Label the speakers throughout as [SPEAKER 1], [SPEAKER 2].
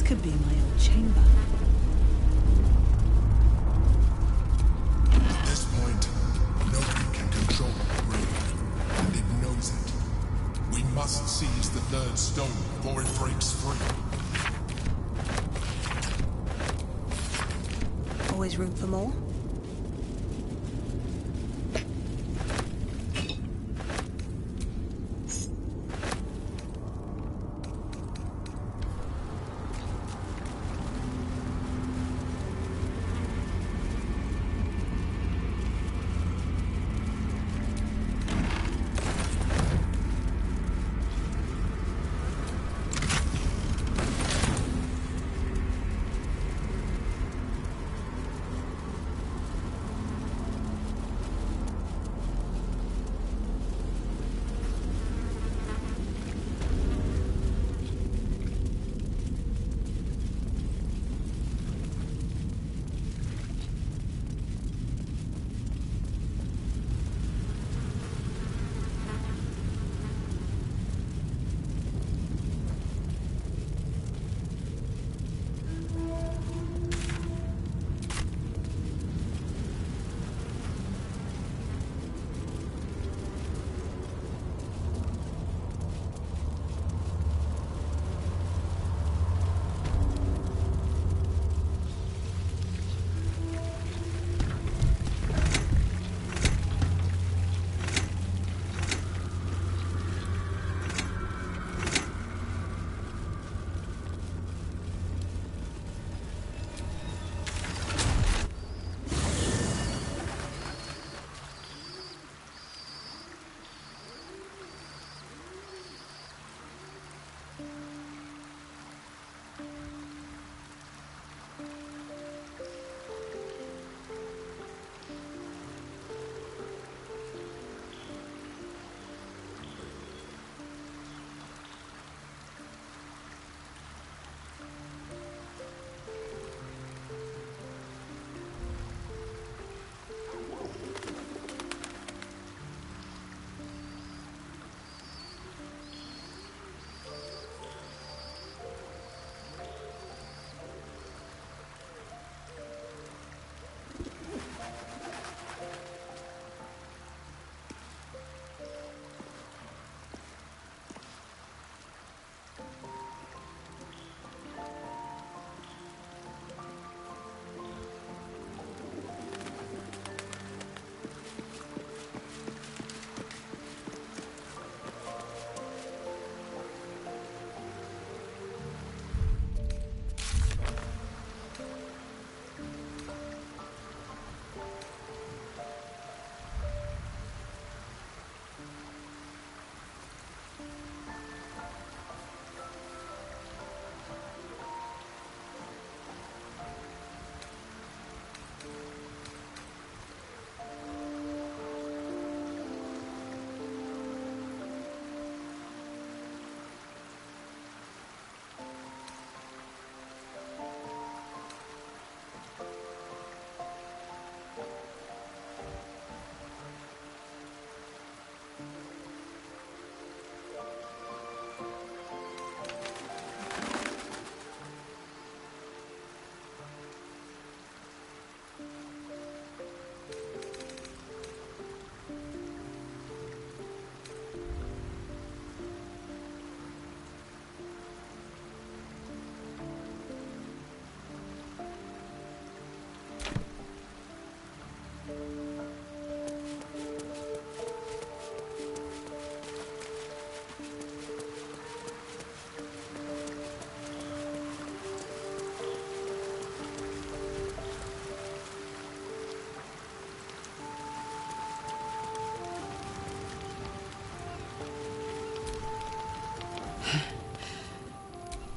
[SPEAKER 1] could be my old chamber.
[SPEAKER 2] At this point, nobody can control the grave, and it knows it. We must seize the third stone before it breaks free.
[SPEAKER 1] Always room for more?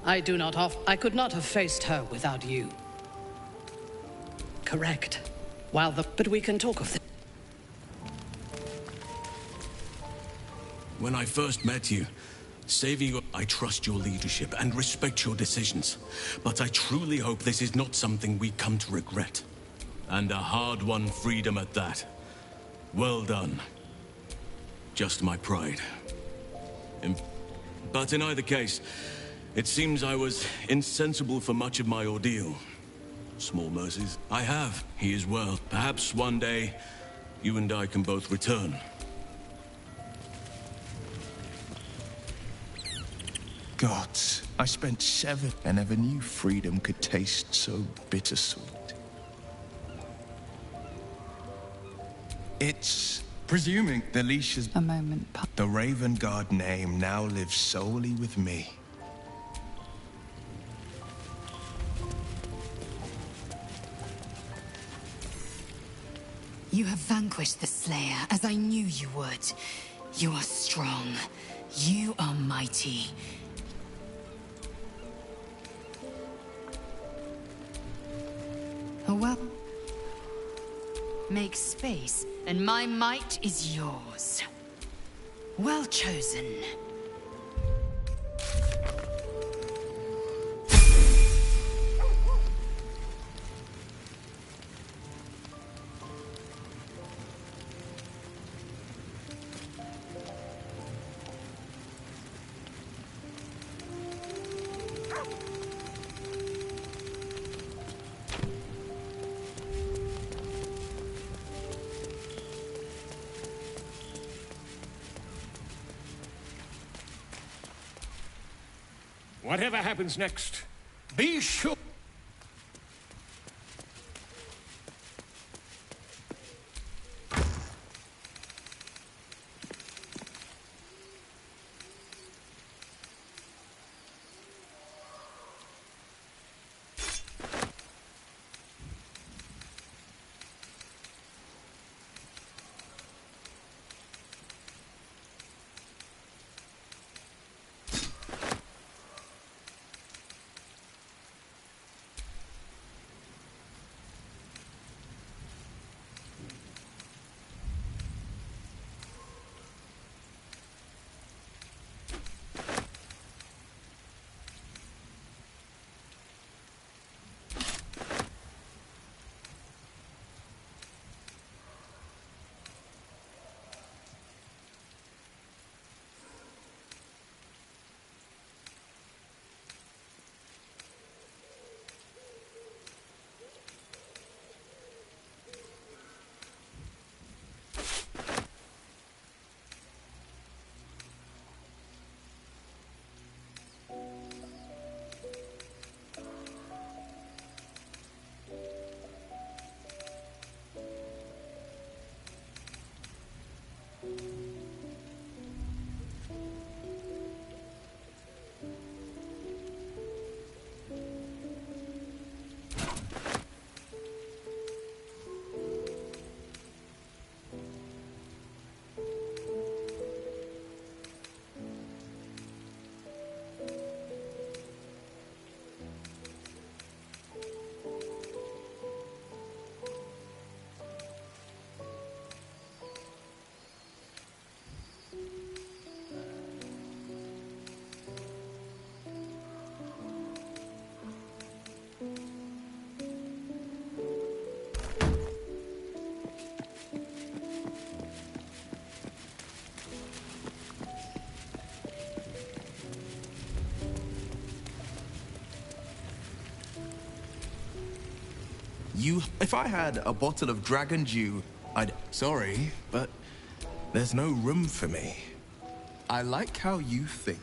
[SPEAKER 3] I could not have faced her without you. Correct. But we can talk of this.
[SPEAKER 4] When I first met you, saving you, I trust your leadership and respect your decisions. But I truly hope this is not something we come to regret. And a hard-won freedom at that. Well done. Just my pride. But in either case, It seems I was insensible for much of my ordeal. Small mercies. I have. He is well. Perhaps one day, you and I can both return.
[SPEAKER 5] Gods, I spent 7 and never knew freedom could taste so bittersweet. It's presuming the leash is...
[SPEAKER 1] A moment.
[SPEAKER 5] The Raven Guard name now lives solely with me.
[SPEAKER 6] You have vanquished the Slayer, as I knew you would. You are strong. You are mighty. Well, make space, and my might is yours. Well chosen.
[SPEAKER 7] Whatever happens next, be sure...
[SPEAKER 5] If I had a bottle of dragon dew, I'd... Sorry, but there's no room for me. I like how you think.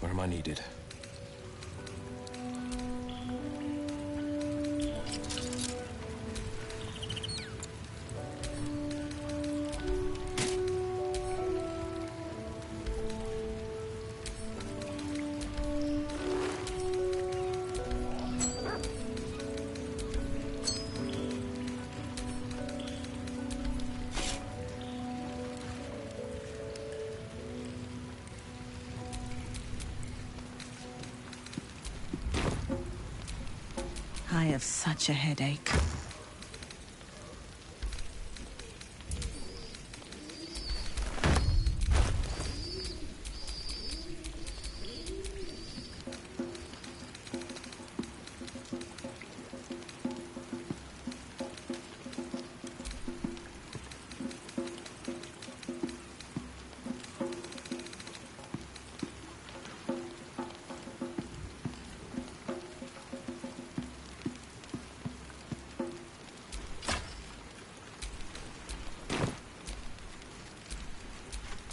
[SPEAKER 5] Where am I needed?
[SPEAKER 1] I have such a headache.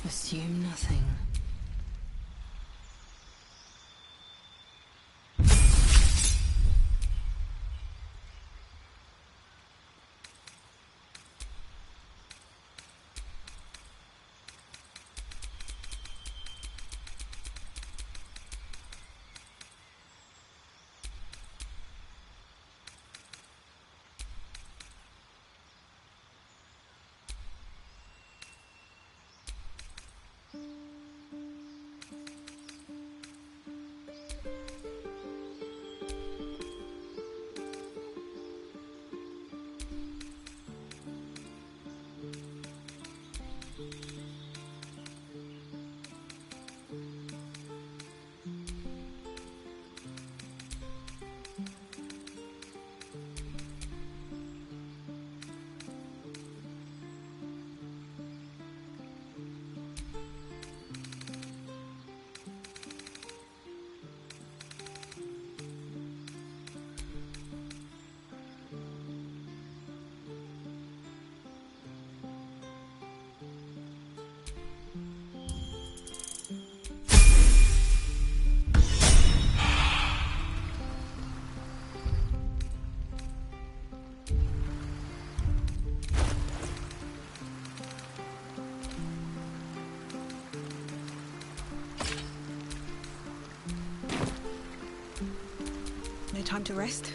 [SPEAKER 6] Assume nothing.
[SPEAKER 1] No time to rest?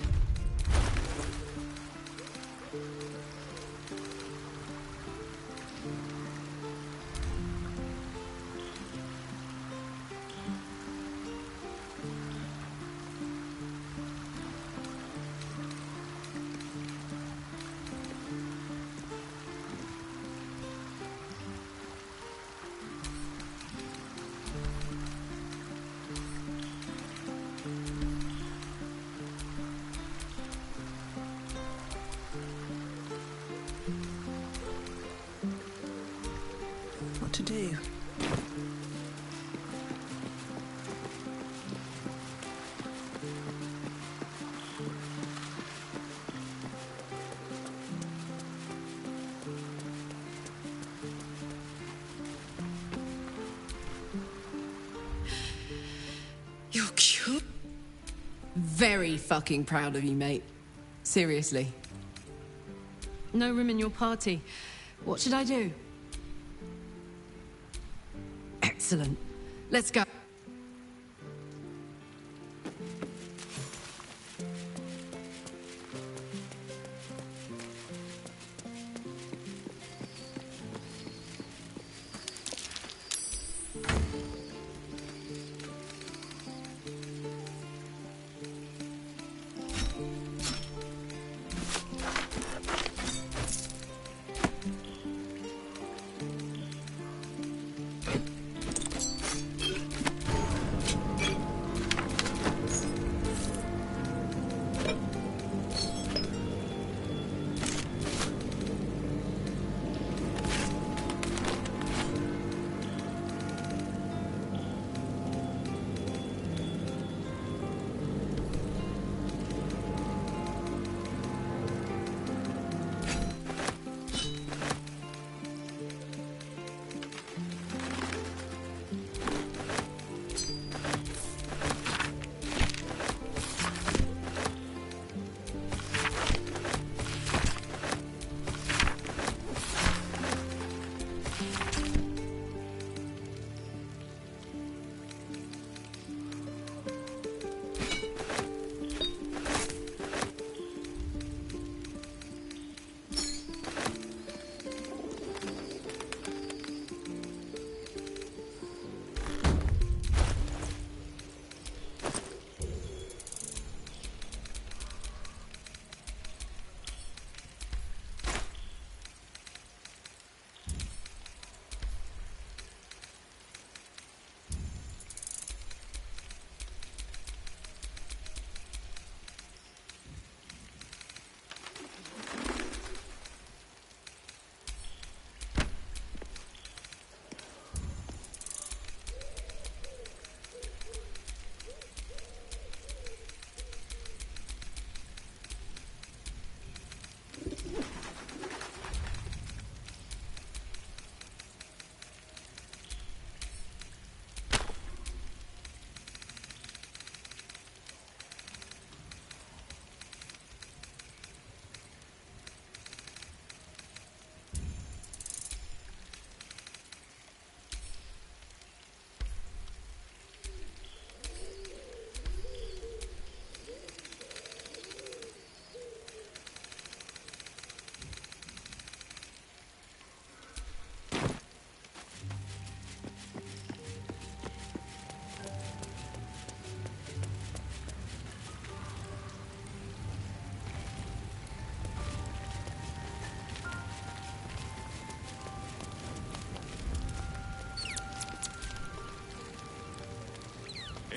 [SPEAKER 1] What to do?
[SPEAKER 6] You're cute.
[SPEAKER 8] Very fucking proud of you, mate. Seriously. No room in your party. What should I do? Excellent. Let's go.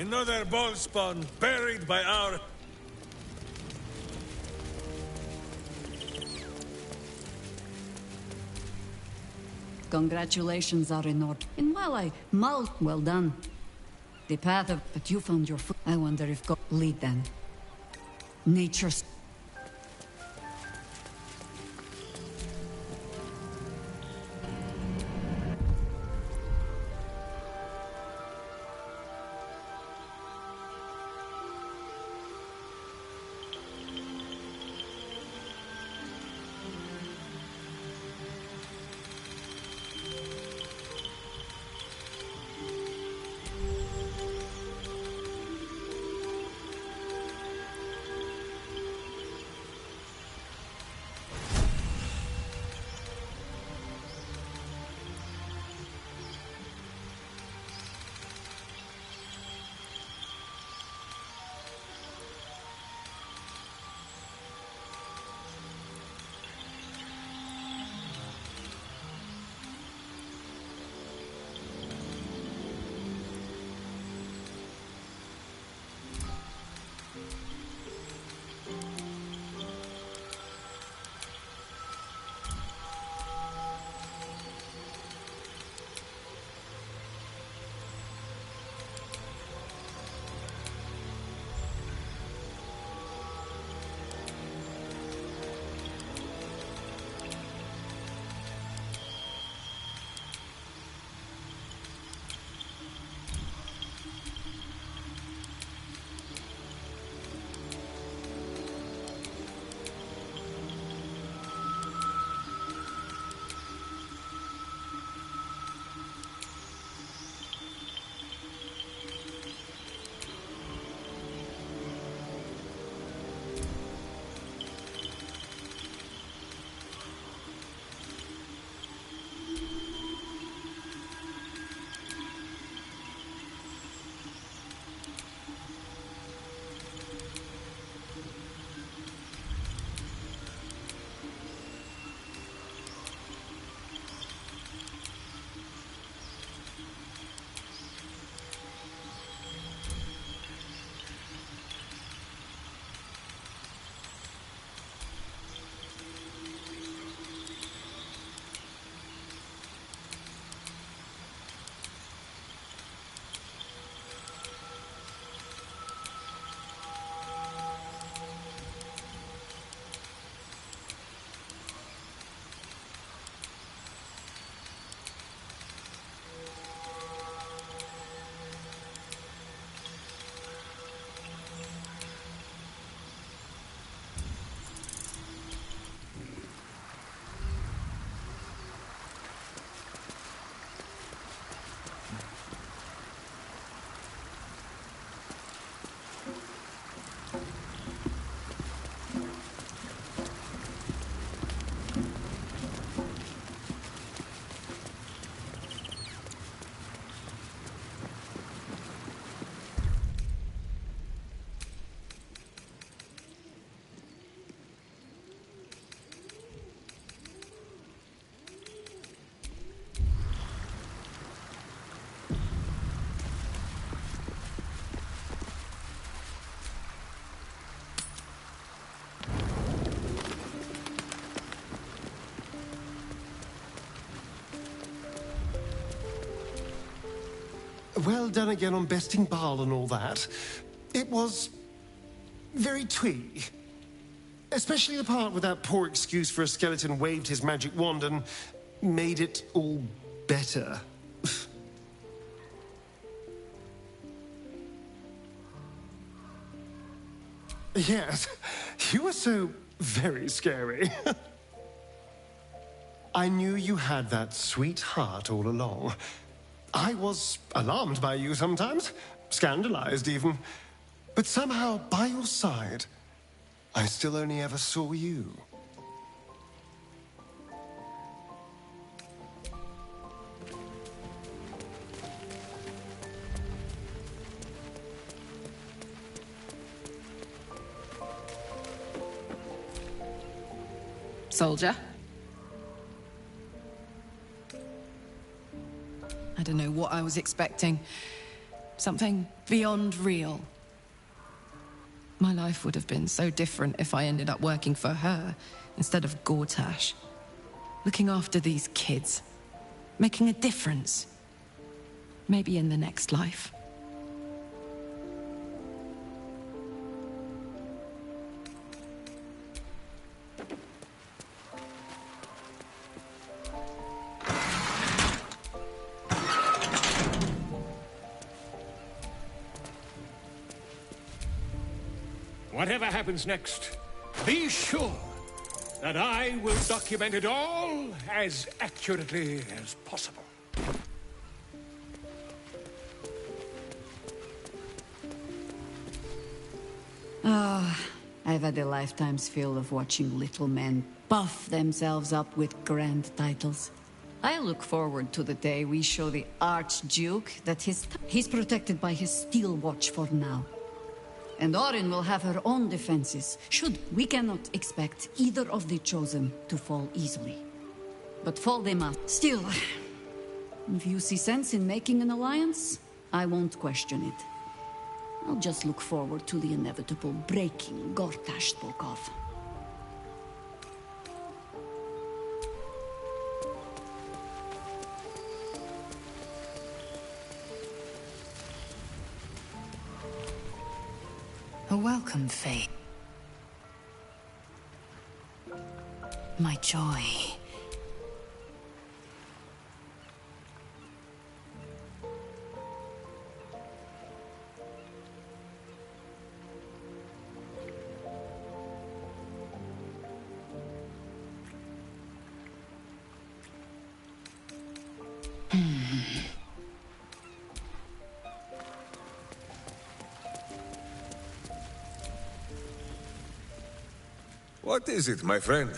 [SPEAKER 7] Another ball spawn buried by our...
[SPEAKER 9] Congratulations are in order. And while I mull, well done. The path of... But you found your foot. I wonder if God... Lead then. Nature's...
[SPEAKER 10] Well done again on besting Baal and all that. It was very twee. Especially the part with that poor excuse for a skeleton waved his magic wand and made it all better. Yes, you were so very scary. I knew you had that sweet heart all along. I was alarmed by you sometimes, scandalized even. But somehow, by your side, I still only ever saw you.
[SPEAKER 8] Soldier? I don't know what I was expecting. Something beyond real. My life would have been so different if I ended up working for her instead of Gortash. Looking after these kids. Making a difference. Maybe in the next life.
[SPEAKER 7] Whatever happens next, be sure that I will document it all as accurately as possible.
[SPEAKER 9] I've had a lifetime's fill of watching little men buff themselves up with grand titles. I look forward to the day we show the Archduke that he's protected by his steel watch for now. And Orin will have her own defenses, we cannot expect either of the Chosen to fall easily. But fall they must. Still, if you see sense in making an alliance, I won't question it. I'll just look forward to the inevitable breaking Gortash spoke of.
[SPEAKER 6] A welcome fate. My joy.
[SPEAKER 11] What is it, my friend?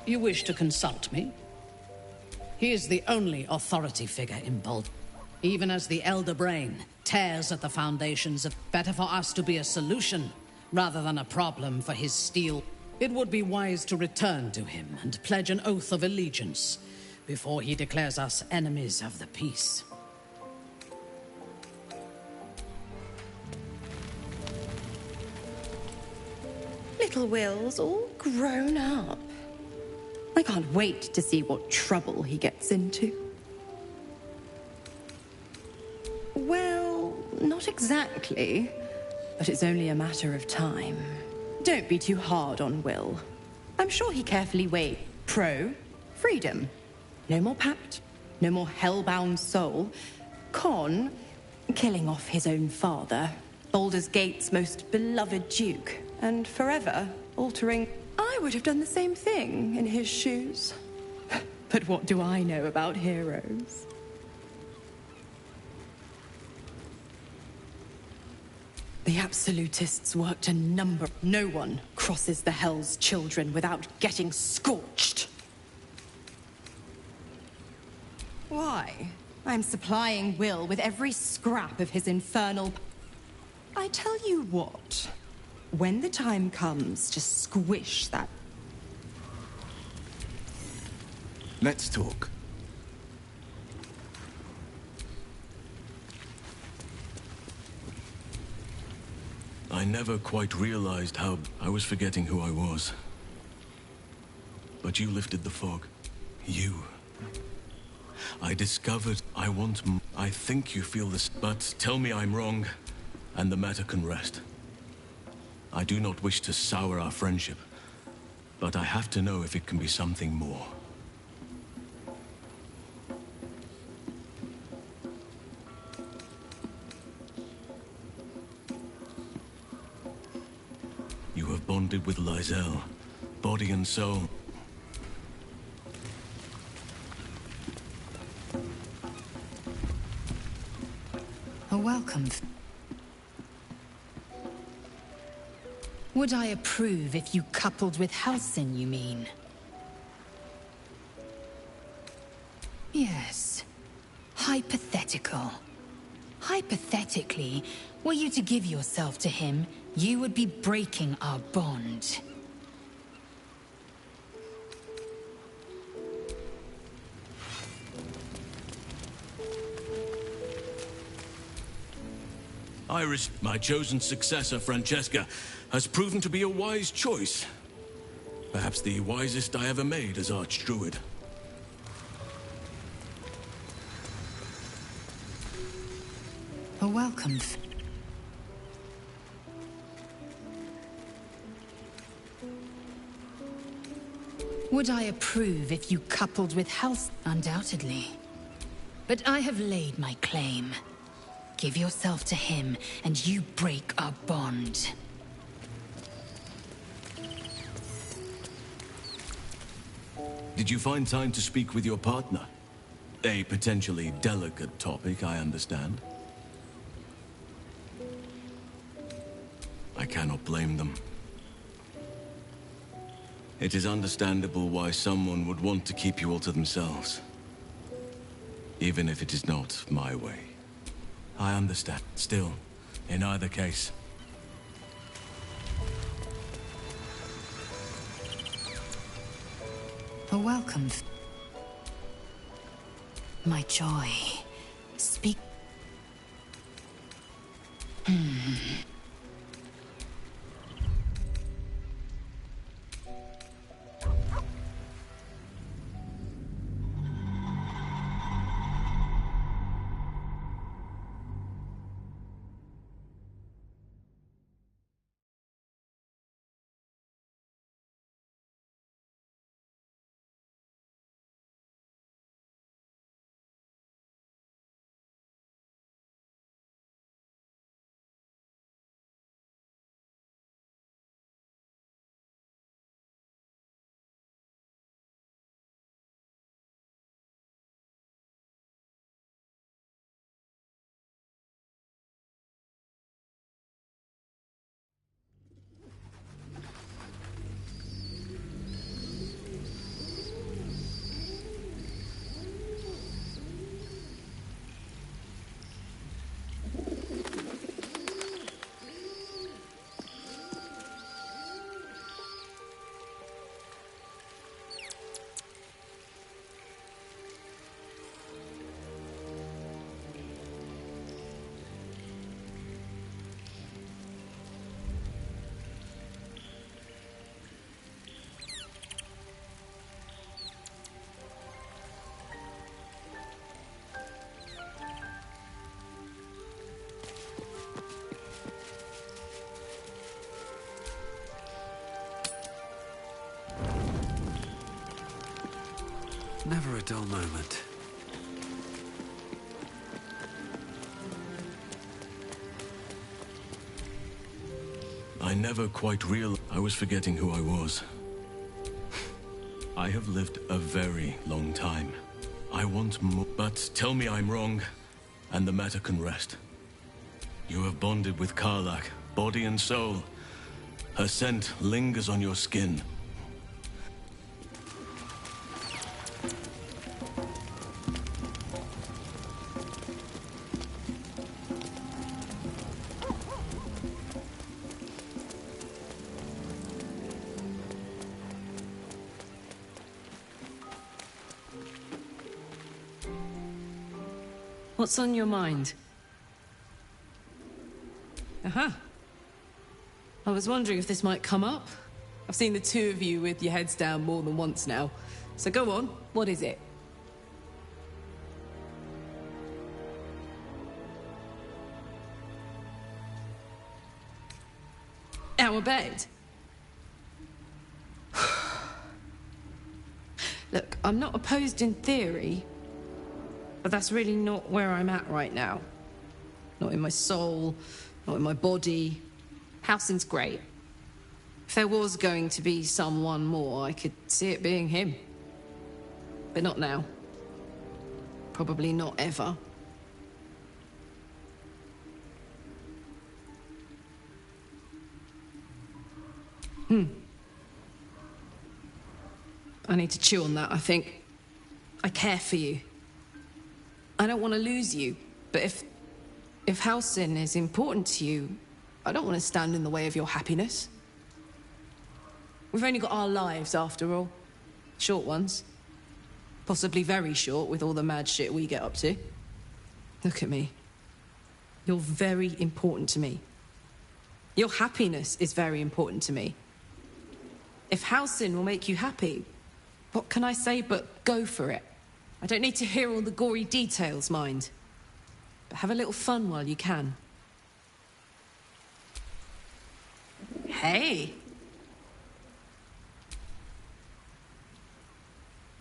[SPEAKER 3] You wish to consult me? He is the only authority figure in Baldur. Even as the Elder Brain tears at the foundations of... Better for us to be a solution, rather than a problem for his steel. It would be wise to return to him and pledge an oath of allegiance before he declares us enemies of the peace.
[SPEAKER 12] Little Will's all grown up. I can't wait to see what trouble he gets into. Well, not exactly, but it's only a matter of time. Don't be too hard on Will. I'm sure he carefully weighed pro, freedom. No more pact, no more hellbound soul. Con, killing off his own father, Baldur's Gate's most beloved duke, and forever altering... I would have done the same thing in his shoes. But what do I know about heroes? The Absolutists worked a number... No one crosses the Hell's Children without getting scorched. Why? I'm supplying Will with every scrap of his infernal... I tell you what, when the time comes to squish that...
[SPEAKER 5] Let's talk.
[SPEAKER 4] I never quite realized how I was forgetting who I was. But you lifted the fog. You. I discovered I want I think you feel this, but tell me I'm wrong, and the matter can rest. I do not wish to sour our friendship, but I have to know if it can be something more. You have bonded with Lysel, body and soul.
[SPEAKER 6] A welcome. Would I approve if you coupled with Halsin, you mean? Yes. Hypothetical. Hypothetically, were you to give yourself to him, you would be breaking our bond.
[SPEAKER 4] Iris, my chosen successor, Francesca, has proven to be a wise choice. Perhaps the wisest I ever made as Archdruid.
[SPEAKER 6] A welcome. Would I approve if you coupled with health? Undoubtedly. But I have laid my claim. Give yourself to him, and you break our bond.
[SPEAKER 4] Did you find time to speak with your partner? A potentially delicate topic, I understand. I cannot blame them. It is understandable why someone would want to keep you all to themselves. Even if it is not my way. I understand. Still, in either case.
[SPEAKER 6] A welcome. My joy. Speak.
[SPEAKER 13] Never a dull moment.
[SPEAKER 4] I never quite realized I was forgetting who I was. I have lived a very long time. I want more, but tell me I'm wrong, and the matter can rest. You have bonded with Karlach, body and soul. Her scent lingers on your skin.
[SPEAKER 8] What's on your mind? Aha. I was wondering if this might come up. I've seen the two of you with your heads down more than once now. So go on, what is it? Our bed? Look, I'm not opposed in theory, but that's really not where I'm at right now. Not in my soul, not in my body. Halsin's great. If there was going to be someone more, I could see it being him. But not now. Probably not ever. I need to chew on that, I think. I care for you. I don't want to lose you, but if Halsin is important to you, I don't want to stand in the way of your happiness. We've only got our lives, after all. Short ones. Possibly very short with all the mad shit we get up to. Look at me. You're very important to me. Your happiness is very important to me. If Halcyon will make you happy, what can I say but go for it? I don't need to hear all the gory details, mind. But have a little fun while you can. Hey!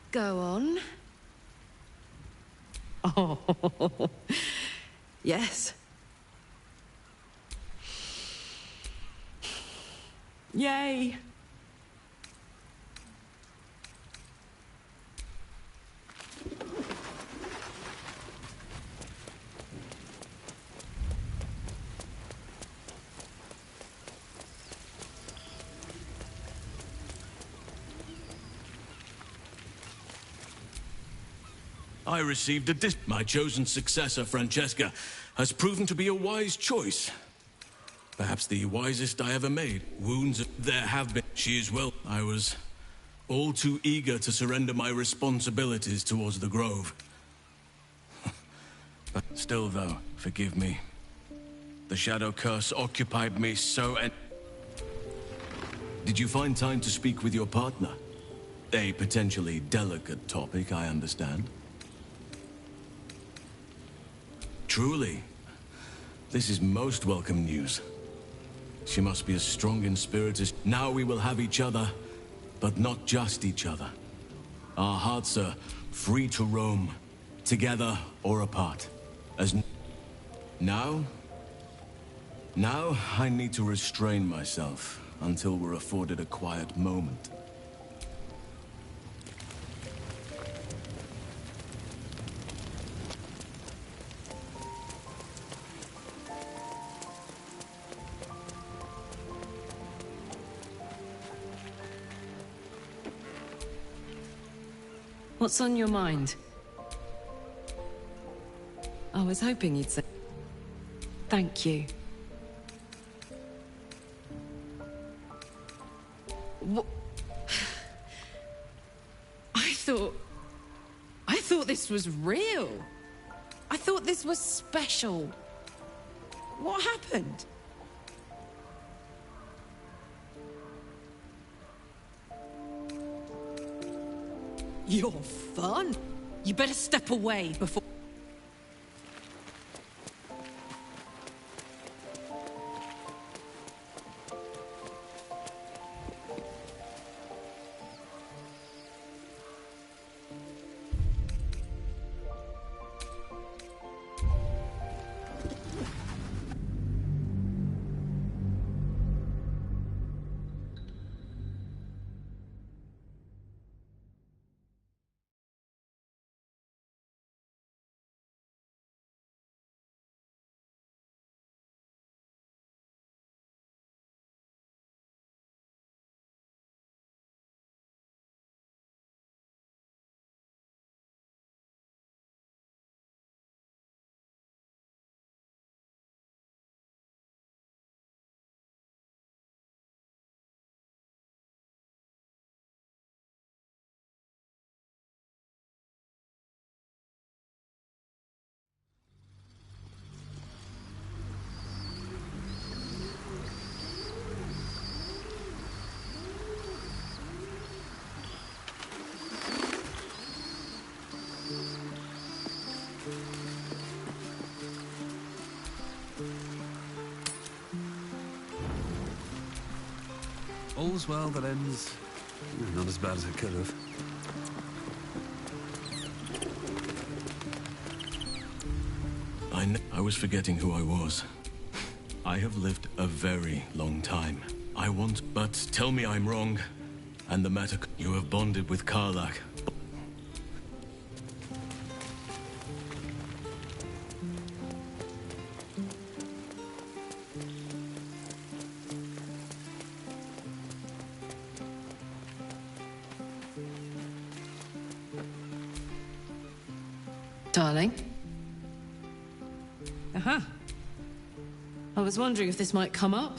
[SPEAKER 8] Go on. Oh, yes. Yay!
[SPEAKER 4] I received a My chosen successor, Francesca, has proven to be a wise choice. Perhaps the wisest I ever made. Wounds there have been. She is well. I was all too eager to surrender my responsibilities towards the Grove. But still, though, forgive me. The Shadow Curse occupied me so and... Did you find time to speak with your partner? A potentially delicate topic, I understand. Truly, this is most welcome news. She must be as strong in spirit as... Now we will have each other, but not just each other. Our hearts are free to roam, together or apart. As now I need to restrain myself until we're afforded a quiet moment.
[SPEAKER 8] What's on your mind? I was hoping you'd say... Thank you. What? I thought this was real. I thought this was special. What happened? You're fun. You better step away before...
[SPEAKER 13] All's well that ends... not as bad as it could have.
[SPEAKER 4] I was forgetting who I was. I have lived a very long time. But tell me I'm wrong, and the matter... You have bonded with Karlach.
[SPEAKER 8] Darling? Uh-huh. I was wondering if this might come up.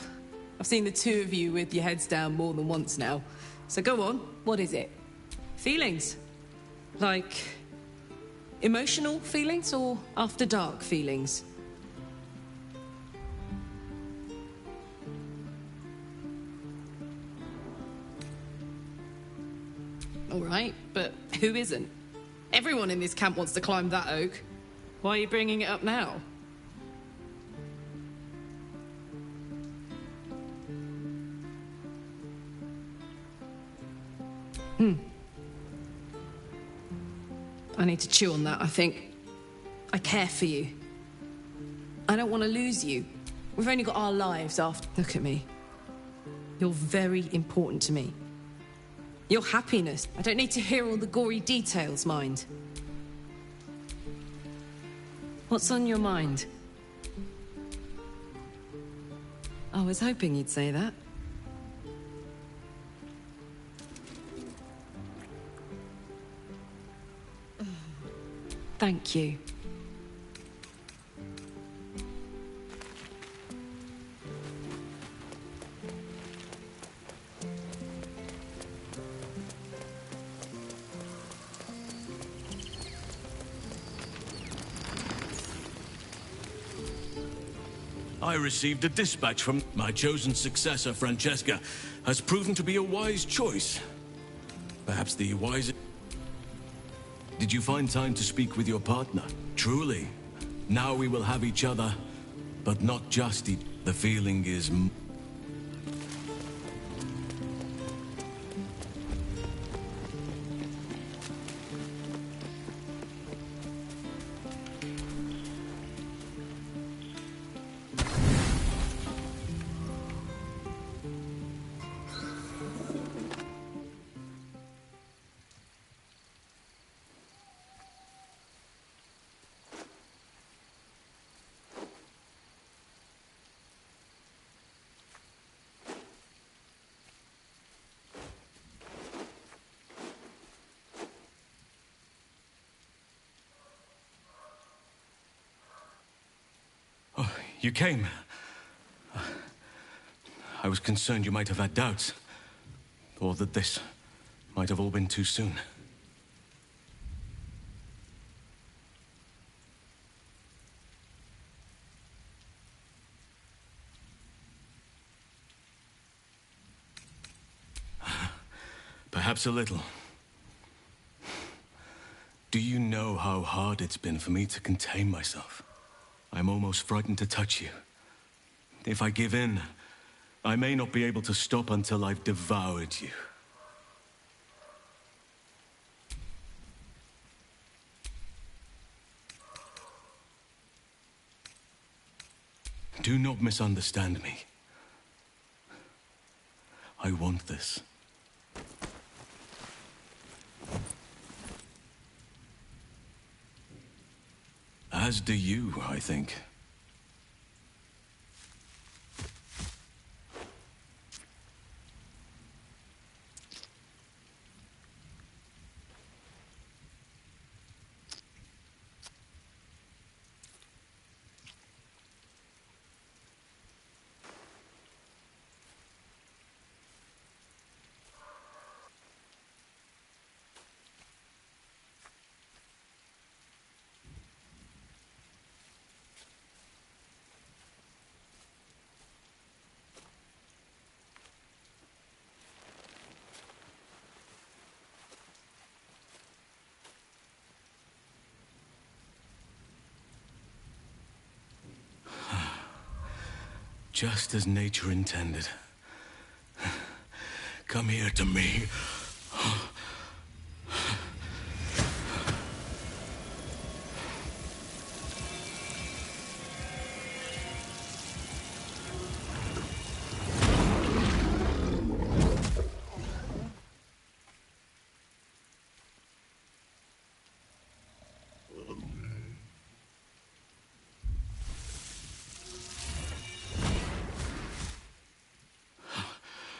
[SPEAKER 8] I've seen the two of you with your heads down more than once now. So go on, what is it? Feelings? Like... emotional feelings or after dark feelings? right? But who isn't? Everyone in this camp wants to climb that oak. Why are you bringing it up now? I need to chew on that, I think. I care for you. I don't want to lose you. We've only got our lives after... Look at me. You're very important to me. Your happiness. I don't need to hear all the gory details, mind. What's on your mind? I was hoping you'd say that. Thank you.
[SPEAKER 4] I received a dispatch from my chosen successor, Francesca, has proven to be a wise choice. Perhaps the wisest... Did you find time to speak with your partner? Truly. Now we will have each other, but not just each... The feeling is... Oh, you came. I was concerned you might have had doubts, or that this might have all been too soon. Perhaps a little. Do you know how hard it's been for me to contain myself? I'm almost frightened to touch you. If I give in, I may not be able to stop until I've devoured you. Do not misunderstand me. I want this. As do you, I think. Just as nature intended. Come here to me.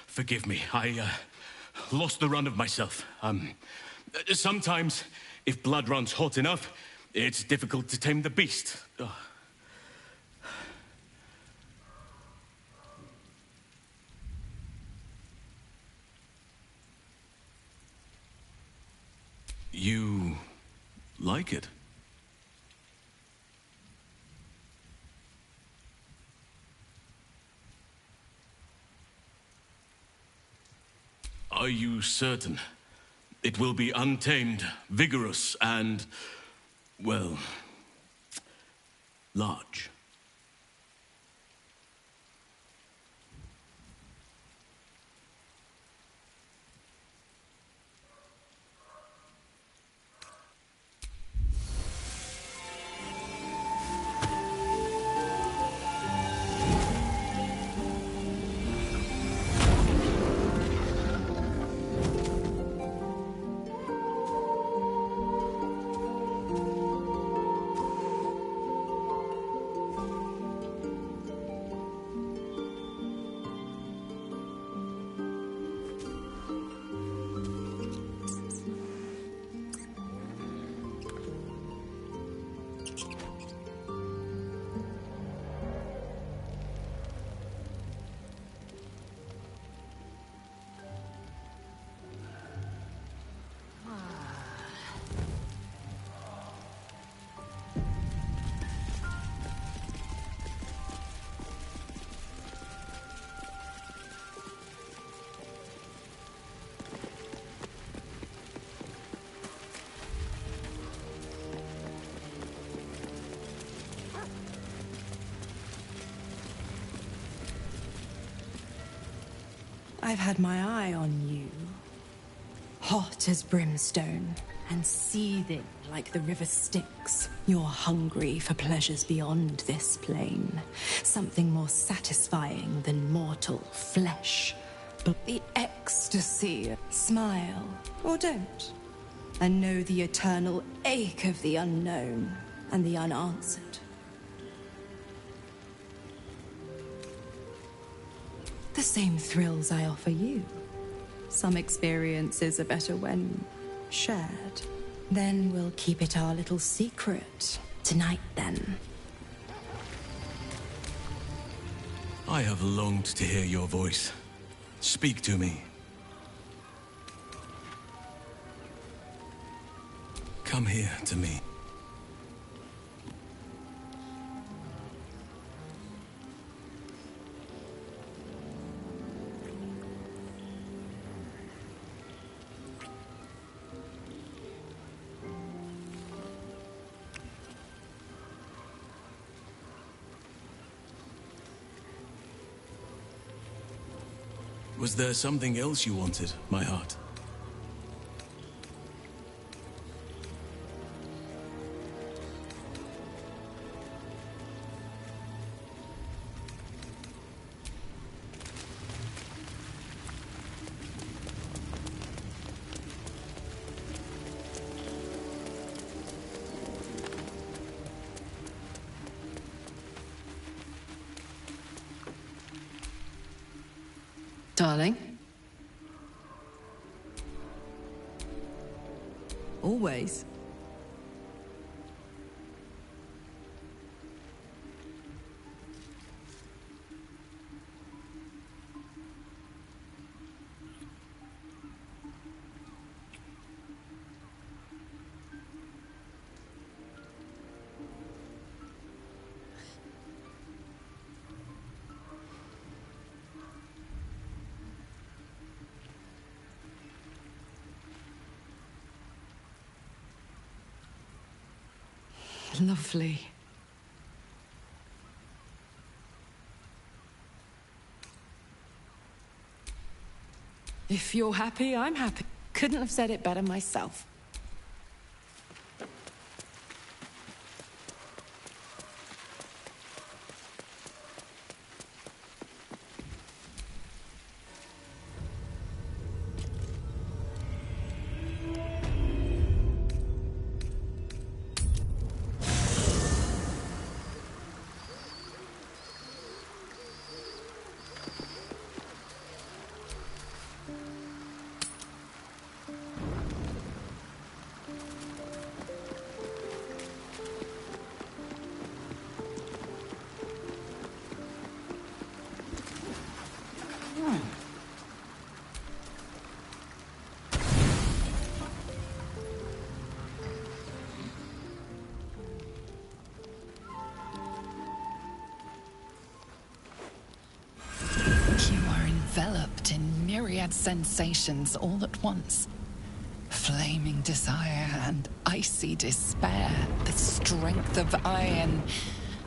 [SPEAKER 4] Forgive me, I lost the run of myself. Sometimes, if blood runs hot enough, it's difficult to tame the beast. You like it? Are you certain? It will be untamed, vigorous, and, well, large.
[SPEAKER 12] I've had my eye on you. Hot as brimstone, and seething like the river Styx. You're hungry for pleasures beyond this plane. Something more satisfying than mortal flesh. But the ecstasy. Smile, or don't. And know the eternal ache of the unknown and the unanswered. The same thrills I offer you. Some experiences are better when shared. Then we'll keep it our little secret. Tonight, then.
[SPEAKER 4] I have longed to hear your voice. Speak to me. Come here to me. Was there something else you wanted, my heart?
[SPEAKER 8] Darling?
[SPEAKER 12] Always.
[SPEAKER 8] Lovely. If you're happy, I'm happy. Couldn't have said it better myself.
[SPEAKER 6] Enveloped in myriad sensations all at once.
[SPEAKER 14] Flaming desire and icy despair, the strength of iron,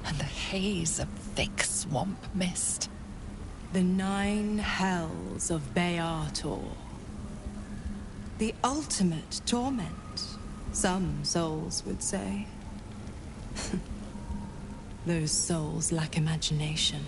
[SPEAKER 14] and the haze of thick swamp mist.
[SPEAKER 12] The 9 hells of Baldur. The ultimate torment, some souls would say. Those souls lack imagination.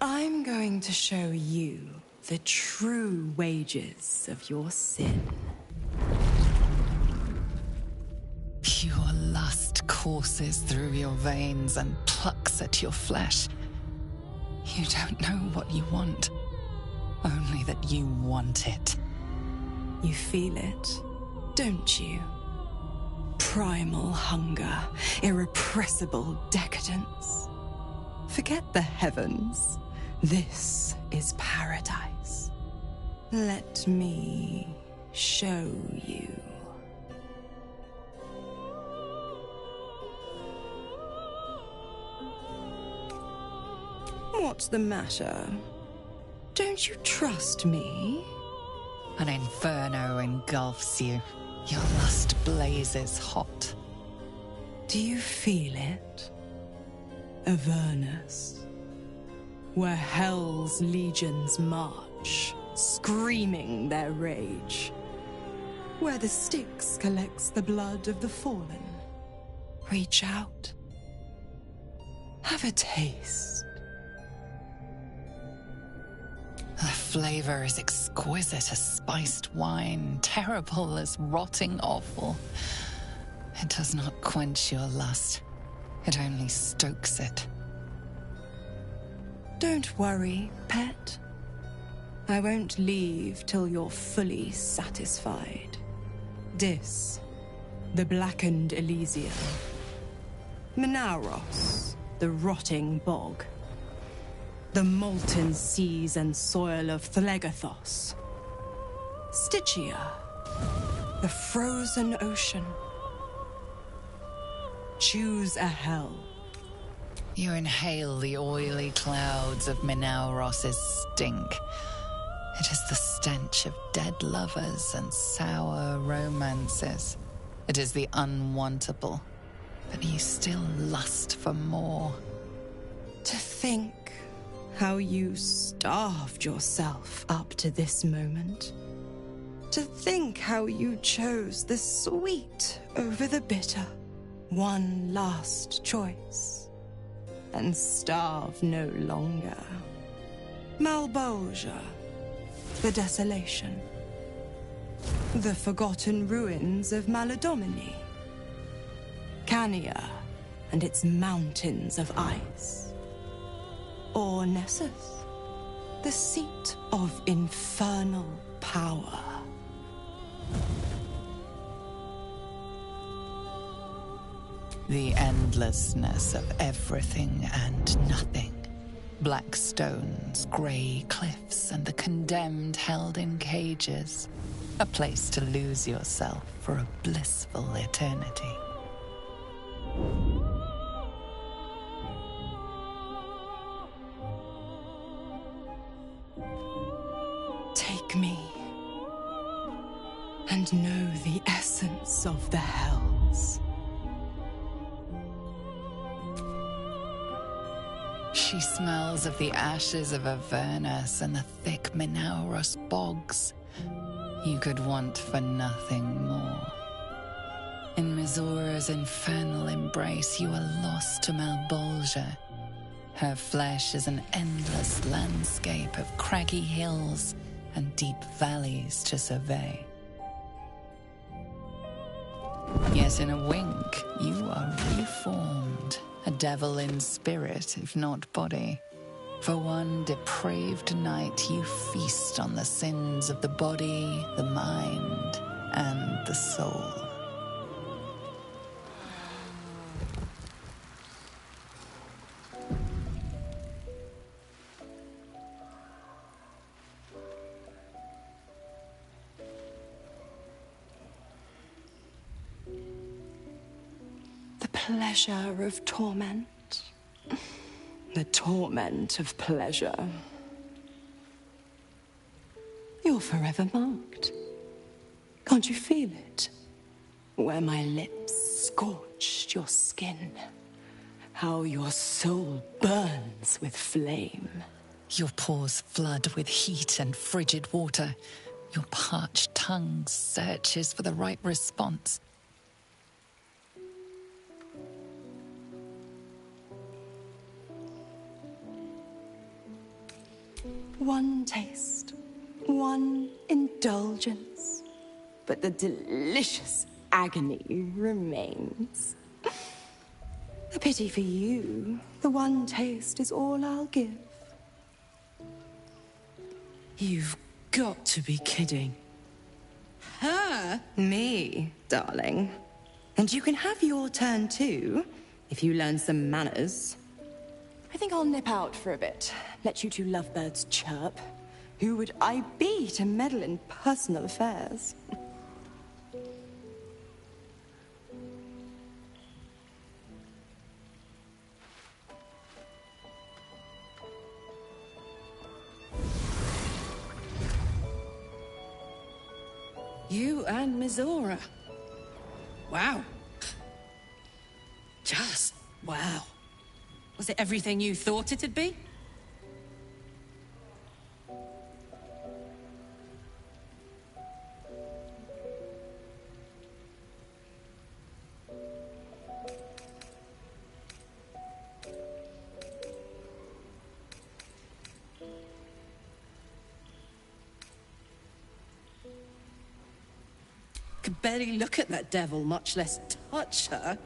[SPEAKER 12] I'm going to show you the true wages of your sin.
[SPEAKER 14] Pure lust courses through your veins and plucks at your flesh. You don't know what you want, only that you want it.
[SPEAKER 12] You feel it, don't you? Primal hunger, irrepressible decadence. Forget the heavens. This is paradise. Let me show you. What's the matter? Don't you trust me?
[SPEAKER 14] An inferno engulfs you. Your lust blazes hot.
[SPEAKER 12] Do you feel it? Avernus. Where hell's legions march, screaming their rage. Where the Styx collects the blood of the fallen. Reach out. Have a taste.
[SPEAKER 14] The flavor is exquisite as spiced wine, terrible as rotting offal. It does not quench your lust. It only stokes it.
[SPEAKER 12] Don't worry, pet. I won't leave till you're fully satisfied. Dis, the blackened Elysium. Menauros, the rotting bog. The molten seas and soil of Thlegathos. Stygia, the frozen ocean. Choose a hell.
[SPEAKER 14] You inhale the oily clouds of Menauros' stink. It is the stench of dead lovers and sour romances. It is the unwantable, but you still lust for more.
[SPEAKER 12] To think how you starved yourself up to this moment. To think how you chose the sweet over the bitter. One last choice. And starve no longer. Malbolgia, the desolation. The forgotten ruins of Maladomini. Cania and its mountains of ice. Or Nessus, the seat of infernal power.
[SPEAKER 14] The endlessness of everything and nothing. Black stones, grey cliffs, and the condemned held in cages. A place to lose yourself for a blissful eternity.
[SPEAKER 12] Take me, and know the essence of the hells.
[SPEAKER 14] She smells of the ashes of Avernus and the thick Menauros bogs. You could want for nothing more. In Mizura's infernal embrace, you are lost to Malbolgia. Her flesh is an endless landscape of craggy hills and deep valleys to survey. Yet in a wink, you are reformed. A devil in spirit, if not body. For one depraved night, you feast on the sins of the body, the mind, and the soul.
[SPEAKER 12] The pleasure of torment. The torment of pleasure. You're forever marked. Can't you feel it? Where my lips scorched your skin. How your soul burns with flame.
[SPEAKER 14] Your pores flood with heat and frigid water. Your parched tongue searches for the right response.
[SPEAKER 12] One taste, one indulgence, but the delicious agony remains. A pity for you, the one taste is all I'll give.
[SPEAKER 1] You've got to be kidding.
[SPEAKER 12] Her?
[SPEAKER 1] Me, darling. And you can have your turn too, if you learn some manners. I think I'll nip out for a bit. Let you two lovebirds chirp. Who would I be to meddle in personal affairs? You and Mizora. Wow. Just wow. Was it everything you thought it'd be? Could barely look at that devil, much less touch her.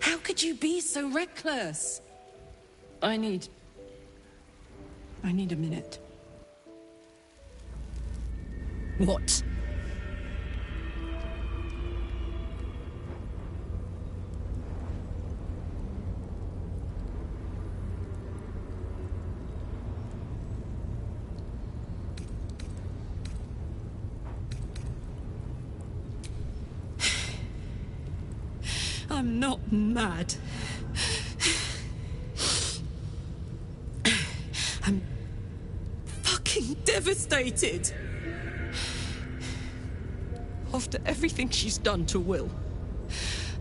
[SPEAKER 1] How could you be so reckless? I need a minute. What? I'm not mad. I'm fucking devastated. After everything she's done to Will.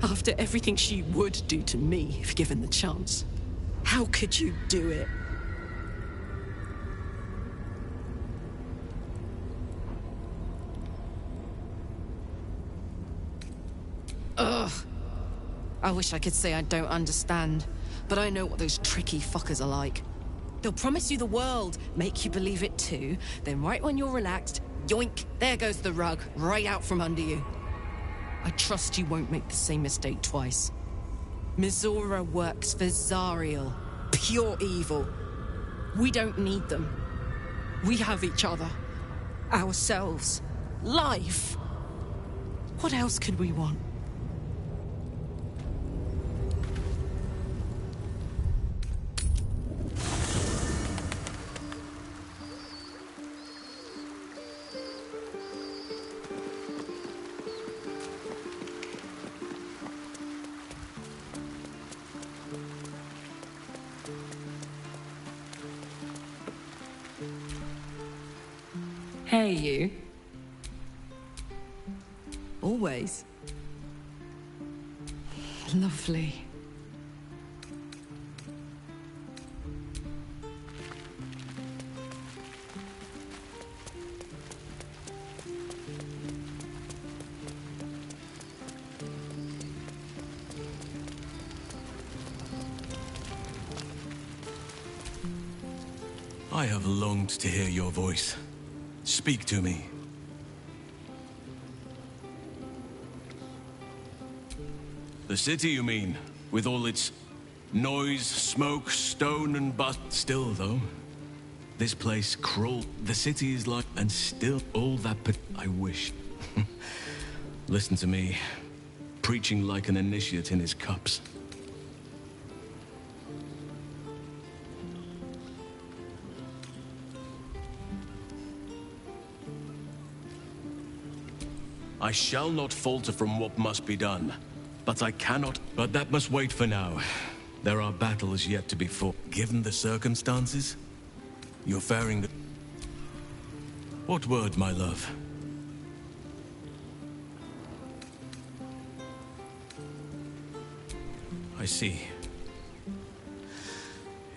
[SPEAKER 1] After everything she would do to me if given the chance. How could you do it? Ugh. I wish I could say I don't understand, but I know what those tricky fuckers are like. They'll promise you the world, make you believe it too, then right when you're relaxed, yoink, there goes the rug, right out from under you. I trust you won't make the same mistake twice. Mizora works for Zariel, pure evil. We don't need them. We have each other, ourselves, life. What else could we want? Hey, you. Always. Lovely.
[SPEAKER 4] I have longed to hear your voice. Speak to me. The city, you mean? With all its noise, smoke, stone, and still, though. This place crawl. The city is like... And still, all that... I wish. Listen to me. Preaching like an initiate in his cups. I shall not falter from what must be done. But I cannot... But that must wait for now. There are battles yet to be fought. Given the circumstances, you're faring the... What word, my love? I see.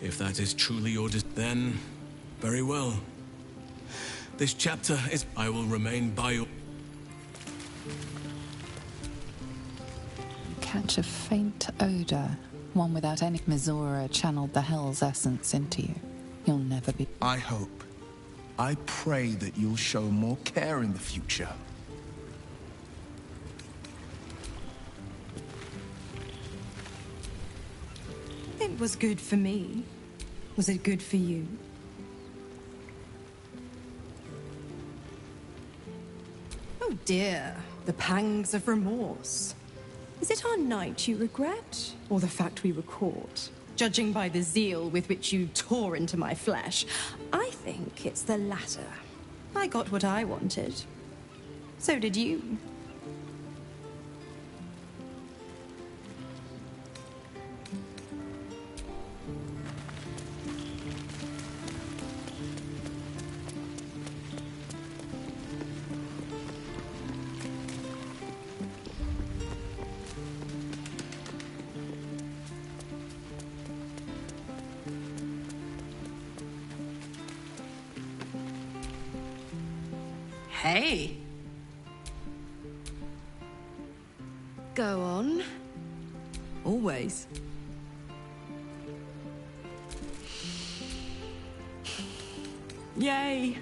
[SPEAKER 4] If that is truly your then very well. This chapter is... I will remain by your...
[SPEAKER 14] Catch a faint odor, one without any... Mizora channeled the Hell's essence into you. You'll never be...
[SPEAKER 5] I hope. I pray that you'll show more care in the future.
[SPEAKER 12] It was good for me. Was it good for you? Oh dear, the pangs of remorse. Is it our night you regret, or the fact we were caught? Judging by the zeal with which you tore into my flesh, I think it's the latter. I got what I wanted. So did you.
[SPEAKER 1] Hey. Go on. Always. Yay.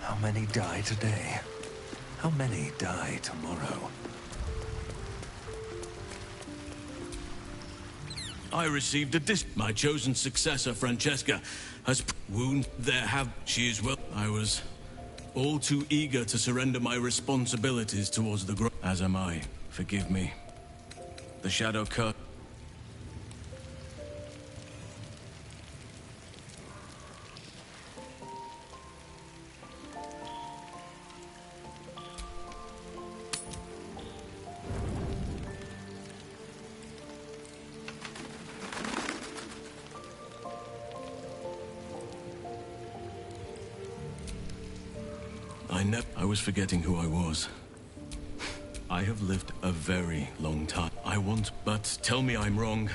[SPEAKER 13] How many die today? How many die tomorrow?
[SPEAKER 4] I received a My chosen successor, Francesca, has wound. She is well. I was all too eager to surrender my responsibilities towards the as am I. Forgive me. The shadow cut. I was forgetting who I was. I have lived a very long time. But tell me I'm wrong,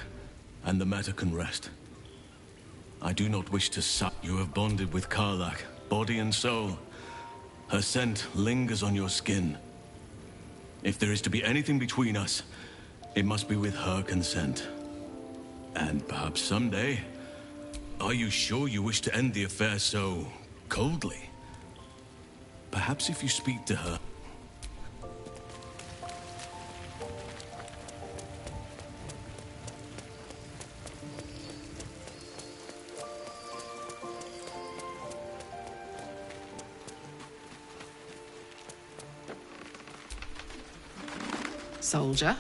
[SPEAKER 4] and the matter can rest. I do not wish to suck. You have bonded with Karlach, body and soul. Her scent lingers on your skin. If there is to be anything between us, it must be with her consent. And perhaps someday... Are you sure you wish to end the affair so coldly. Perhaps if you speak to her...
[SPEAKER 1] Soldier?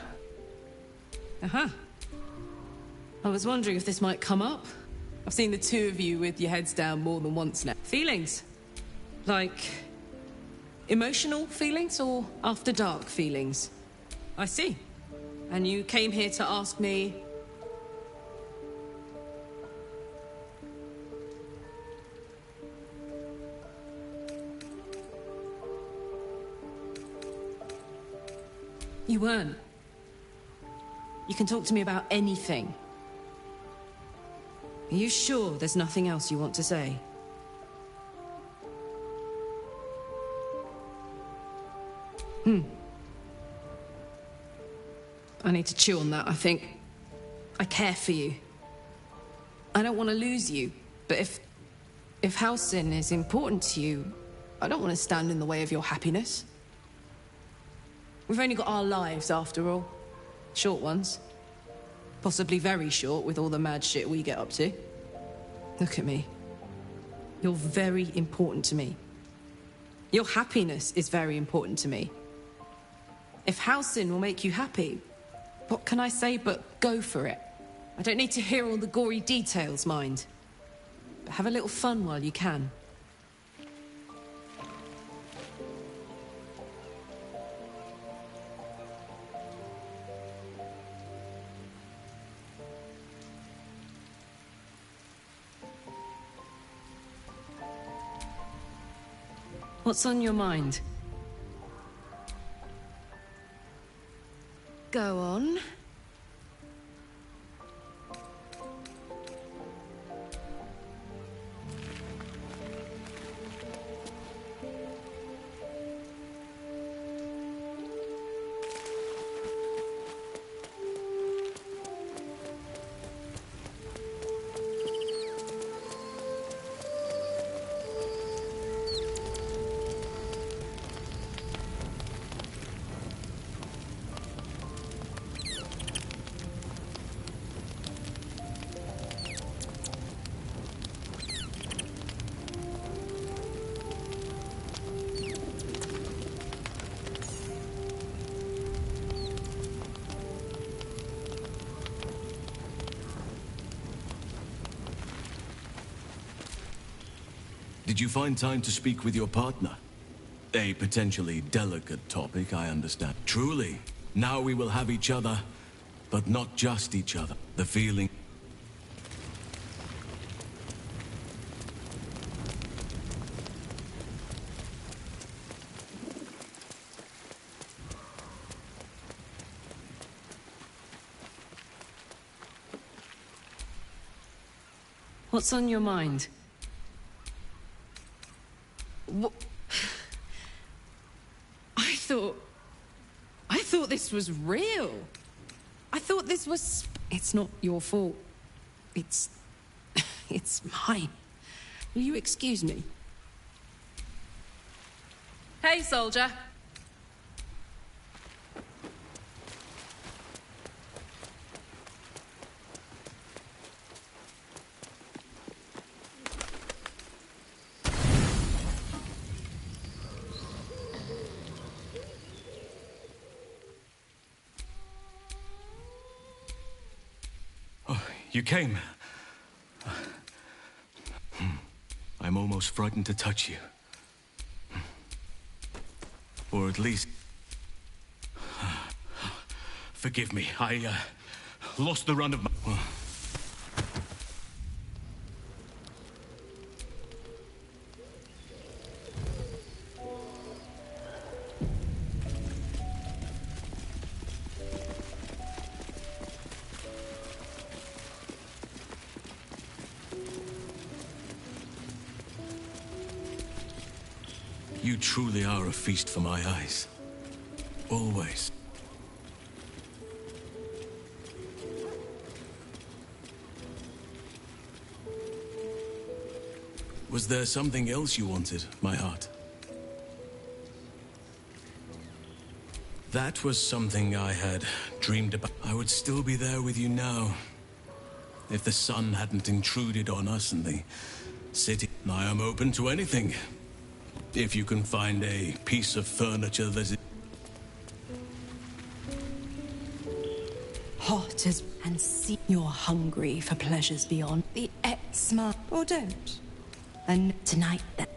[SPEAKER 1] Uh-huh. I was wondering if this might come up. I've seen the two of you with your heads down more than once now. Feelings? Like... emotional feelings or after dark feelings? I see. And you came here to ask me... You weren't. You can talk to me about anything. Are you sure there's nothing else you want to say? I need to chew on that, I think. I care for you. I don't want to lose you, but if Halsin is important to you, I don't want to stand in the way of your happiness. We've only got our lives, after all. Short ones. Possibly very short with all the mad shit we get up to. Look at me. You're very important to me. Your happiness is very important to me. If Halsin will make you happy, what can I say but go for it? I don't need to hear all the gory details, mind. But have a little fun while you can. What's on your mind? Go on.
[SPEAKER 4] Did you find time to speak with your partner? A potentially delicate topic, I understand. Truly, now we will have each other, but not just each other. The feeling...
[SPEAKER 1] What's on your mind? I thought this was real. I thought this was... It's not your fault. It's mine. Will you excuse me? Hey, soldier.
[SPEAKER 4] You came. I'm almost frightened to touch you. Or at least... Forgive me, I lost the run of my... You truly are a feast for my eyes. Always. Was there something else you wanted, my heart? That was something I had dreamed about. I would still be there with you now, if the sun hadn't intruded on us and the city. I am open to anything. If you can find a piece of furniture that is
[SPEAKER 12] hot as and see you're hungry for pleasures beyond the eczema, or don't. And tonight then.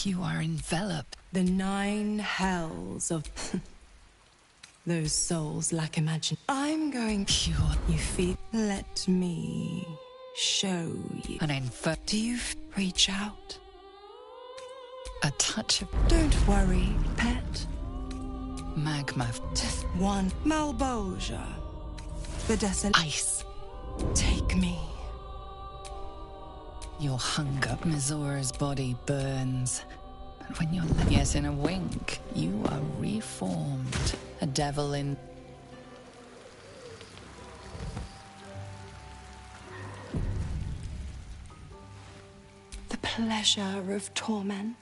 [SPEAKER 14] You are enveloped.
[SPEAKER 12] The 9 hells of those souls lack imagine. I'm going pure. You feel. Let me show you. Do you reach out?
[SPEAKER 14] A touch of.
[SPEAKER 12] Don't worry, pet.
[SPEAKER 14] Magma.
[SPEAKER 12] Just one Malboja. The desolate
[SPEAKER 14] ice.
[SPEAKER 12] Take me.
[SPEAKER 14] Your hunger. Mizora's body burns. But when you're yes, in a wink, you are reformed. A devil in.
[SPEAKER 12] The pleasure of torment.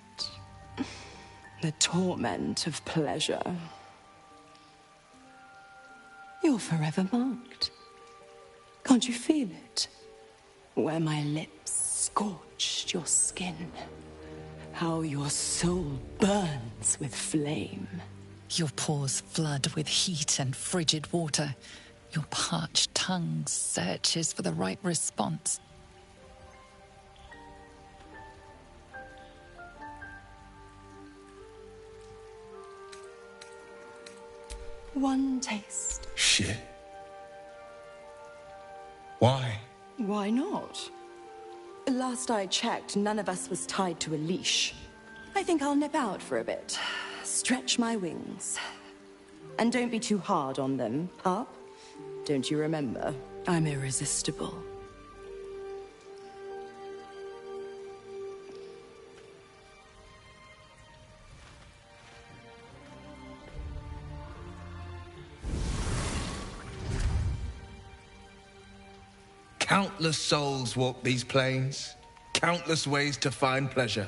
[SPEAKER 12] The torment of pleasure. You're forever marked. Can't you feel it? Where my lips scorched your skin. How your soul burns with flame.
[SPEAKER 14] Your pores flood with heat and frigid water. Your parched tongue searches for the right response.
[SPEAKER 12] One taste.
[SPEAKER 5] Shit. Why?
[SPEAKER 12] Why not? Last I checked, none of us was tied to a leash. I think I'll nip out for a bit. Stretch my wings. And don't be too hard on them, pup. Don't you remember? I'm irresistible.
[SPEAKER 5] Countless souls walk these plains, countless ways to find pleasure.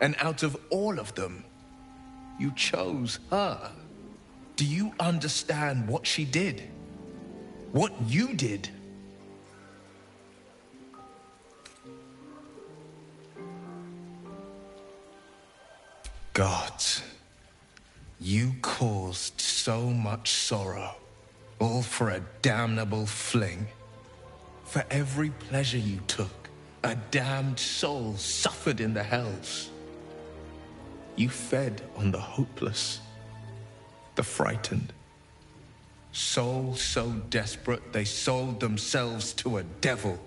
[SPEAKER 5] And out of all of them, you chose her. Do you understand what she did? What you did? Gods, you caused so much sorrow, all for a damnable fling. For every pleasure you took, a damned soul suffered in the hells. You fed on the hopeless, the frightened. Souls so desperate they sold themselves to a devil.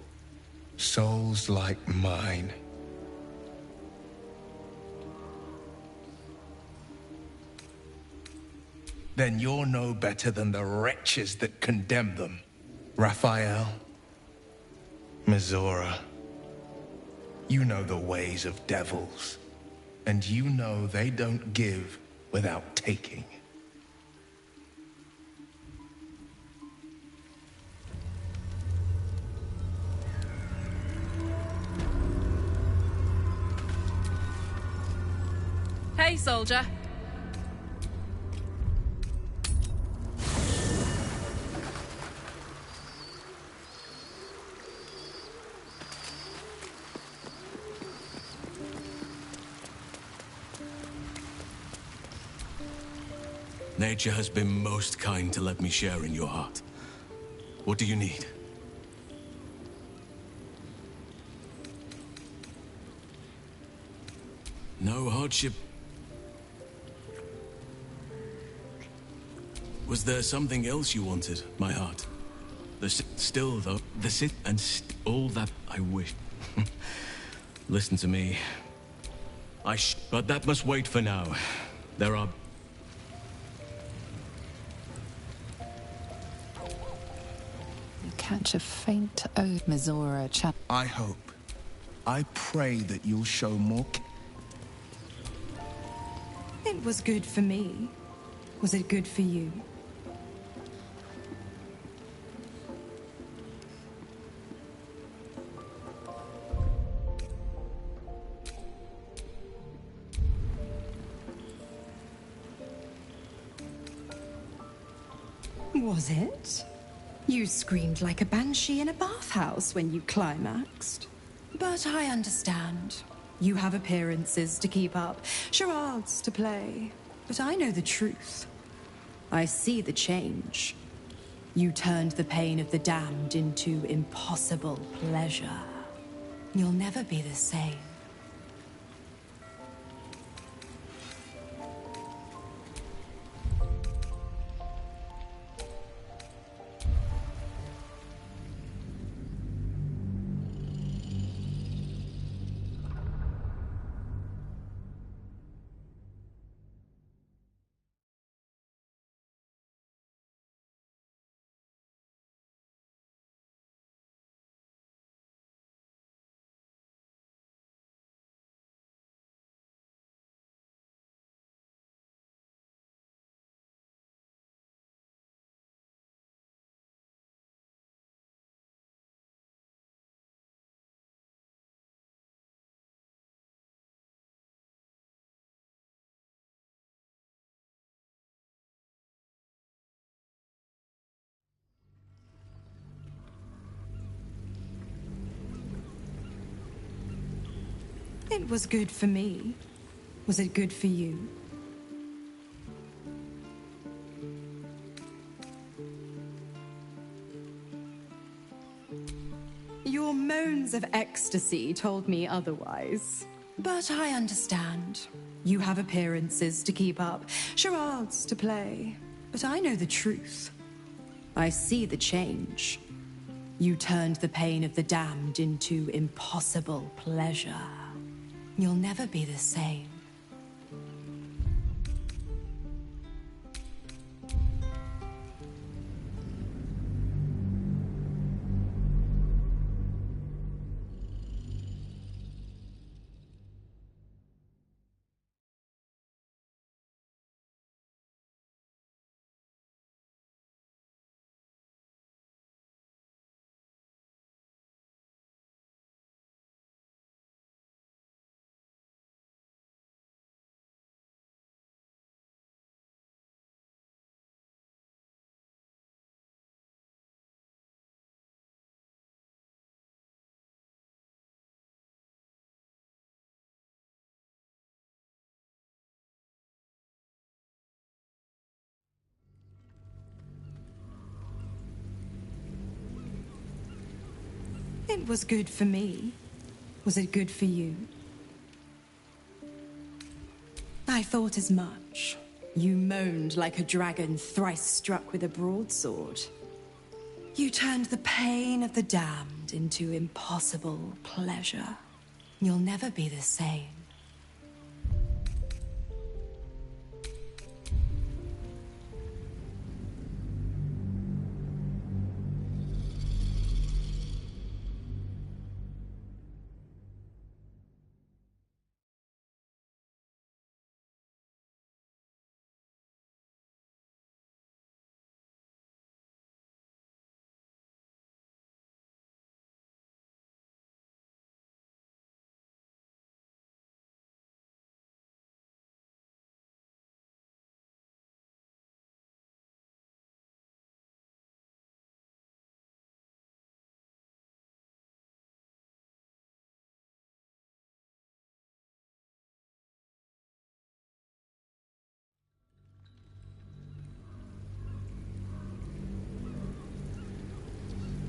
[SPEAKER 5] Souls like mine. Then you're no better than the wretches that condemn them. Raphael. Mizora, you know the ways of devils, and you know they don't give without taking.
[SPEAKER 1] Hey, soldier.
[SPEAKER 4] Nature has been most kind to let me share in your heart. What do you need? No hardship. Was there something else you wanted, my heart? Still, though, all that I wish. Listen to me. But that must wait for now. There are...
[SPEAKER 14] You catch a faint oath, Mizora chat.
[SPEAKER 15] I hope. I pray that you'll show more...
[SPEAKER 12] It was good for me. Was it good for you? Was it? You screamed like a banshee in a bathhouse when you climaxed. But I understand. You have appearances to keep up, charades to play. But I know the truth. I see the change. You turned the pain of the damned into impossible pleasure. You'll never be the same. It was good for me. Was it good for you? Your moans of ecstasy told me otherwise. But I understand. You have appearances to keep up, charades to play. But I know the truth. I see the change. You turned the pain of the damned into impossible pleasure. You'll never be the same. It was good for me. Was it good for you? I thought as much. You moaned like a dragon thrice struck with a broadsword. You turned the pain of the damned into impossible pleasure. You'll never be the same.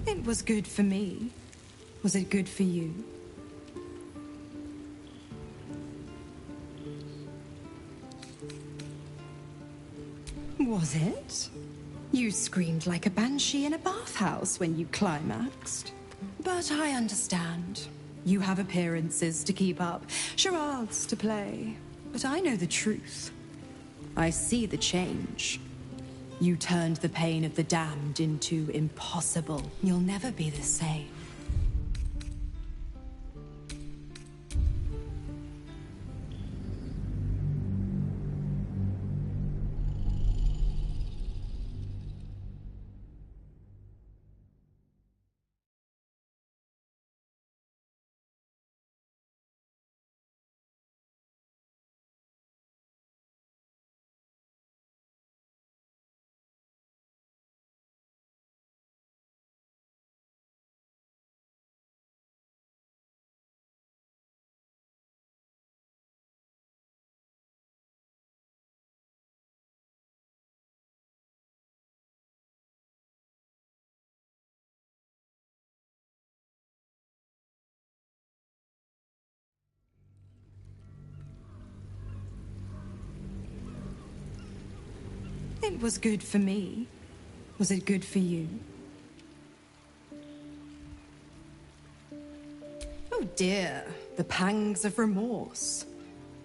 [SPEAKER 12] It was good for me. Was it good for you? Was it? You screamed like a banshee in a bathhouse when you climaxed. But I understand. You have appearances to keep up, charades to play. But I know the truth. I see the change. You turned the pain of the damned into impossible. You'll never be the same. It was good for me. Was it good for you? Oh dear, the pangs of remorse.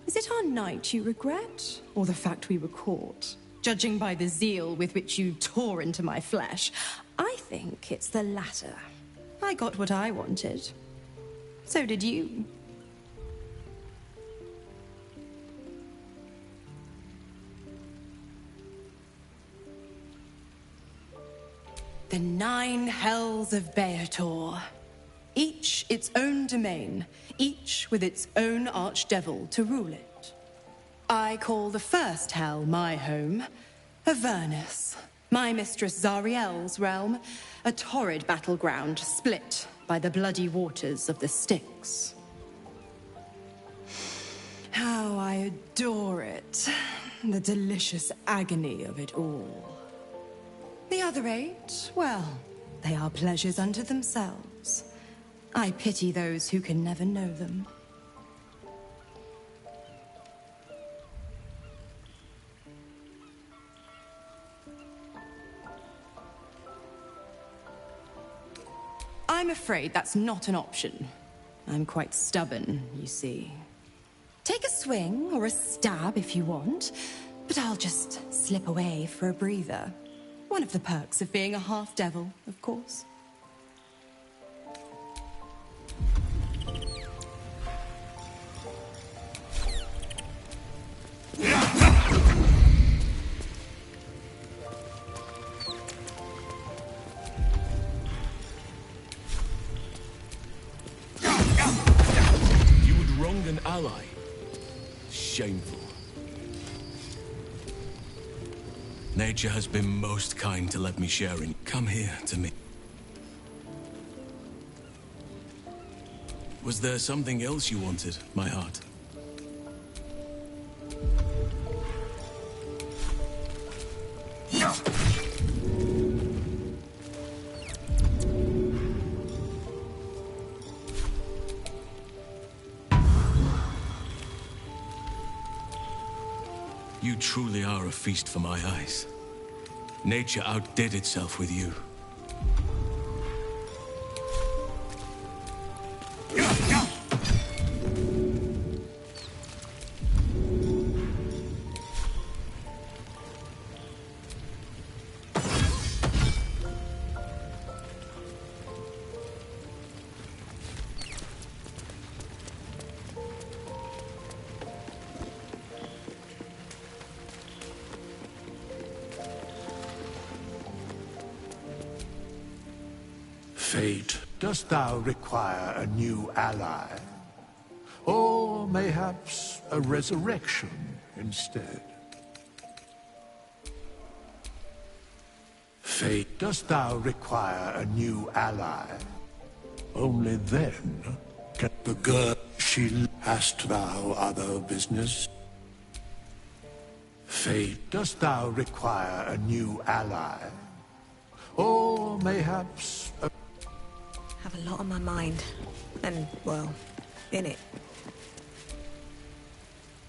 [SPEAKER 12] Is it our night you regret, or the fact we were caught? Judging by the zeal with which you tore into my flesh, I think it's the latter. I got what I wanted. So did you. The 9 hells of Beator. Each its own domain, each with its own archdevil to rule it. I call the first hell my home, Avernus, my mistress Zariel's realm, a torrid battleground split by the bloody waters of the Styx. How I adore it, the delicious agony of it all. The other 8, well, they are pleasures unto themselves. I pity those who can never know them. I'm afraid that's not an option. I'm quite stubborn, you see. Take a swing or a stab if you want, but I'll just slip away for a breather. One of the perks of being a half-devil, of course.
[SPEAKER 4] You would wrong an ally. Shameful. Nature has been most kind to let me share in. Come here to me. Was there something else you wanted, my heart? You truly are a feast for my eyes. Nature outdid itself with you.
[SPEAKER 16] Fate, dost thou require a new ally? Or mayhaps a resurrection instead? Fate, dost thou require a new ally? Only then can the girl she hast thou other business? Fate, dost thou require a new ally? Or mayhaps a...
[SPEAKER 17] Have a lot on my mind. And, well, in it.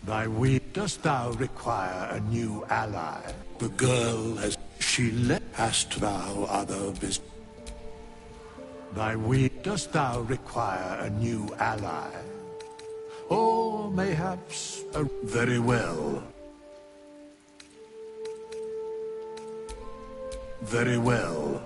[SPEAKER 16] Thy will, dost thou require a new ally? The girl has... She hast thou other business? Thy we dost thou require a new ally? Or mayhaps a... Very well. Very well.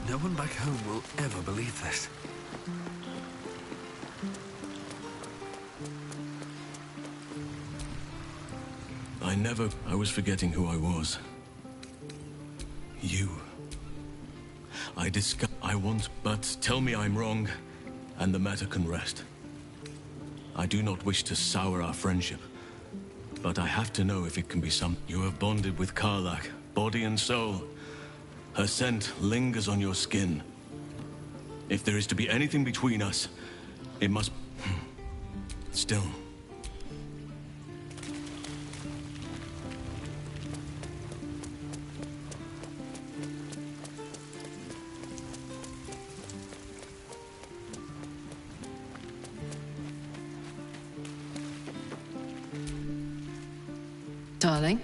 [SPEAKER 13] No one back home will ever believe this.
[SPEAKER 4] I was forgetting who I was. You. I want, but tell me I'm wrong, and the matter can rest. I do not wish to sour our friendship, but I have to know if it can be some... You have bonded with Karlach, body and soul. Her scent lingers on your skin. If there is to be anything between us, it must... Still...
[SPEAKER 8] Darling?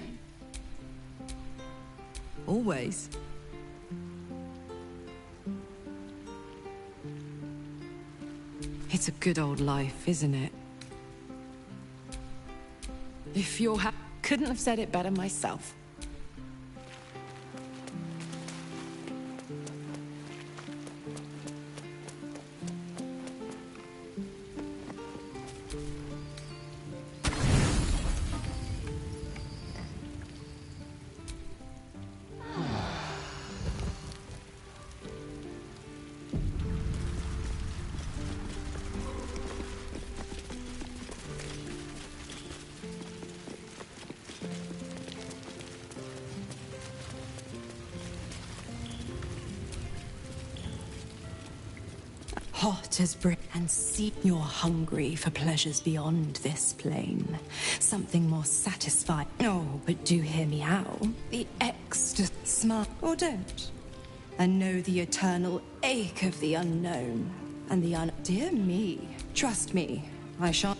[SPEAKER 8] Always. It's a good old life, isn't it? If you're couldn't have said it better myself.
[SPEAKER 12] Hot as brick, and see you're hungry for pleasures beyond this plane. Something more satisfying. Oh, but do hear me out. The extra smart, or don't. And know the eternal ache of the unknown. And the Dear me. Trust me, I shan't.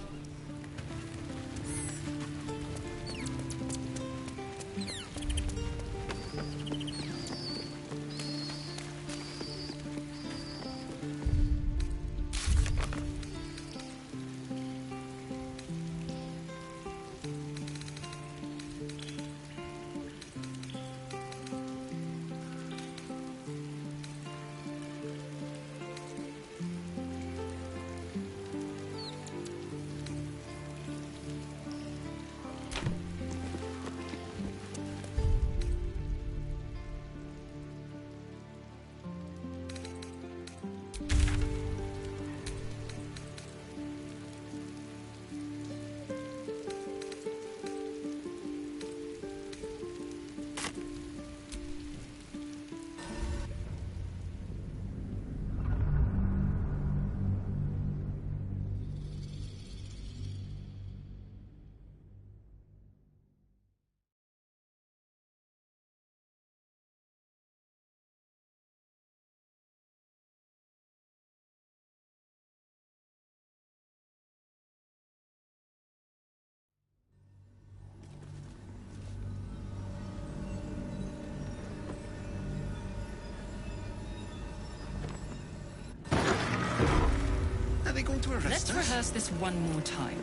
[SPEAKER 3] Let's rehearse this one more time.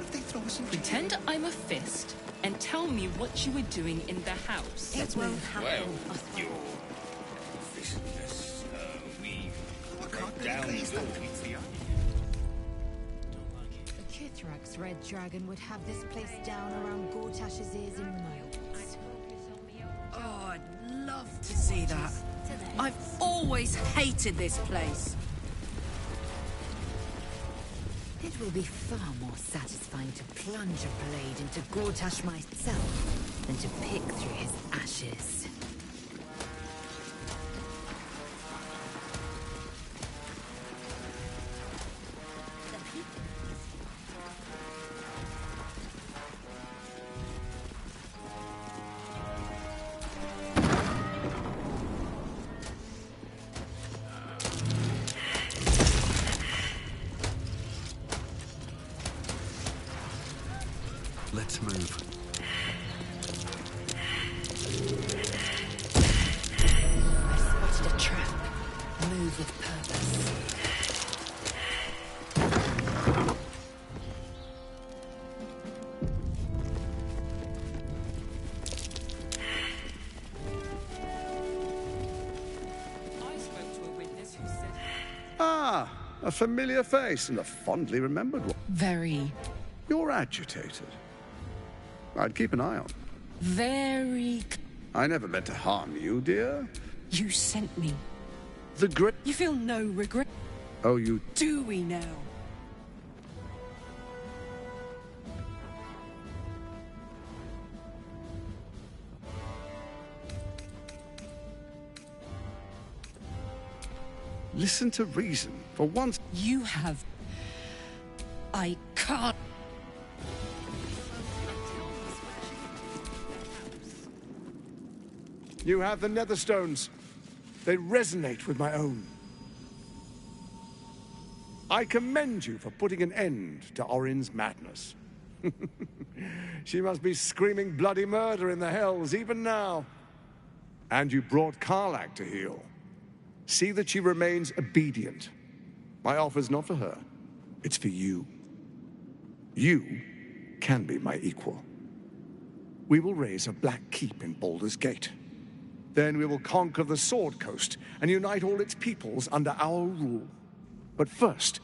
[SPEAKER 3] Pretend I'm a fist and tell me what you were doing in the house.
[SPEAKER 17] It won't happen.
[SPEAKER 18] Your business, we went down the door.
[SPEAKER 6] The Kithrak's red dragon would have this place down around Gortash's ears in moments.
[SPEAKER 1] Oh, I'd love to see that. I've always hated this place.
[SPEAKER 6] It will be far more satisfying to plunge a blade into Gortash myself than to pick through his ashes.
[SPEAKER 13] Let's move.
[SPEAKER 6] I've spotted a trap. Move with purpose.
[SPEAKER 3] I spoke to a witness who said...
[SPEAKER 19] Ah, a familiar face and a fondly remembered one.
[SPEAKER 1] Very,
[SPEAKER 19] You're agitated. I'd keep an eye on.
[SPEAKER 1] very...
[SPEAKER 19] I never meant to harm you, dear.
[SPEAKER 1] You sent me.
[SPEAKER 19] The great...
[SPEAKER 1] You feel no regret,
[SPEAKER 19] Oh, you...
[SPEAKER 1] do we now?
[SPEAKER 19] Listen to reason. For once...
[SPEAKER 1] You have... I can't...
[SPEAKER 16] You have the Netherstones. They resonate with my own. I commend you for putting an end to Orin's madness. She must be screaming bloody murder in the hells even now. And you brought Karlach to heal. See that she remains obedient. My offer's not for her. It's for you. You can be my equal. We will raise a black keep in Baldur's Gate. Then we will conquer the Sword Coast and unite all its peoples under our rule. But first...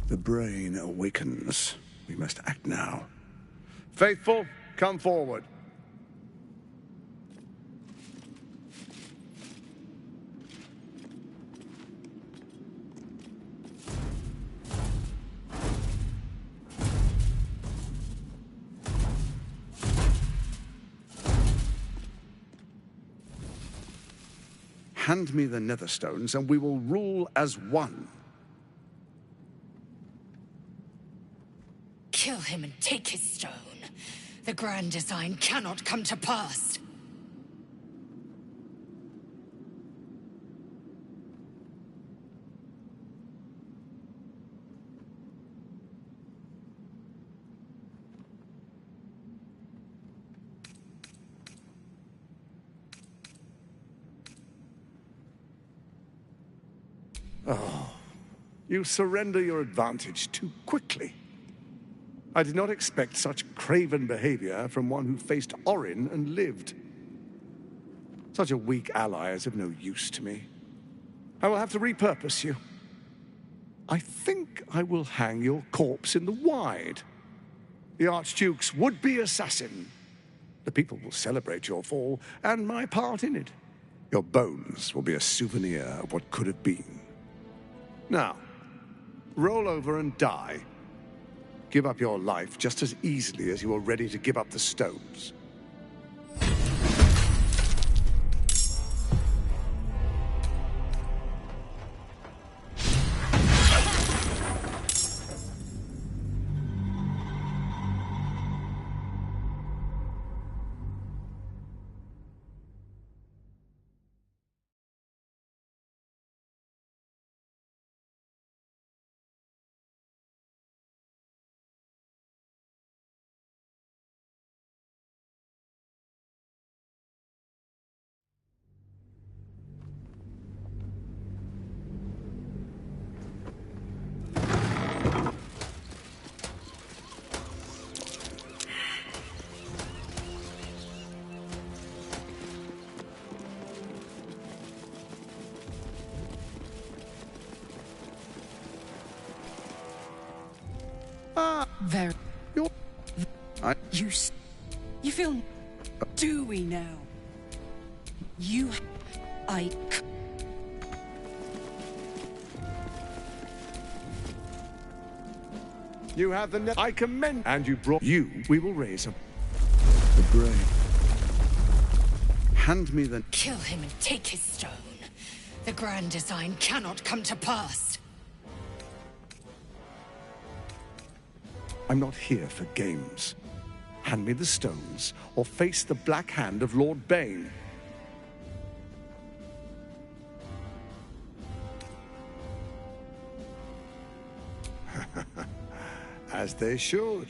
[SPEAKER 19] The brain awakens. We must act now. Faithful, come forward. Hand me the Netherstones, and we will rule as one.
[SPEAKER 6] Kill him and take his stone. The grand design cannot come to pass.
[SPEAKER 16] Oh, you surrender your advantage too quickly. I did not expect such craven behavior from one who faced Orin and lived. Such a weak ally is of no use to me. I will have to repurpose you. I think I will hang your corpse in the wide. The Archduke's would-be assassin. The people will celebrate your fall and my part in it. Your bones will be a souvenir of what could have been. Now, roll over and die. Give up your life just as easily as you are ready to give up the stones.
[SPEAKER 14] Very.
[SPEAKER 1] You feel... Do we now? You...
[SPEAKER 16] You have the I commend. And you brought you. We will raise a... The brain. Hand me the...
[SPEAKER 6] Kill him and take his stone. The grand design cannot come to pass.
[SPEAKER 16] I'm not here for games. Hand me the stones, or face the black hand of Lord Bane. As they should.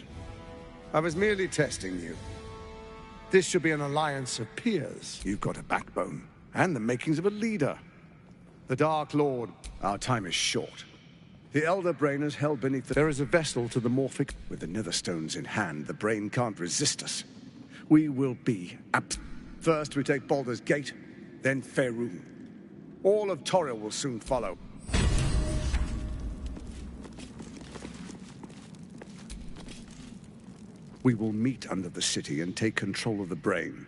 [SPEAKER 16] I was merely testing you. This should be an alliance of peers. You've got a backbone, and the makings of a leader. The Dark Lord, our time is short. The Elder Brain is held beneath There is a vessel to the Morphic. With the Netherstones in hand, the Brain can't resist us. We will be apt. First we take Baldur's Gate, then Faerûn. All of Toril will soon follow. We will meet under the city and take control of the Brain.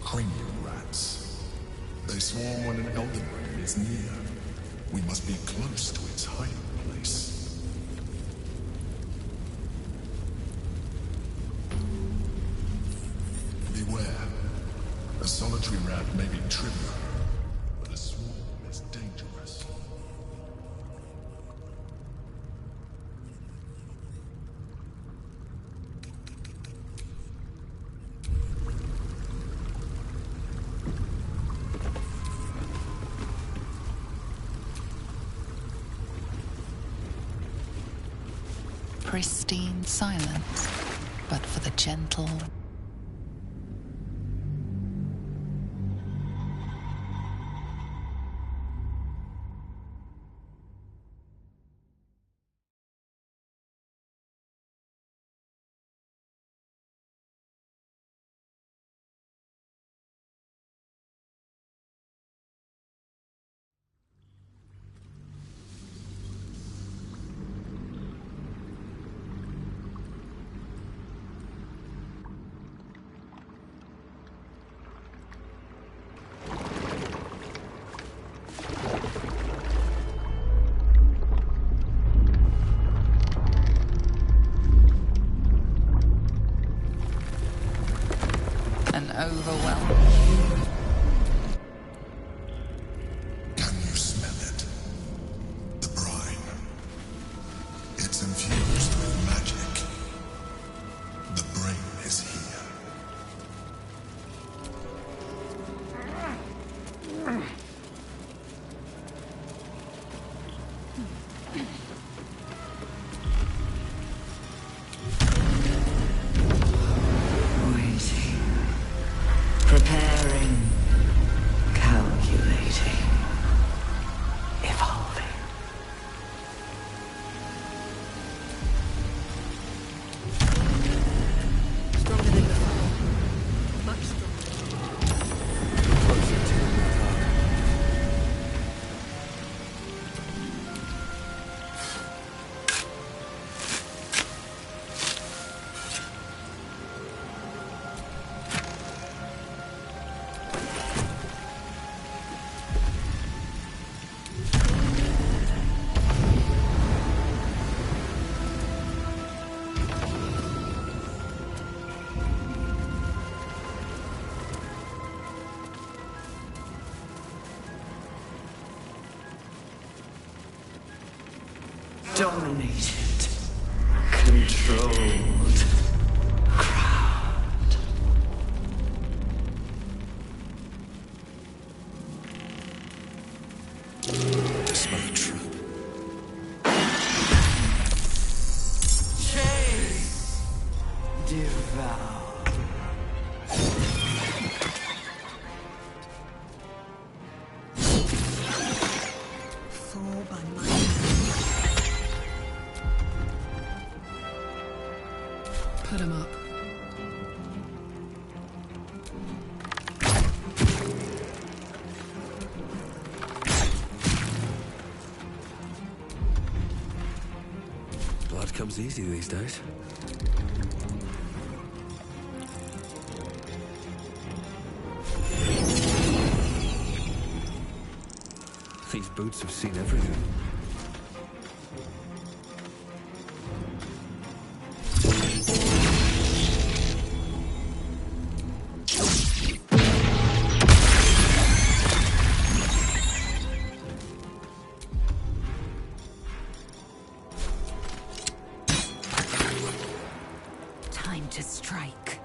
[SPEAKER 2] Cranium rats. They swarm when an Elder Brain is near. We must be close to its hiding place. Beware. A solitary rat may be trivial, but a swarm is dangerous.
[SPEAKER 14] pristine silence, but for the gentle... overwhelming.
[SPEAKER 2] Can you smell it? The brine. It's infused with magic. The brain is here.
[SPEAKER 20] Preparing, calculating, evolving.
[SPEAKER 1] Stronger than before. Much stronger.
[SPEAKER 13] Closer to the target.
[SPEAKER 20] Dominated, controlled, crowned.
[SPEAKER 13] I smell a trap.
[SPEAKER 20] Chase, devour.
[SPEAKER 17] Fall by my
[SPEAKER 1] Put him up.
[SPEAKER 13] Blood comes easy these days. These boots have seen everything.
[SPEAKER 9] Time to strike.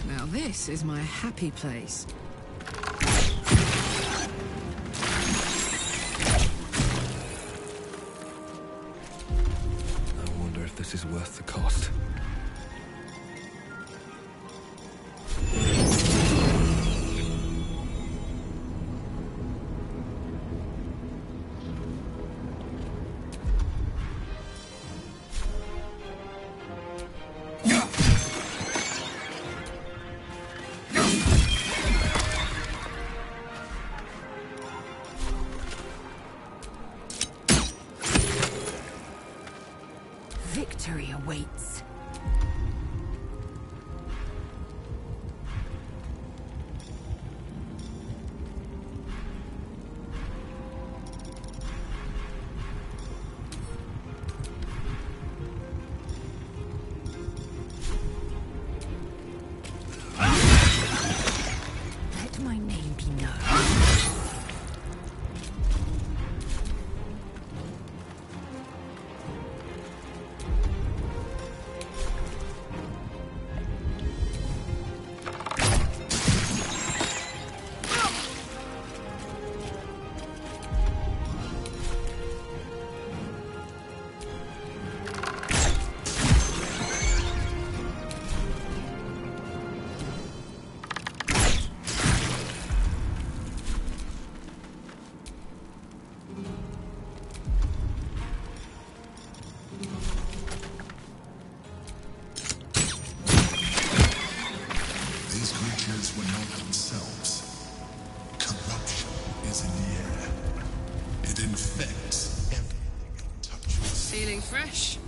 [SPEAKER 1] Now this is my happy place.
[SPEAKER 13] I wonder if this is worth the cost.
[SPEAKER 6] awaits. Let my name be known.
[SPEAKER 2] These creatures were not themselves. Corruption is in the air. It infects everything it touches.
[SPEAKER 1] Feeling fresh?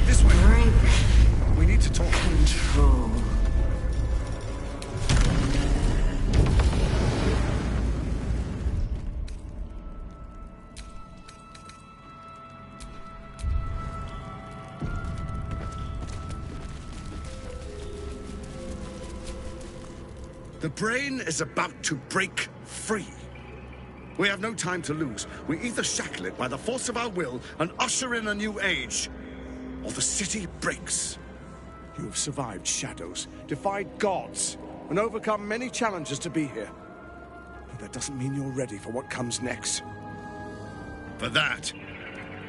[SPEAKER 16] This way. We need to talk.
[SPEAKER 20] Control.
[SPEAKER 16] The brain is about to break free. We have no time to lose. We either shackle it by the force of our will and usher in a new age, or the city breaks. You have survived shadows, defied gods, and overcome many challenges to be here. But that doesn't mean you're ready for what comes next. For that,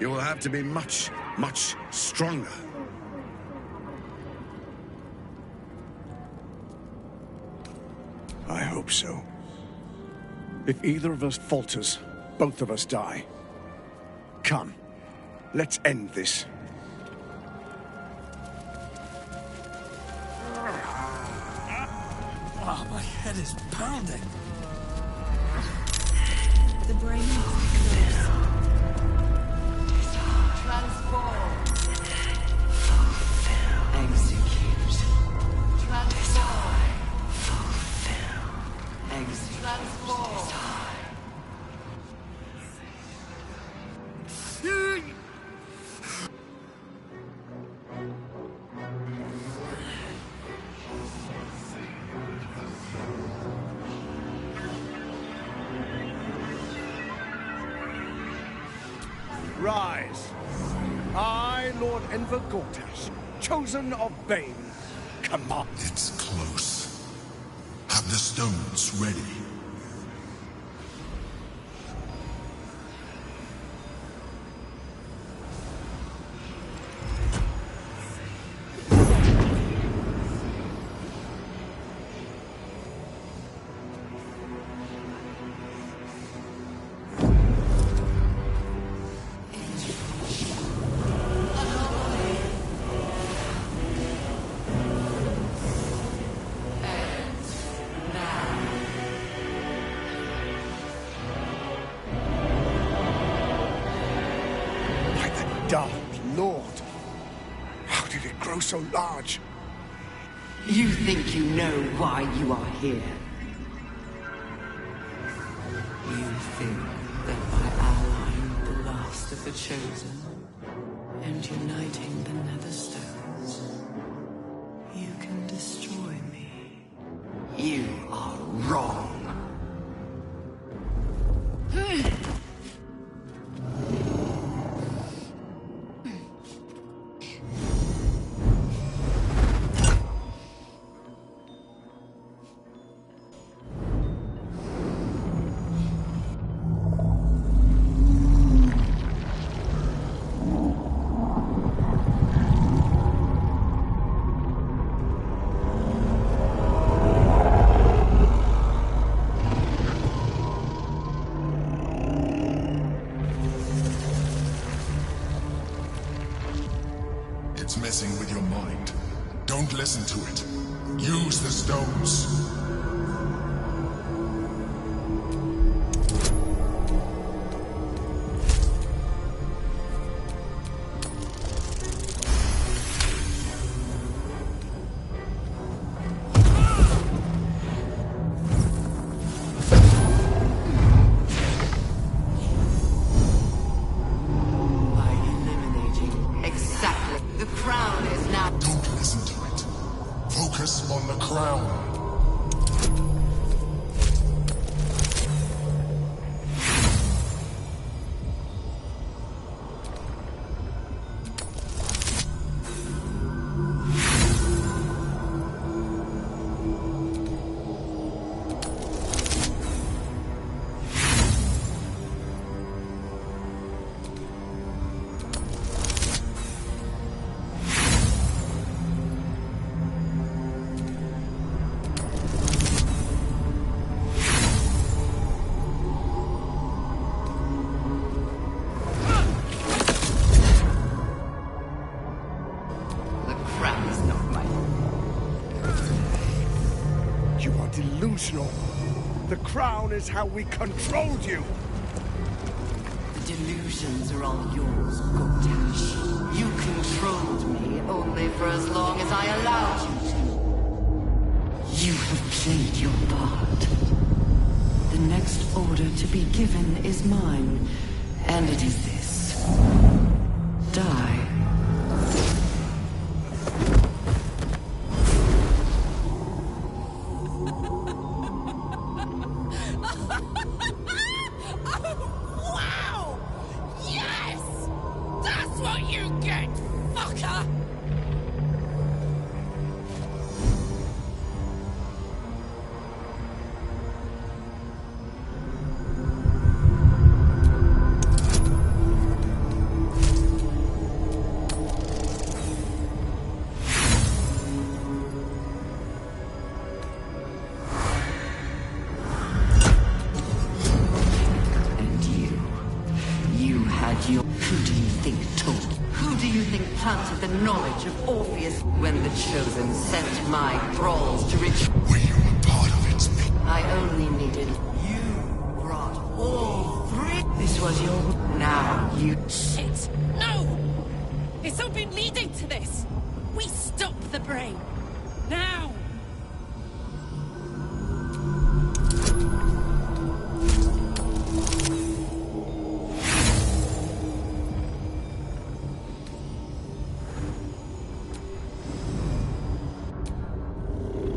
[SPEAKER 16] you will have to be much, much stronger. I hope so. If either of us falters, both of us die. Come, let's end this.
[SPEAKER 13] Oh, my head is pounding.
[SPEAKER 6] The brain
[SPEAKER 20] Transform. Execute. Transform. Execute. Transform.
[SPEAKER 16] Rise. I, Lord Enver Gortash, chosen of Bane, command.
[SPEAKER 2] It's close. Have the stones ready.
[SPEAKER 16] Dark Lord, how did it grow so large?
[SPEAKER 20] You think you know why you are here? You think that by allying the last of the Chosen and uniting the Netherstones, you can destroy me? You are wrong.
[SPEAKER 2] It's messing with your mind. Don't listen to it. Use the stones. On the crown.
[SPEAKER 16] Delusional. The crown is how we controlled you.
[SPEAKER 20] The delusions are all yours, Gortash. You controlled me only for as long as I allowed you to. You have played your part. The next order to be given is mine, and it is this. Die. The knowledge of Orpheus when the Chosen sent my thralls to reach.
[SPEAKER 2] Were you a part of it?
[SPEAKER 20] I only needed. You brought all three. This was your. Now you.
[SPEAKER 1] Shit! No! It's all been leading to this. We stop the brain. Now!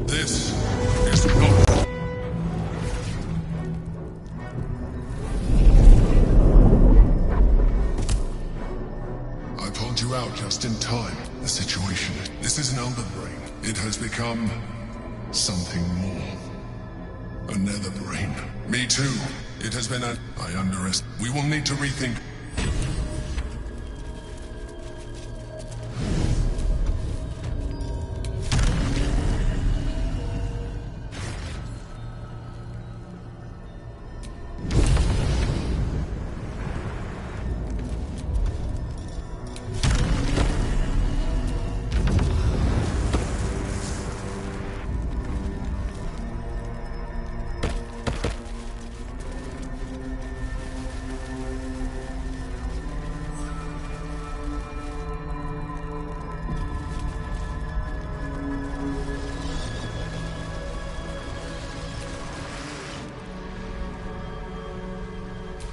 [SPEAKER 2] This is not. I pulled you out just in time. The situation. This is an Elder Brain. It has become something more. A Nether Brain. Me too. It has been a. I underestimate. We will need to rethink.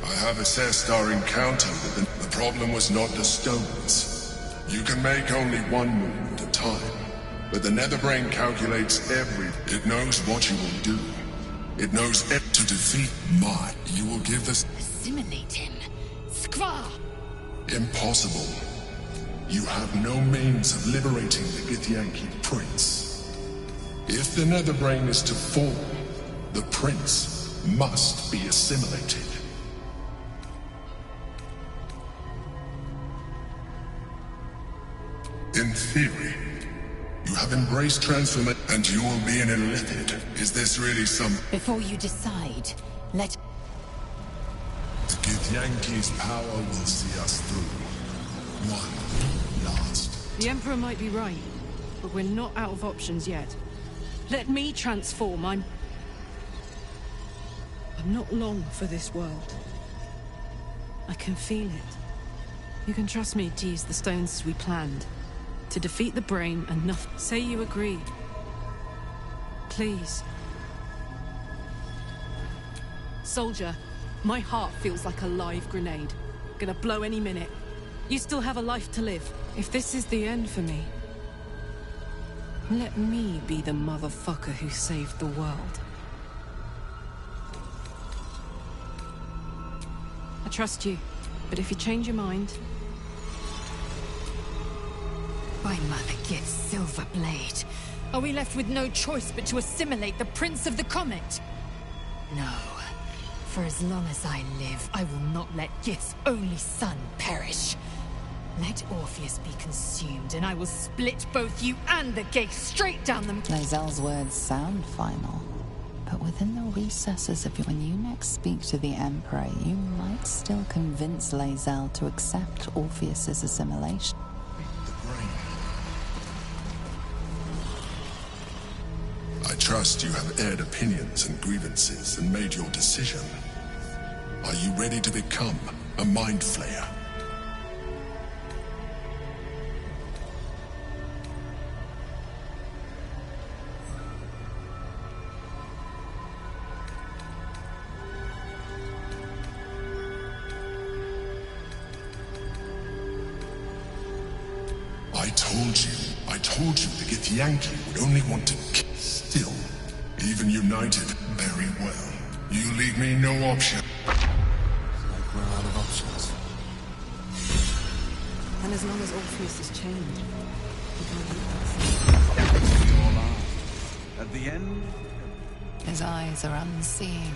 [SPEAKER 2] I have assessed our encounter with the problem was not the stones. You can make only one move at a time, but the Netherbrain calculates every. It knows what you will do. It knows to defeat mine. You will give this.
[SPEAKER 6] Assimilate him. Skvar!
[SPEAKER 2] Impossible. You have no means of liberating the Githyanki prince. If the Netherbrain is to fall, the prince must be assimilated. In theory, you have embraced transformation, and you will be an illithid. Is this really some...
[SPEAKER 6] Before you decide, let...
[SPEAKER 2] The Githyanki's power will see us through. One last.
[SPEAKER 1] The Emperor might be right, but we're not out of options yet. Let me transform. I'm not long for this world. I can feel it. You can trust me to use the stones as we planned. To defeat the brain and nothing. Say you agree. Please. Soldier, my heart feels like a live grenade. Gonna blow any minute. You still have a life to live. If this is the end for me, let me be the motherfucker who saved the world. I trust you, but if you change your mind...
[SPEAKER 6] By Mother Gith's silver blade, are we left with no choice but to assimilate the Prince of the Comet? No. For as long as I live, I will not let Gith's only son perish. Let Orpheus be consumed, and I will split both you and the gate straight down them.
[SPEAKER 14] Lae'zel's words sound final, but within the recesses of when you next speak to the Emperor, you might still convince Lae'zel to accept Orpheus's assimilation.
[SPEAKER 2] I trust you have aired opinions and grievances and made your decision. Are you ready to become a Mind Flayer? I told you the Githyanki would only want to kill. Still, even united, very well. You leave me no option.
[SPEAKER 13] Like we're out of options.
[SPEAKER 1] And as long as Orpheus is chained, he can't leave us.
[SPEAKER 13] We all are. At the end...
[SPEAKER 14] His eyes are unseeing.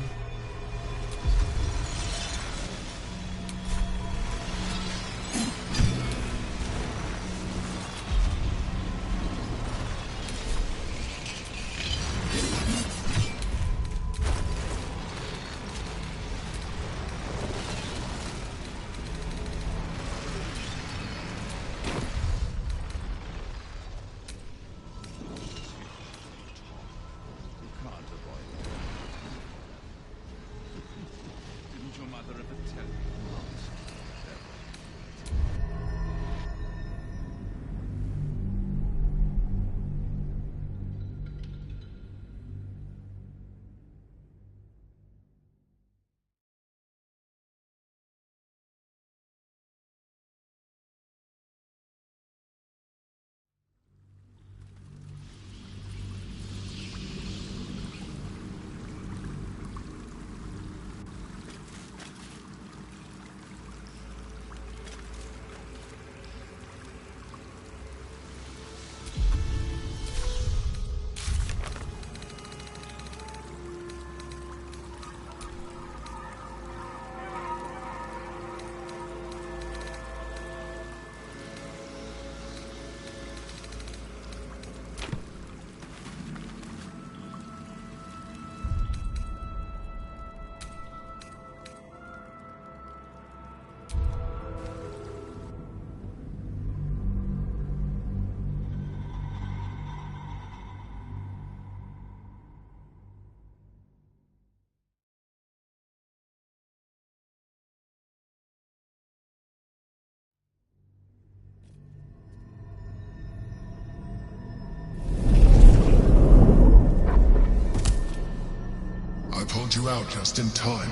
[SPEAKER 2] Pulled you out just in time.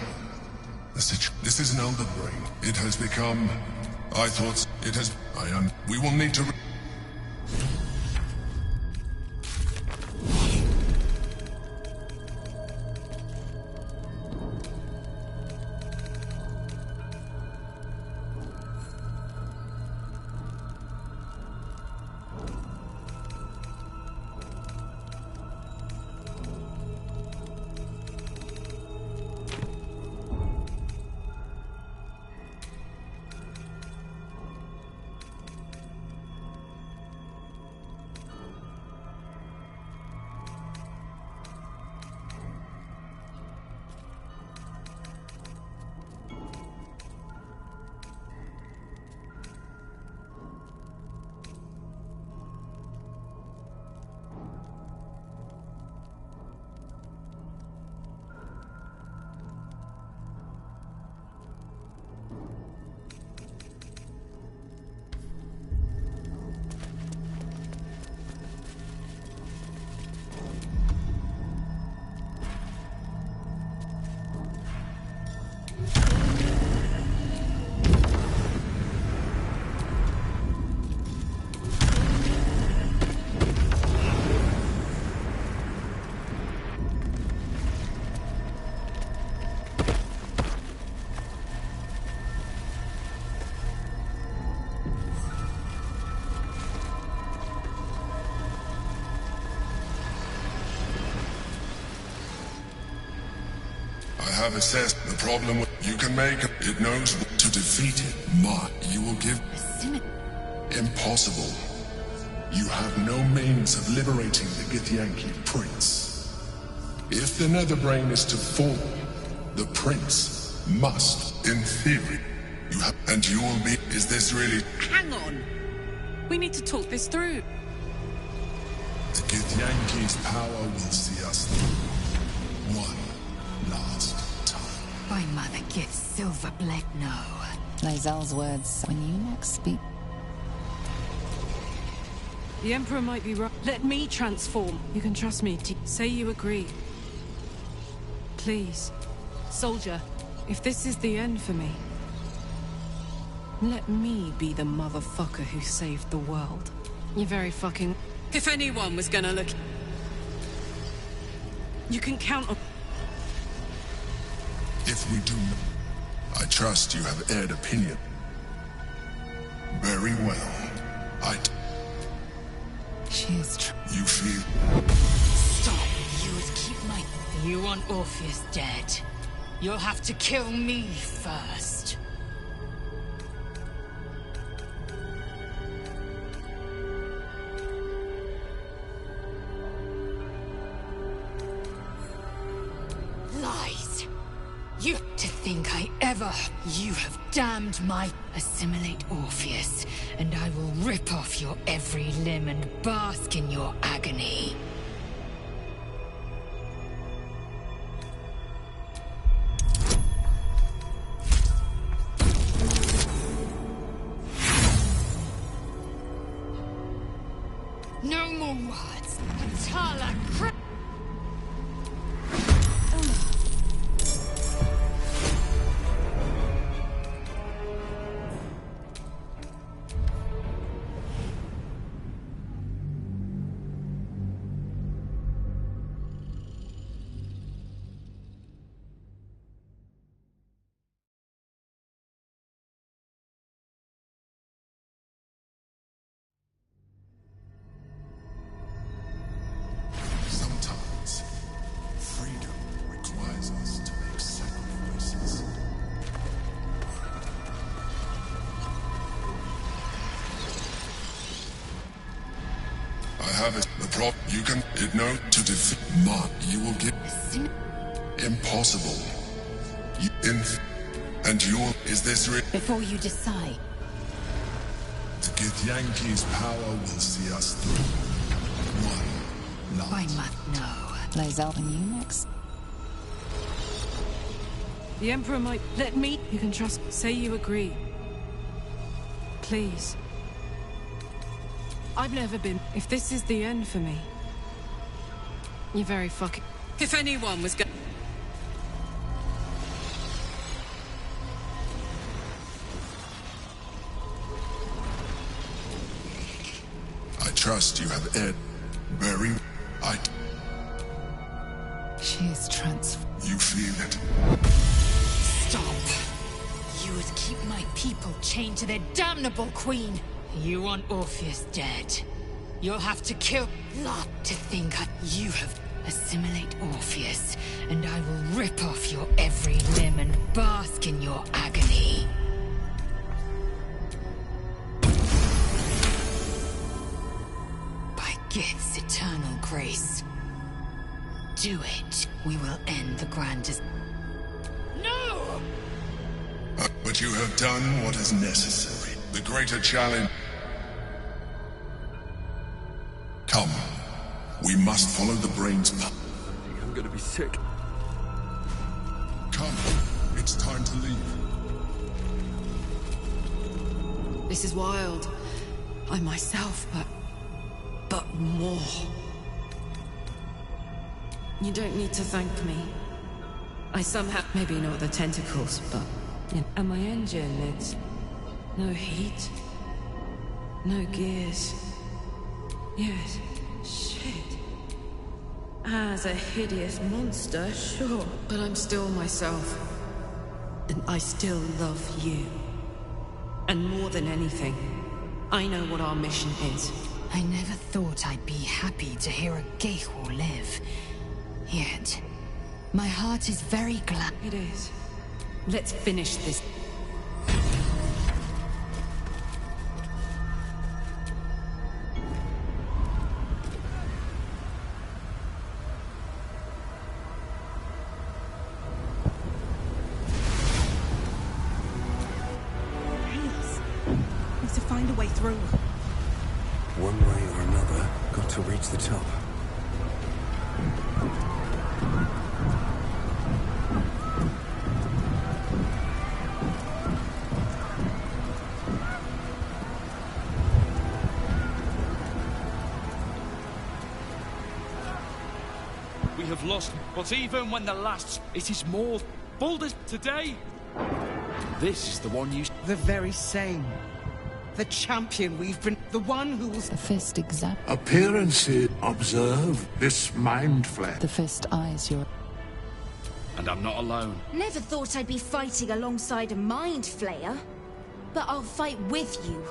[SPEAKER 2] This is an Elder Brain. It has become... I thought it has... We will need to... have assessed the problem. You can make it. It knows what to defeat it. You will give... Impossible. You have no means of liberating the Githyanki prince. If the Netherbrain is to fall, the prince must, in theory, and you will be... Is this really...
[SPEAKER 1] Hang on. We need to talk this through.
[SPEAKER 2] The Githyanki's power will see us through. One last time.
[SPEAKER 6] By Mother Gith Silverblade, no.
[SPEAKER 14] Lae'zel's words, when you next speak...
[SPEAKER 1] The Emperor might be right. Let me transform. You can trust me. Say you agree. Please. Soldier, if this is the end for me, let me be the motherfucker who saved the world. You're very fucking... If anyone was gonna look... You can count on...
[SPEAKER 2] If we do... I trust you have aired opinion. Very well.
[SPEAKER 6] She is
[SPEAKER 2] You feel...
[SPEAKER 6] Stop! You would keep my... You want Orpheus dead. You'll have to kill me first. Lies! You... To think I ever... You have damned my... Assimilate Orpheus, and I will rip off your every limb and bask in your agony. No more words. Tala
[SPEAKER 2] You can... It know to defeat... You will get... Impossible. And you will... Is this real?
[SPEAKER 6] Before you decide.
[SPEAKER 2] The Githyanki's power will see us through. One last...
[SPEAKER 6] I must know.
[SPEAKER 14] Lae'zel, and you next?
[SPEAKER 1] The Emperor might... Let me... You can trust... Say you agree. Please. I've never been... If this is the end for me... You're very fucking... If anyone was going...
[SPEAKER 2] I trust you have aired... Very...
[SPEAKER 14] She is transformed.
[SPEAKER 2] You feel it?
[SPEAKER 6] Stop! You would keep my people chained to their damnable queen. You want Orpheus dead. You'll have to kill... Not to think you have... Assimilate Orpheus, and I will rip off your every limb and bask in your agony. By Gith's eternal grace. Do it. We will end the grandest... No!
[SPEAKER 2] But you have done what is necessary. The greater challenge... Come. We must follow the brain's path.
[SPEAKER 21] I think I'm gonna be sick.
[SPEAKER 2] Come. It's time to leave.
[SPEAKER 1] This is wild. I myself, but more. You don't need to thank me. I somehow... Maybe not the tentacles, but... And my engine, it's... No heat. No gears. Yes. Shit. As a hideous monster, sure. But I'm still myself. And I still love you. And more than anything, I know what our mission is.
[SPEAKER 6] I never thought I'd be happy to hear a Geihor live. Yet, My heart is very glad.
[SPEAKER 1] It is. Let's finish this.
[SPEAKER 17] Need to find a way through.
[SPEAKER 13] One way or another, got to reach the top.
[SPEAKER 18] We have lost, but even when the last, it is more. Baldur today. This is the one you.
[SPEAKER 21] The very same. The champion we've been. The one who was.
[SPEAKER 14] The fist examines.
[SPEAKER 22] Appearances observe this mind flare.
[SPEAKER 14] The fist eyes your.
[SPEAKER 18] And I'm not alone.
[SPEAKER 23] Never thought I'd be fighting alongside a mind flayer. But I'll fight with you.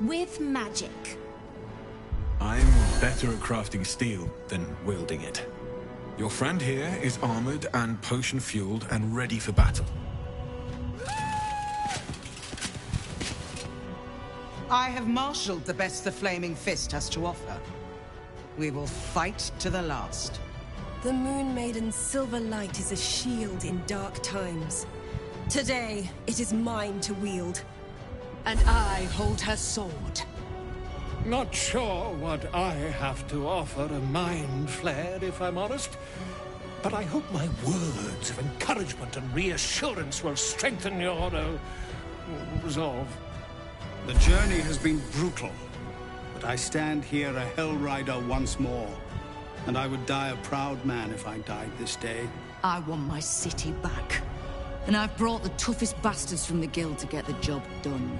[SPEAKER 23] With magic.
[SPEAKER 24] I'm better at crafting steel than wielding it. Your friend here is armored and potion-fueled and ready for battle.
[SPEAKER 21] I have marshaled the best the Flaming Fist has to offer. We will fight to the last.
[SPEAKER 17] The Moon Maiden's silver light is a shield in dark times. Today, it is mine to wield.
[SPEAKER 3] And I hold her sword.
[SPEAKER 7] Not sure what I have to offer a mind flare, if I'm honest. But I hope my words of encouragement and reassurance will strengthen your resolve.
[SPEAKER 25] The journey has been brutal, but I stand here a Hell Rider once more. And I would die a proud man if I died this day.
[SPEAKER 9] I want my city back. And I've brought the toughest bastards from the guild to get the job done.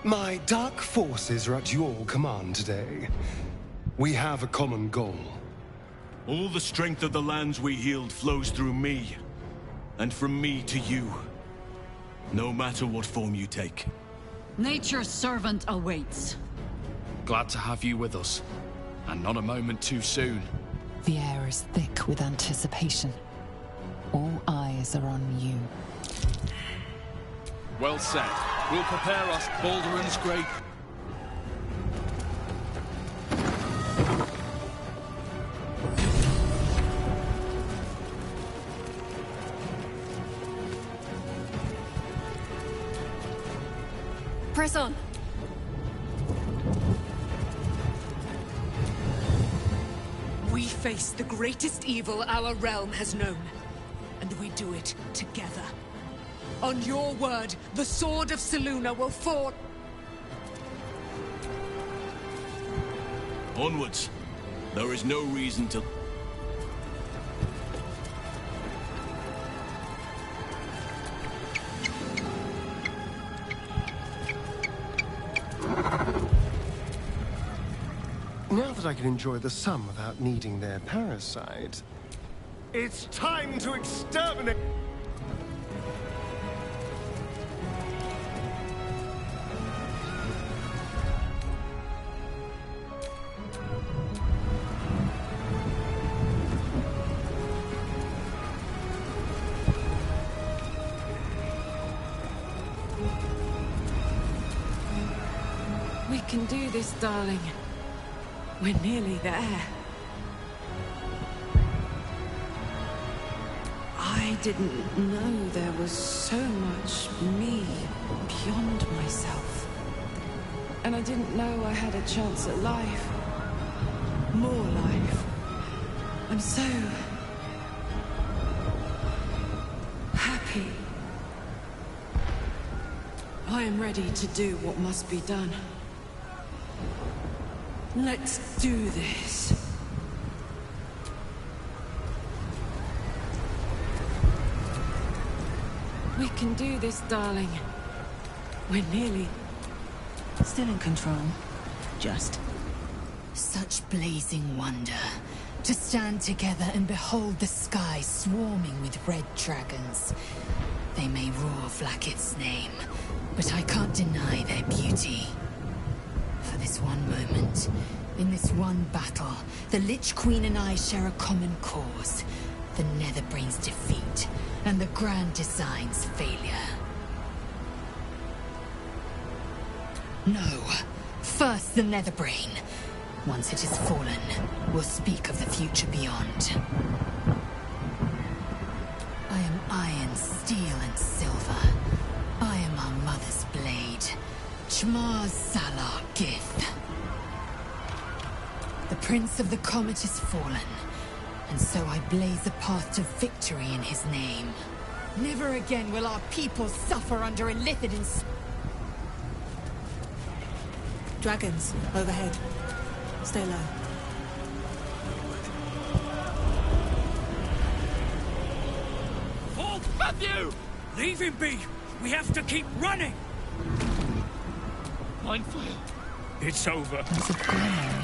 [SPEAKER 10] My dark forces are at your command today. We have a common goal.
[SPEAKER 4] All the strength of the lands we healed flows through me, and from me to you. No matter what form you take.
[SPEAKER 9] Nature's servant awaits.
[SPEAKER 18] Glad to have you with us. And not a moment too soon.
[SPEAKER 14] The air is thick with anticipation. All eyes are on you.
[SPEAKER 18] Well said. We'll prepare us, Baldur's great.
[SPEAKER 17] Press on.
[SPEAKER 3] We face the greatest evil our realm has known. And we do it together. On your word, the sword of Selûne will fall.
[SPEAKER 4] Onwards. There is no reason to...
[SPEAKER 10] Now that I can enjoy the sun without needing their parasite, it's time to exterminate...
[SPEAKER 1] We can do this, darling. We're nearly there. I didn't know there was so much me beyond myself. And I didn't know I had a chance at life. More life. I'm so... happy. I am ready to do what must be done. Let's do this. We can do this, darling. We're nearly...
[SPEAKER 9] Still in control. Just. Such blazing wonder. To stand together and behold the sky swarming with red dragons. They may roar Vlaakith's name, but I can't deny their beauty. For this one moment, in this one battle, the Lich Queen and I share a common cause.
[SPEAKER 6] the Netherbrain's defeat and the Grand Design's failure. No. First the Netherbrain. Once it is fallen, we'll speak of the future beyond. I am iron, steel, and silver. I am our mother's blade. Chmar Salar Gith. The Prince of the Comet is fallen, and so I blaze a path to victory in his name. Never again will our people suffer under Illithidin's...
[SPEAKER 5] Dragons, overhead. Stay low.
[SPEAKER 18] Halt, Matthew!
[SPEAKER 8] Leave him be! We have to keep running!
[SPEAKER 18] Mind flayer.
[SPEAKER 8] It's over.
[SPEAKER 14] There's a glimmer.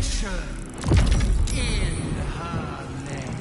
[SPEAKER 25] Salvation in her name.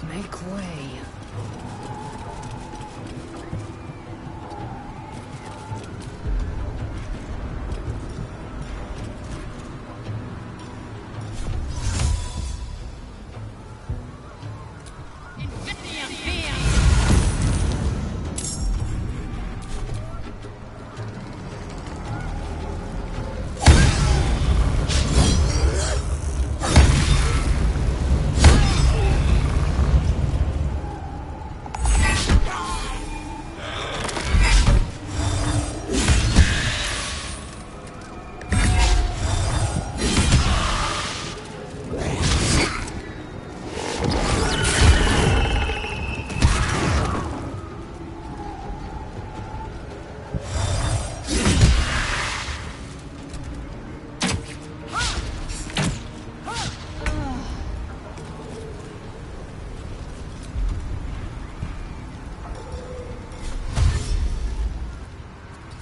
[SPEAKER 6] Make way.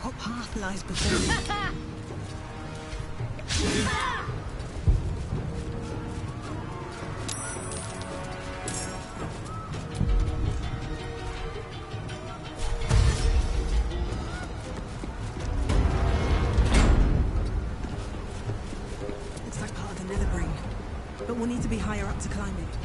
[SPEAKER 5] What path lies before me? Looks like part of the nether brain, but we'll need to be higher up to climb it.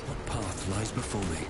[SPEAKER 13] What path lies before me?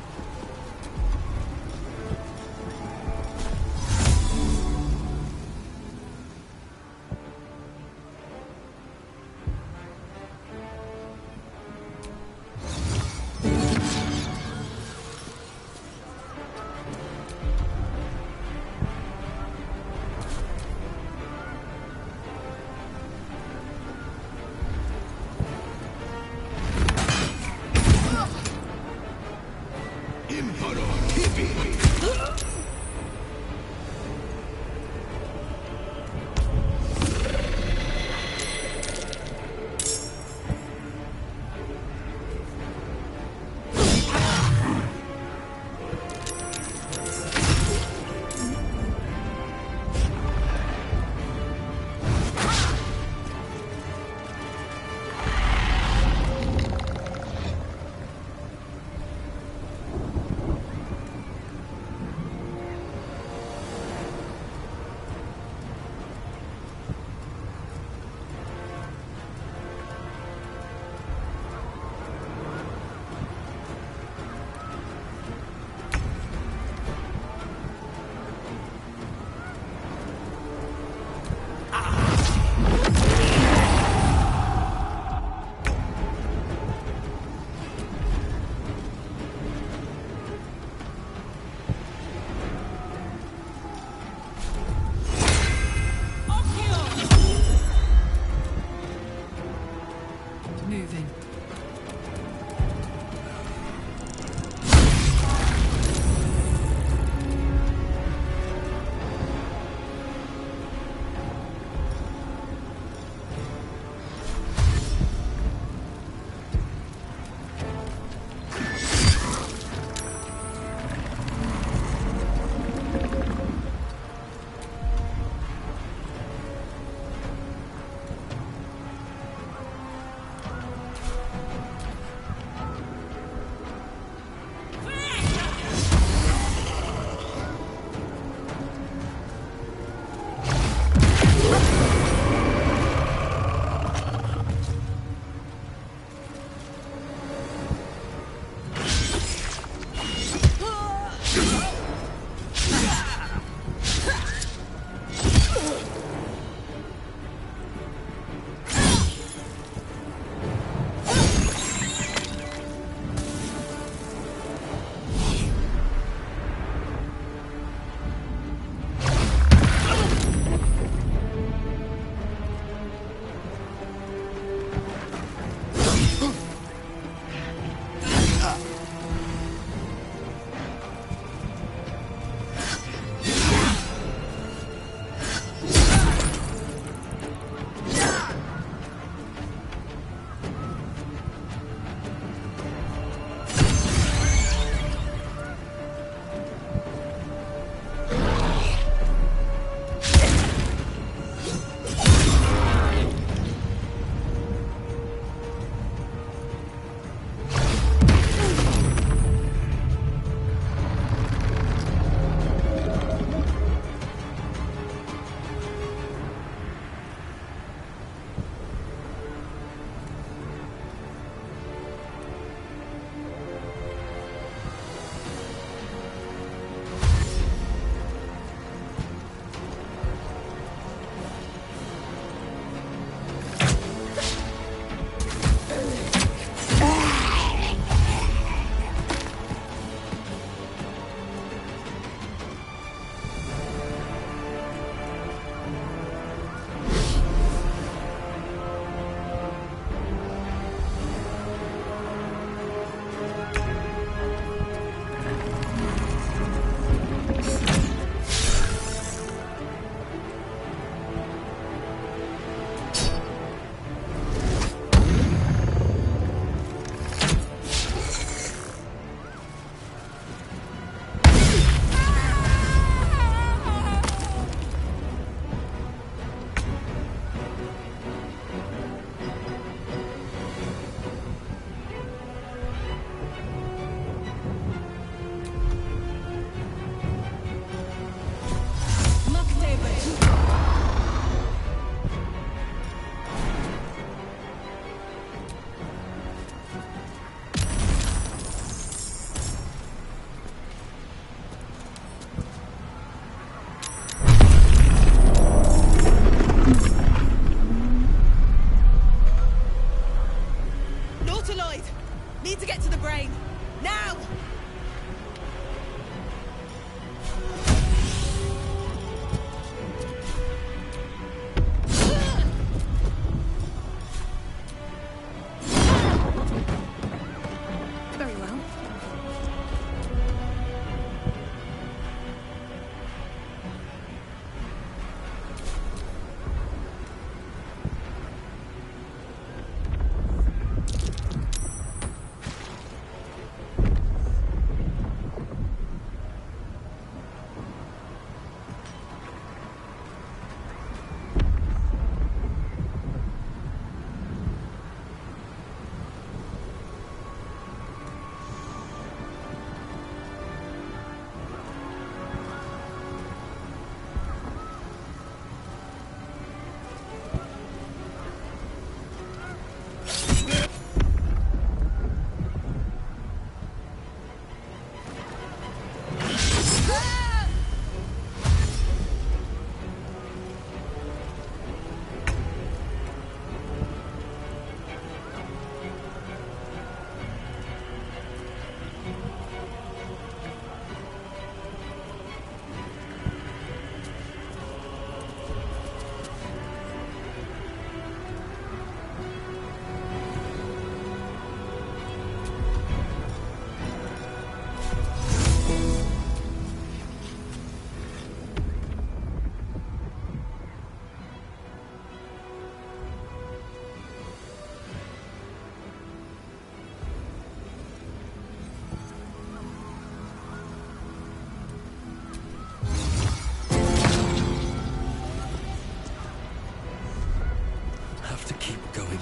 [SPEAKER 13] to keep going.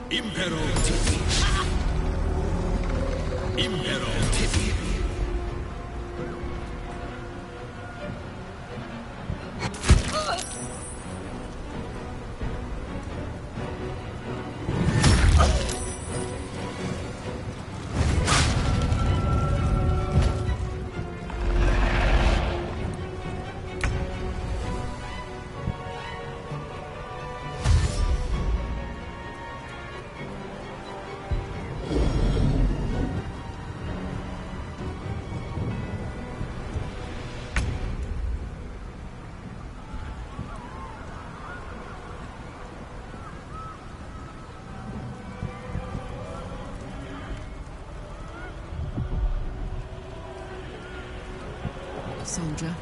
[SPEAKER 4] Impero Tipi. Impero Tipi.
[SPEAKER 1] Soldier.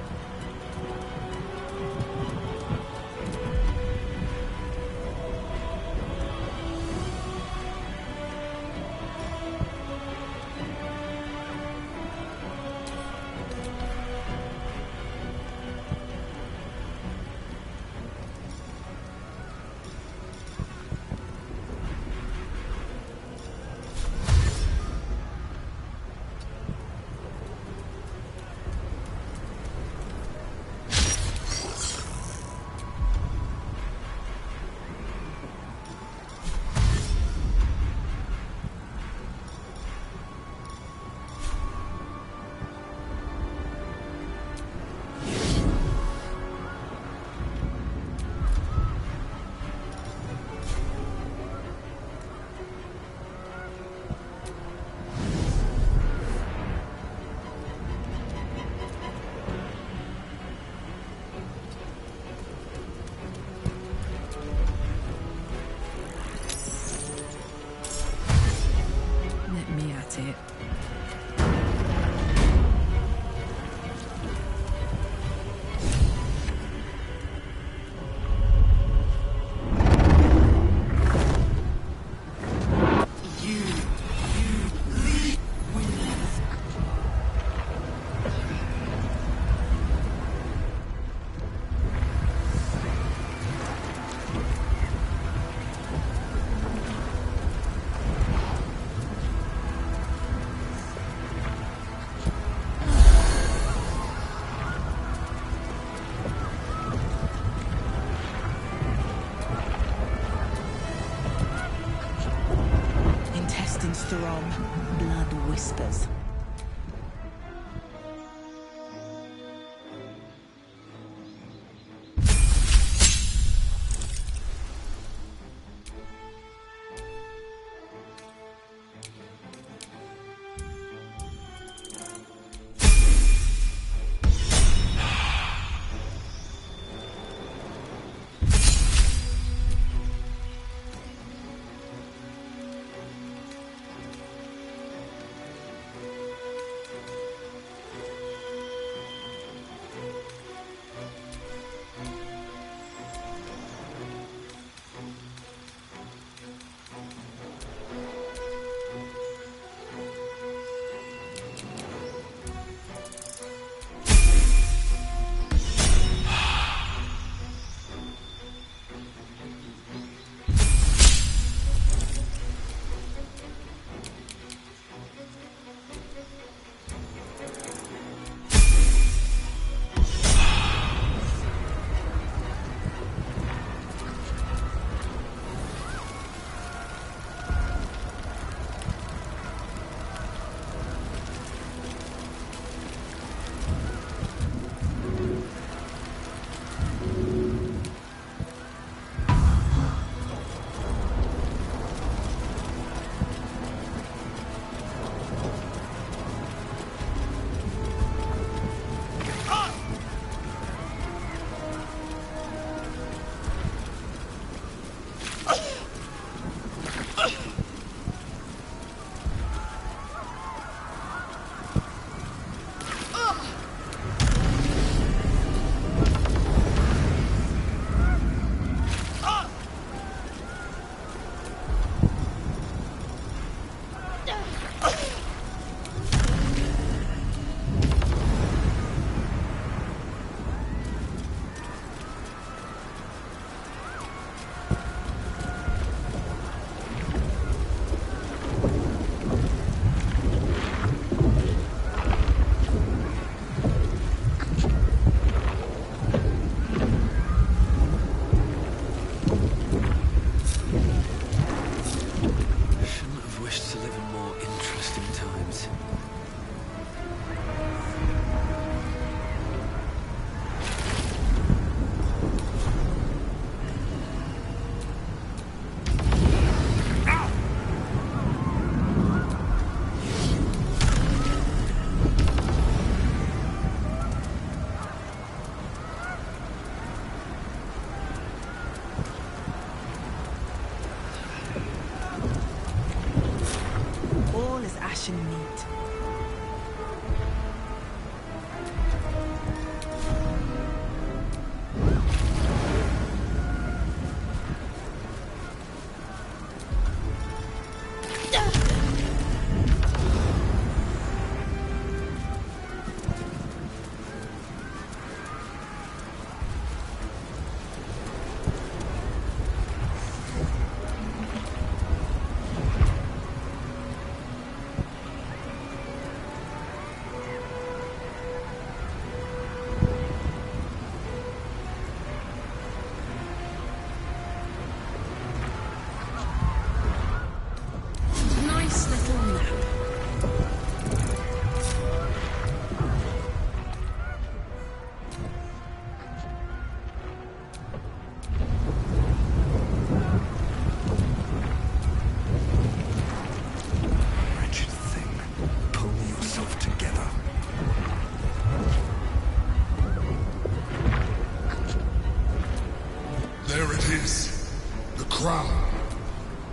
[SPEAKER 2] crown.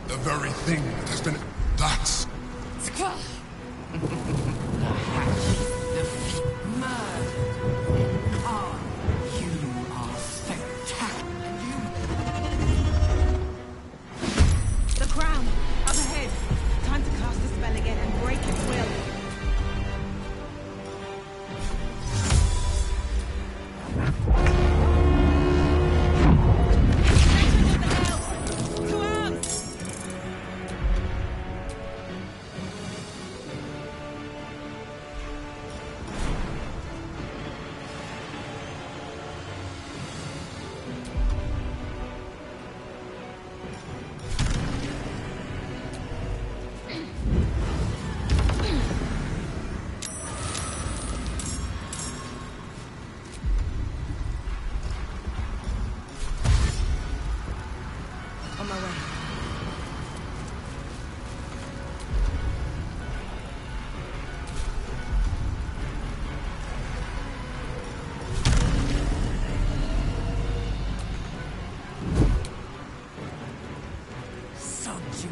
[SPEAKER 2] The very thing that has been... That's...
[SPEAKER 23] Skrull!
[SPEAKER 5] The crown! Up ahead! Time to cast the spell again and break its will. On my way.
[SPEAKER 23] Subjugate.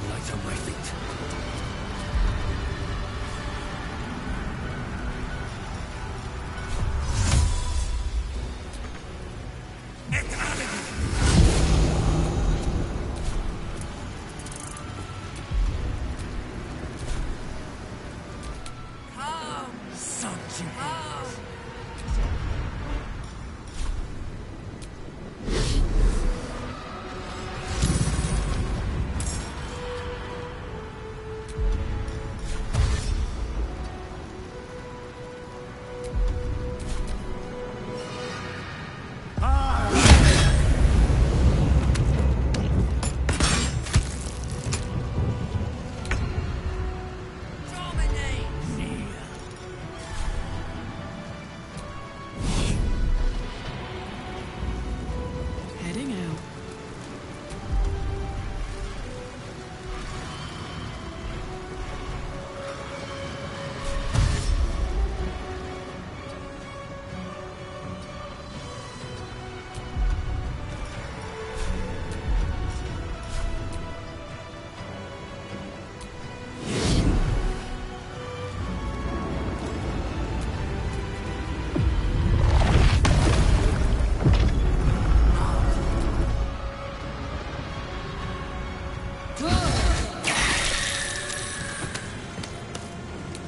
[SPEAKER 24] Light on my feet.
[SPEAKER 1] Heading out.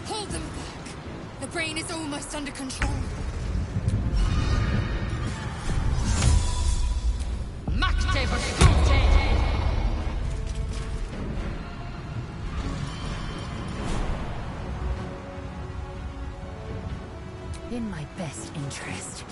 [SPEAKER 23] Hold them back. The brain is almost under control.
[SPEAKER 6] In my best interest.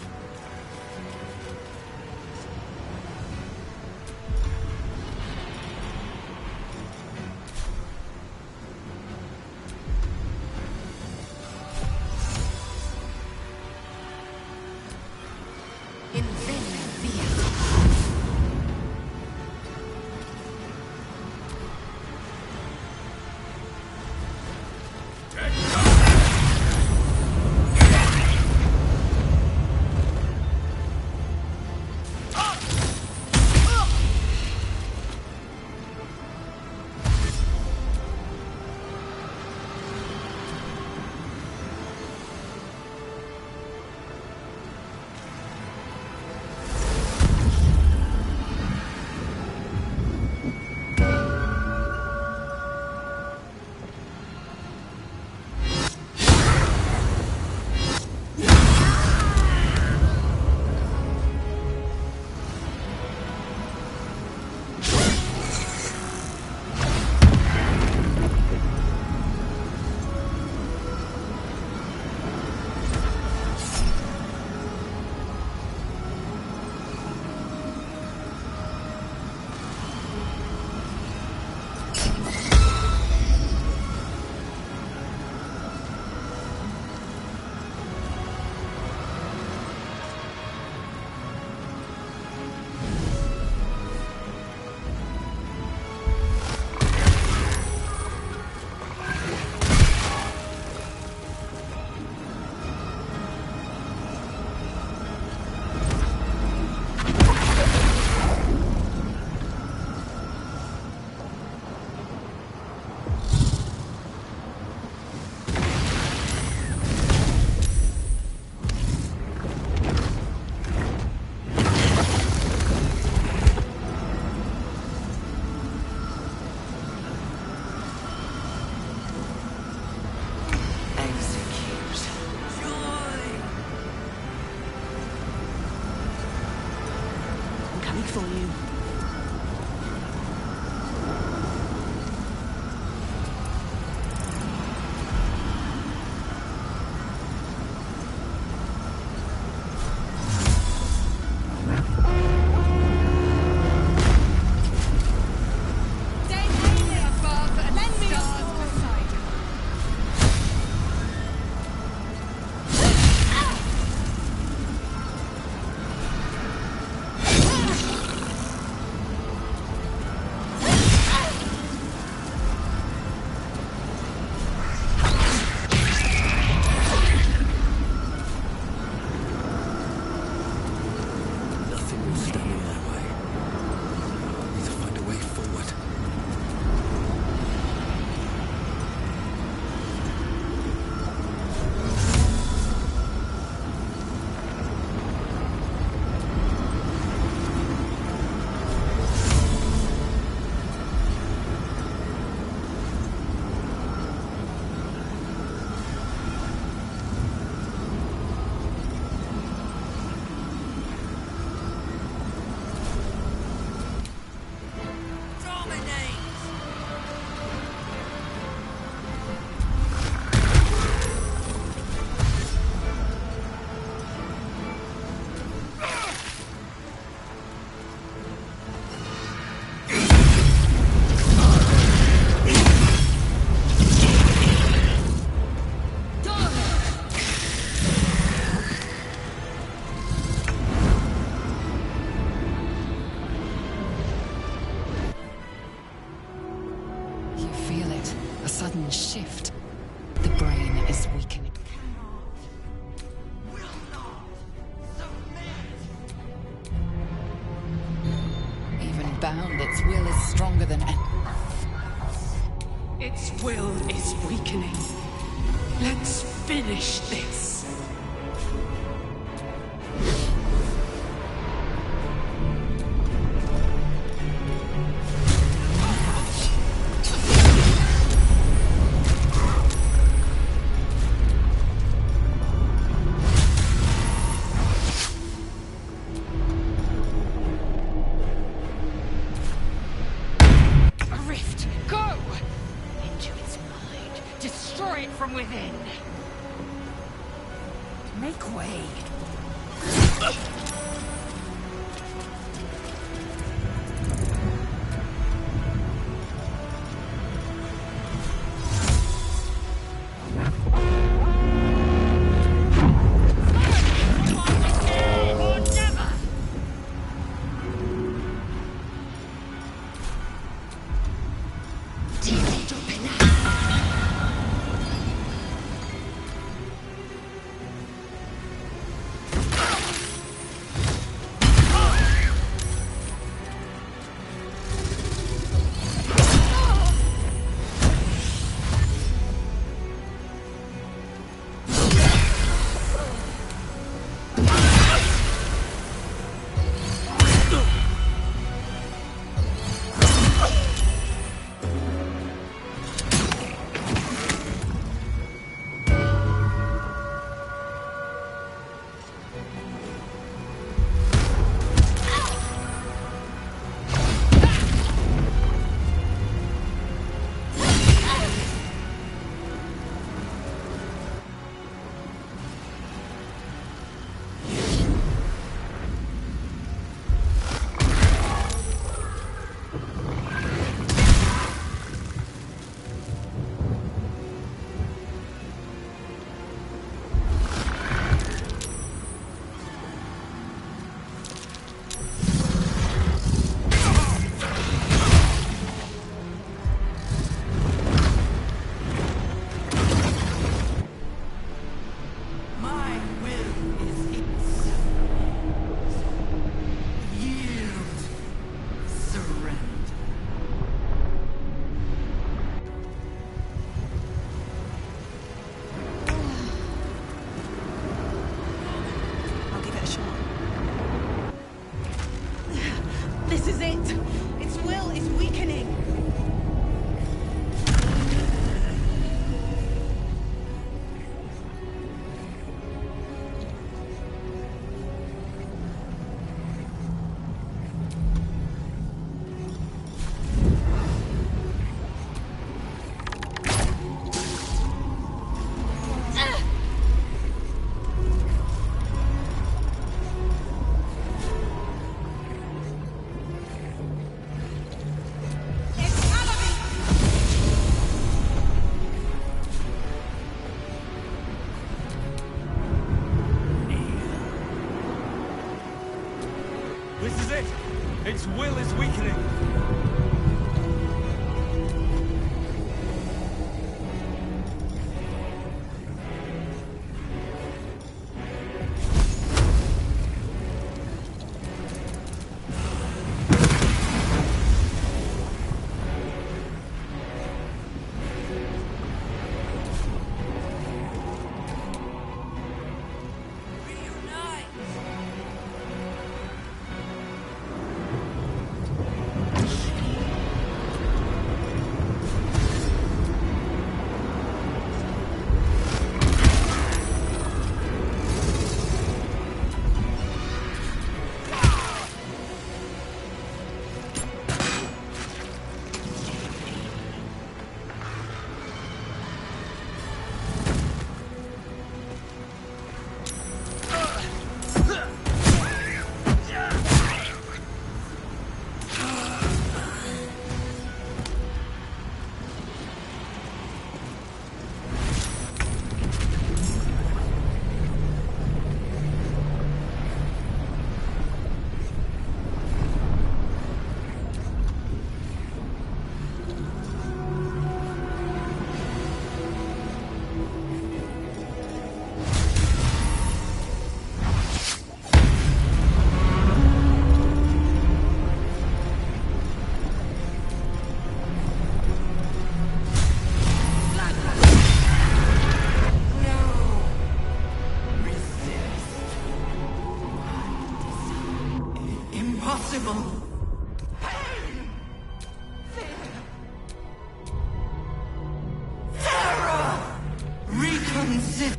[SPEAKER 23] for you.
[SPEAKER 14] Shift. The brain is weakening. Even bound, its will is stronger than ever.
[SPEAKER 20] Its will is weakening. Let's finish this.
[SPEAKER 18] This is it! Its will is weakening!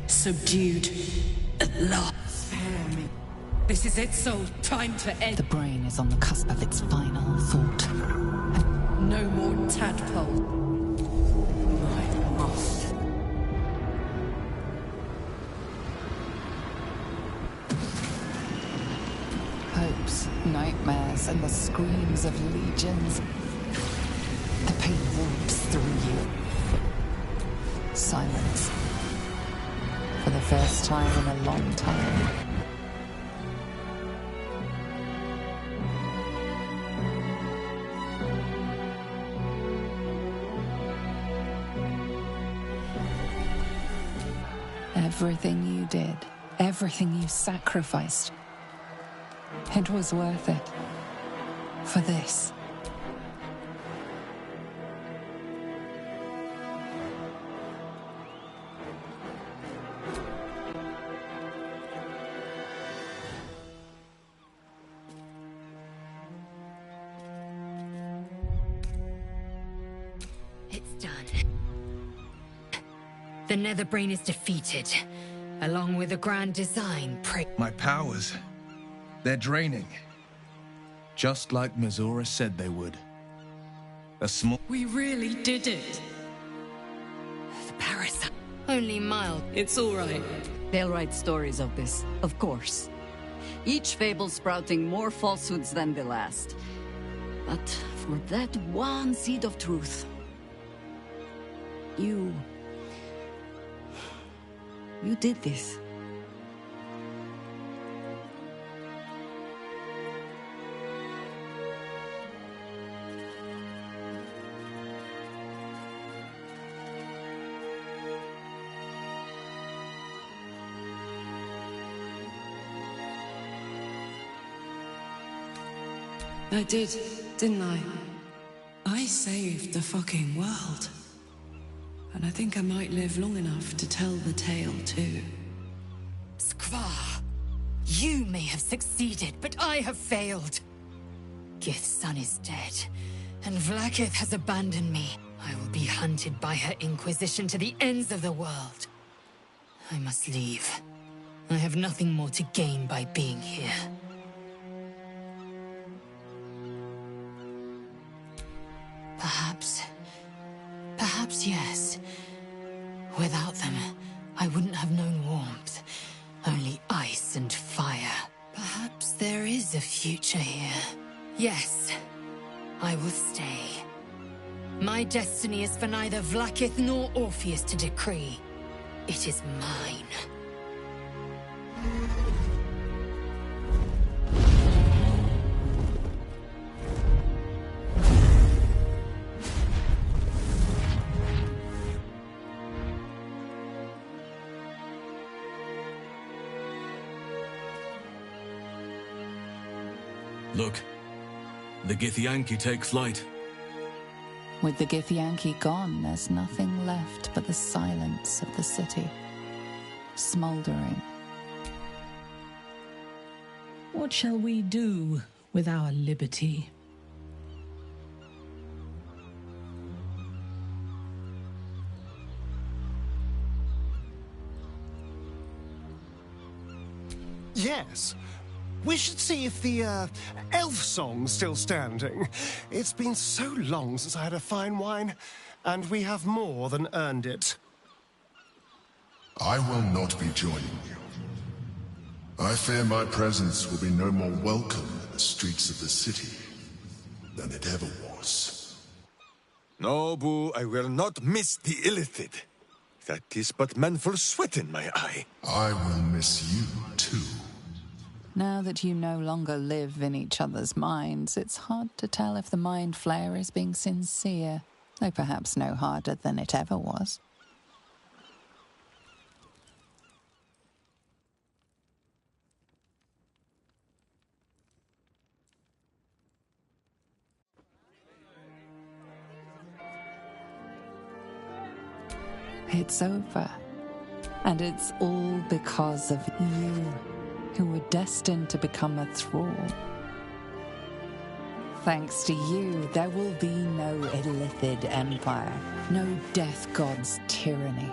[SPEAKER 3] Subdued. At last. Spare me. This is it, soul. Time to end.
[SPEAKER 14] The brain is on the cusp of its final thought.
[SPEAKER 3] No more tadpole.
[SPEAKER 20] I must.
[SPEAKER 14] Hopes, nightmares, and the screams of legions. The pain warps through you. Silence. For the first time in a long time. Everything you did, everything you sacrificed, it was worth it. For this.
[SPEAKER 6] The Netherbrain is defeated, along with the grand design.
[SPEAKER 11] My powers, they're draining. Just like Mizora said they would. A small...
[SPEAKER 3] We really did it.
[SPEAKER 6] The parasite. Only mild.
[SPEAKER 3] It's all right.
[SPEAKER 9] They'll write stories of this, of course. Each fable sprouting more falsehoods than the last. But for that one seed of truth, you did this.
[SPEAKER 1] I did, didn't I? I saved the fucking world. And I think I might live long enough to tell the tale too.
[SPEAKER 6] Skvar, you may have succeeded, but I have failed. Gith's son is dead, and Vlaakith has abandoned me. I will be hunted by her Inquisition to the ends of the world. I must leave. I have nothing more to gain by being here. Perhaps yes. Without them, I wouldn't have known warmth. Only ice and fire. Perhaps there is a future here. Yes, I will stay. My destiny is for neither Vlaakith nor Orpheus to decree. It is mine.
[SPEAKER 4] Look, the Githyanki take flight.
[SPEAKER 14] With the Githyanki gone, there's nothing left but the silence of the city, smoldering.
[SPEAKER 3] What shall we do with our liberty?
[SPEAKER 10] Yes. We should see if the, elf song's still standing. It's been so long since I had a fine wine, and we have more than earned it.
[SPEAKER 2] I will not be joining you. I fear my presence will be no more welcome in the streets of the city than it ever was.
[SPEAKER 12] No, Boo, I will not miss the illithid. That is but manful sweat in my eye.
[SPEAKER 2] I will miss you, too.
[SPEAKER 14] Now that you no longer live in each other's minds, it's hard to tell if the Mind Flayer is being sincere, though perhaps no harder than it ever was. It's over. And it's all because of you, who were destined to become a thrall. Thanks to you, there will be no illithid empire, no death god's tyranny.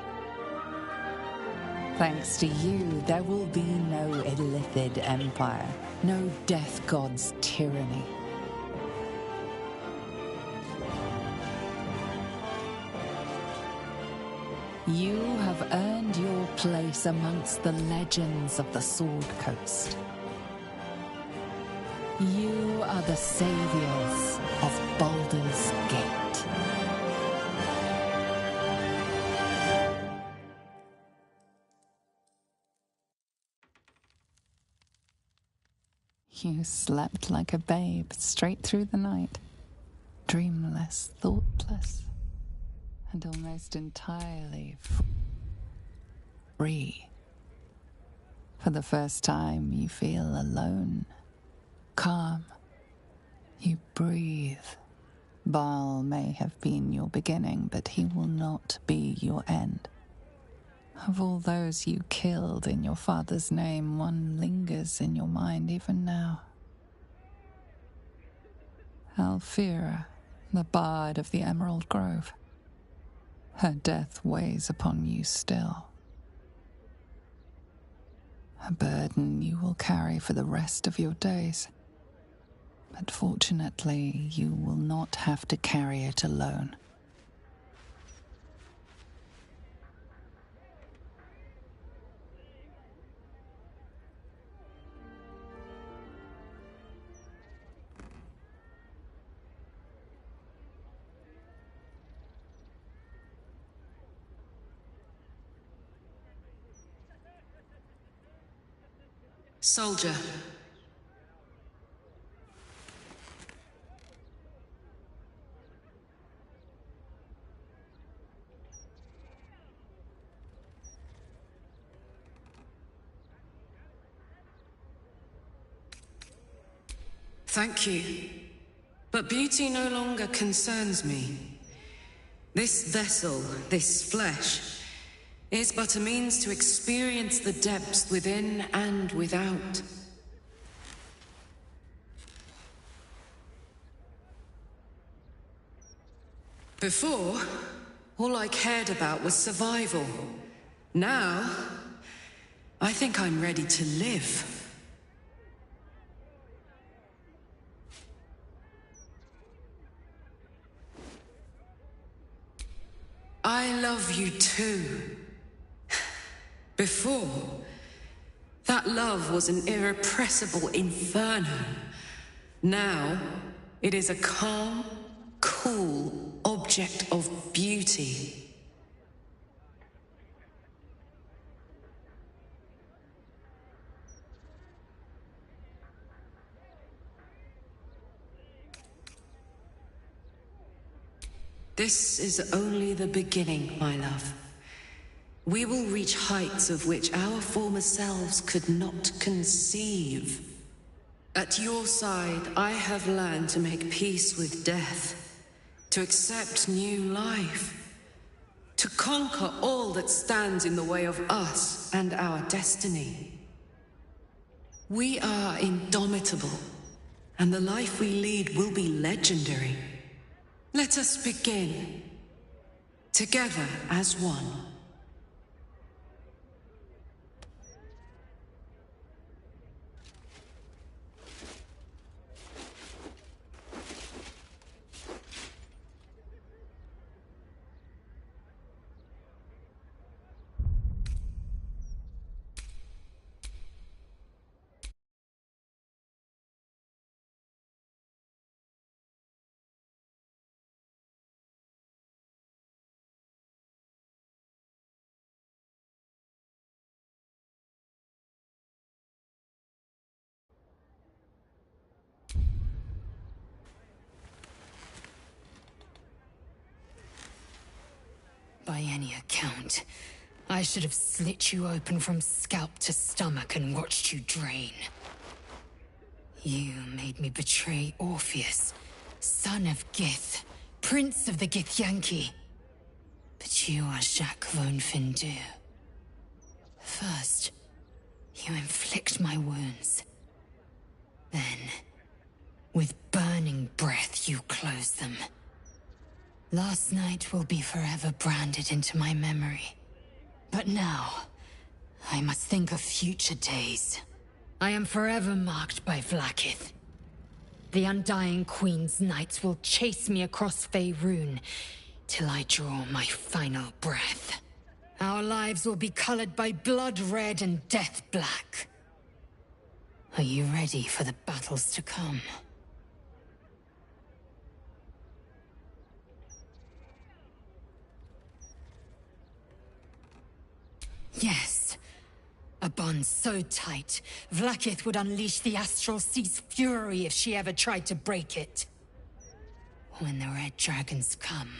[SPEAKER 14] Thanks to you, there will be no illithid empire, no death god's tyranny. You have earned your place amongst the legends of the Sword Coast. You are the saviors of Baldur's Gate. You slept like a babe straight through the night, dreamless, thoughtless, and almost entirely free. For the first time, you feel alone, calm. You breathe. Baal may have been your beginning, but he will not be your end. Of all those you killed in your father's name, one lingers in your mind even now. Alfira, the bard of the Emerald Grove. Her death weighs upon you still. A burden you will carry for the rest of your days. But fortunately, you will not have to carry it alone.
[SPEAKER 1] Soldier. Thank you. But beauty no longer concerns me. This vessel, this flesh, is but a means to experience the depths within and without. Before, all I cared about was survival. Now, I think I'm ready to live. I love you too. Before, that love was an irrepressible inferno. Now, it is a calm, cool object of beauty. This is only the beginning, my love. We will reach heights of which our former selves could not conceive.
[SPEAKER 20] At your side, I have learned to make peace with death, to accept new life, to conquer all that stands in the way of us and our destiny. We are indomitable, and the life we lead will be legendary. Let us begin, together as one.
[SPEAKER 6] By any account, I should have slit you open from scalp to stomach and watched you drain. You made me betray Orpheus, son of Gith, prince of the Githyanki. But you are Jacques von Findu. First, you inflict my wounds. Then, with burning breath, you close them. Last night will be forever branded into my memory. But now, I must think of future days. I am forever marked by Vlaakith. The Undying Queen's knights will chase me across Faerun till I draw my final breath. Our lives will be colored by blood red and death black. Are you ready for the battles to come? Yes. A bond so tight, Vlaakith would unleash the Astral Sea's fury if she ever tried to break it. When the Red Dragons come,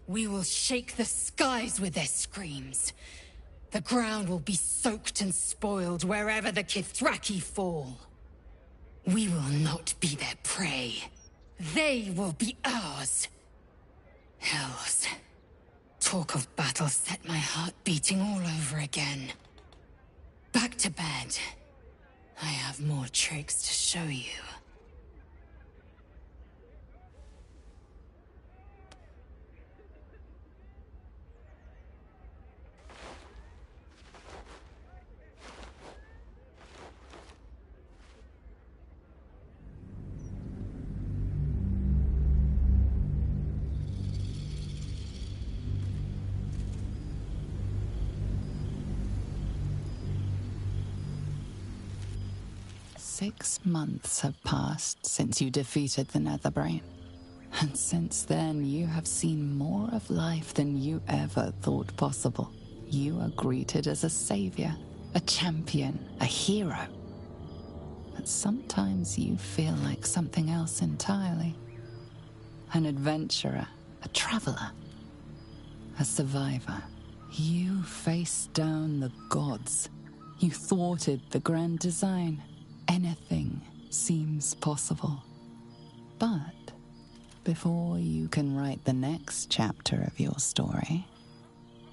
[SPEAKER 6] we will shake the skies with their screams. The ground will be soaked and spoiled wherever the Kithraki fall. We will not be their prey. They will be ours. Hells. Talk of battle set my heart beating all over again. Back to bed. I have more tricks to show you.
[SPEAKER 14] Six months have passed since you defeated the Netherbrain. And since then, you have seen more of life than you ever thought possible. You are greeted as a savior, a champion, a hero. But sometimes you feel like something else entirely. An adventurer, a traveler, a survivor. You faced down the gods. You thwarted the grand design. Anything seems possible. But before you can write the next chapter of your story,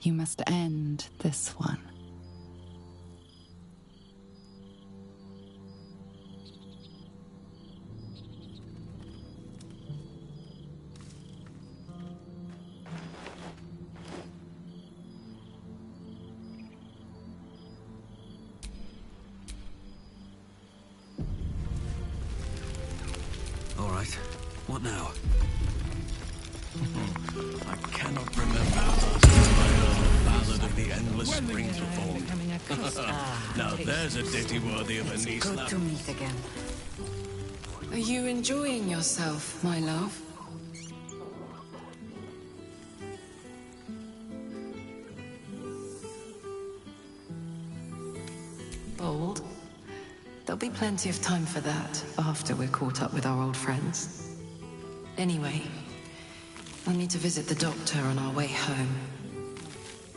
[SPEAKER 14] you must end this one.
[SPEAKER 4] What now? I cannot remember the last time I heard the ballad of the endless springs reform. Now there's a ditty worthy of a knee
[SPEAKER 20] Good
[SPEAKER 4] slap.
[SPEAKER 20] to meet again. Are you enjoying yourself, my love? Bold. There'll be plenty of time for that after we're caught up with our old friends. Anyway, I'll need to visit the doctor on our way home.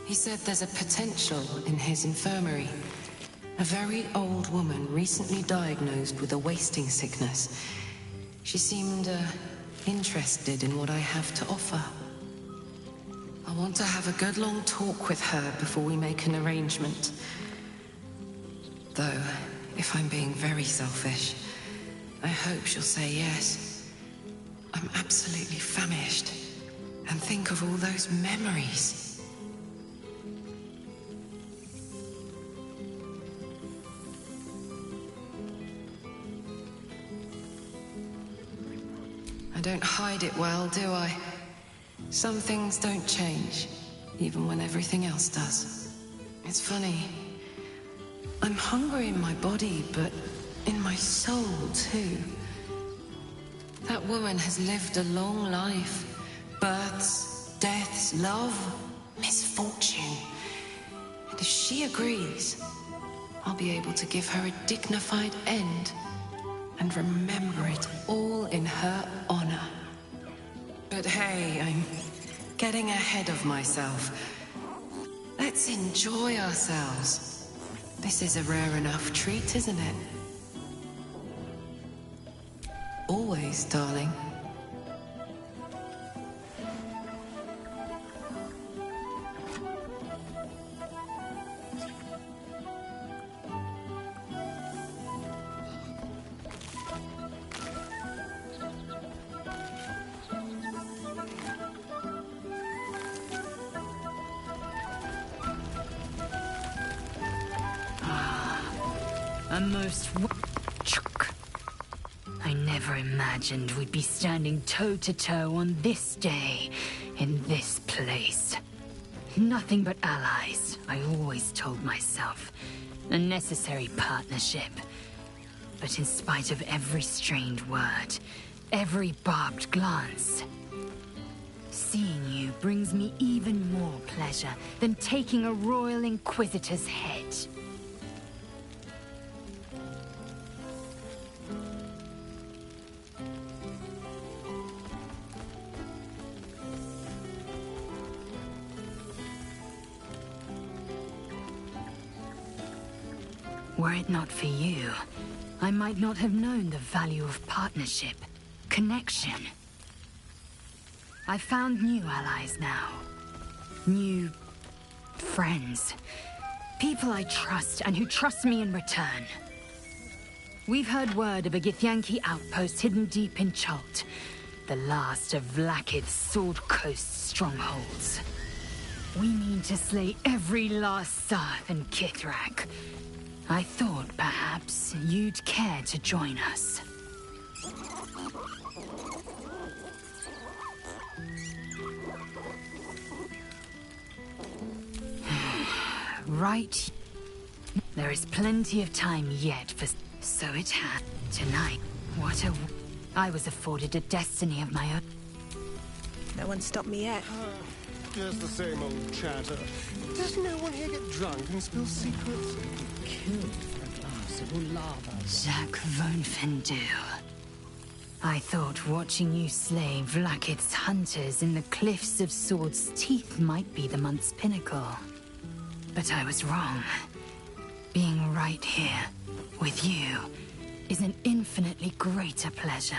[SPEAKER 20] He said there's a potential in his infirmary. A
[SPEAKER 1] A very old woman recently diagnosed with a wasting sickness. She seemed, interested in what I have to offer. I want to have a good long talk with her before we make an arrangement. Though, if I'm being very selfish, I hope she'll say yes. I'm absolutely famished. And think of all those memories. I don't hide it well, do I? Some things don't change, even when everything else does. It's funny. I'm hungry in my body, but in my soul, too. That woman has lived a long life. Births, deaths, love, misfortune. And if she agrees, I'll be able to give her a dignified end and remember it all in her honor. But hey, I'm getting ahead of myself. Let's enjoy ourselves. This is a rare enough treat, isn't it? Always, darling.
[SPEAKER 6] A most... I never imagined we'd be standing toe-to-toe on this day, in this place. Nothing but allies, I always told myself. A necessary partnership. But in spite of every strained word, every barbed glance, seeing you brings me even more pleasure than taking a royal inquisitor's head. Were it not for you, I might not have known the value of partnership, connection. I've found new allies now. New friends. People I trust and who trust me in return. We've heard word of a Githyanki outpost hidden deep in Chult, the last of Vlaakith's Sword Coast strongholds. We mean to slay every last Sarth and Kithrak. I thought perhaps you'd care to join us. Right. There is plenty of time yet for... So it had. Tonight, what a... I was afforded a destiny of my own.
[SPEAKER 17] No one stopped me yet.
[SPEAKER 10] Just the same old chatter. Does no one here get drunk and spill secrets?
[SPEAKER 3] Killed for a glass of Ulava.
[SPEAKER 6] Jacques von Fendu. I thought watching you slay Vlaakith's hunters in the cliffs of Sword's Teeth might be the month's pinnacle. But I was wrong. Being right here, with you, is an infinitely greater pleasure.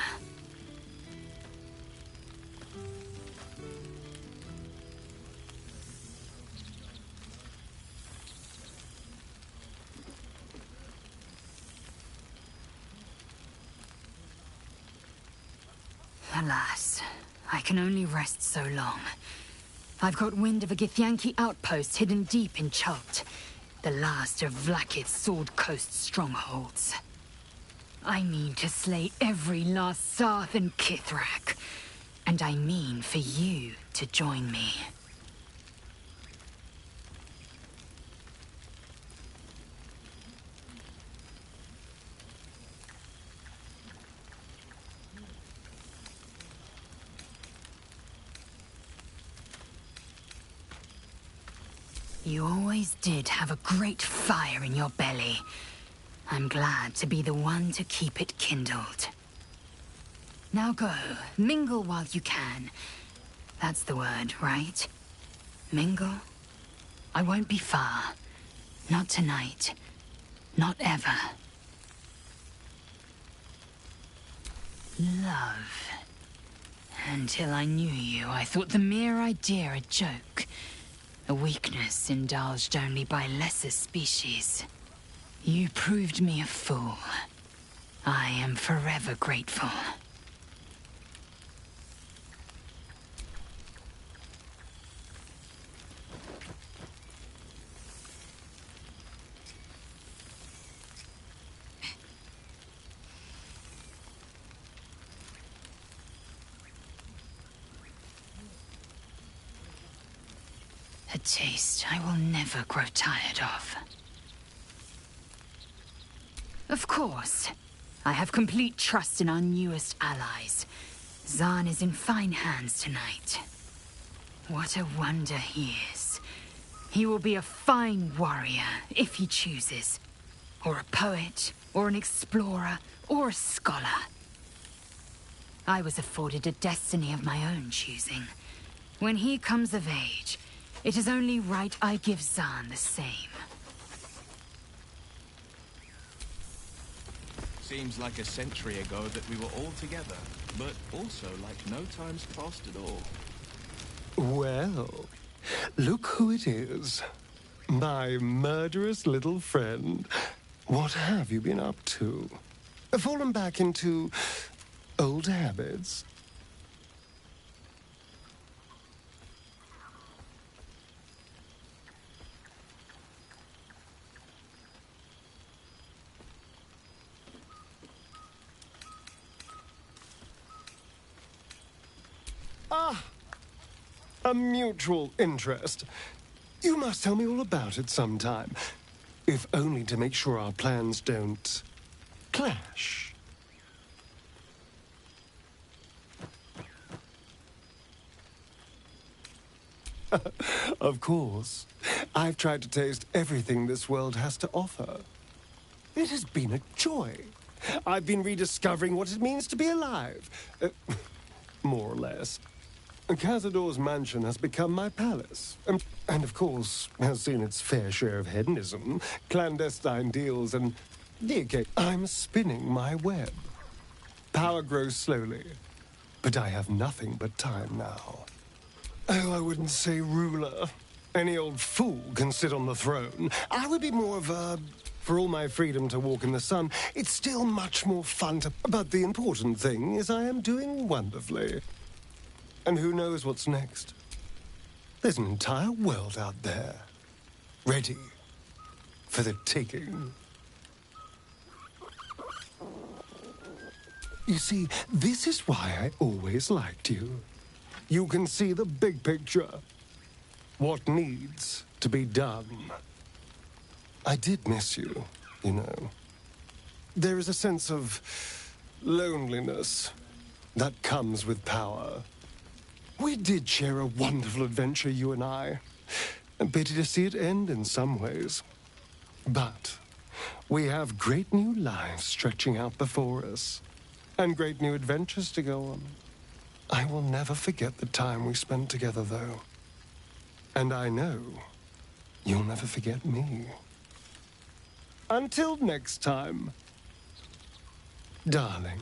[SPEAKER 6] Alas, I can only rest so long. I've got wind of a Githyanki outpost hidden deep in Chult, the last of Vlaakith's Sword Coast strongholds. I mean to slay every last Sarth and Kithrak, and I mean for you to join me. You always did have a great fire in your belly. I'm glad to be the one to keep it kindled. Now go, mingle while you can. That's the word, right? Mingle? I won't be far. Not tonight. Not ever. Love. Until I knew you, I thought the mere idea a joke. A weakness indulged only by lesser species. You proved me a fool. I am forever grateful. A taste I will never grow tired of. Of course. I have complete trust in our newest allies. Zahn is in fine hands tonight. What a wonder he is. He will be a fine warrior, if he chooses. Or a poet, or an explorer, or a scholar. I was afforded a destiny of my own choosing. When he comes of age, it is only right I give Zahn the same.
[SPEAKER 11] Seems like a century ago that we were all together, but also like no time's passed at all.
[SPEAKER 10] Well, look who it is. My murderous little friend. What have you been up to? Fallen back into old habits? Ah, a mutual interest. You must tell me all about it sometime. If only to make sure our plans don't clash. Of course. I've tried to taste everything this world has to offer. It has been a joy. I've been rediscovering what it means to be alive. More or less. Cazador's mansion has become my palace. And of course, has seen its fair share of hedonism, clandestine deals, and the occasion. I'm spinning my web. Power grows slowly, but I have nothing but time now. Oh, I wouldn't say ruler. Any old fool can sit on the throne. I would be more of a... For all my freedom to walk in the sun, it's still much more fun to... But the important thing is I am doing wonderfully. And who knows what's next? There's an entire world out there, ready for the taking. You see, this is why I always liked you. You can see the big picture. What needs to be done. I did miss you, you know. There is a sense of loneliness that comes with power. We did share a wonderful adventure, you and I. A pity to see it end in some ways. But we have great new lives stretching out before us. And great new adventures to go on. I will never forget the time we spent together, though. And I know you'll never forget me. Until next time, darling.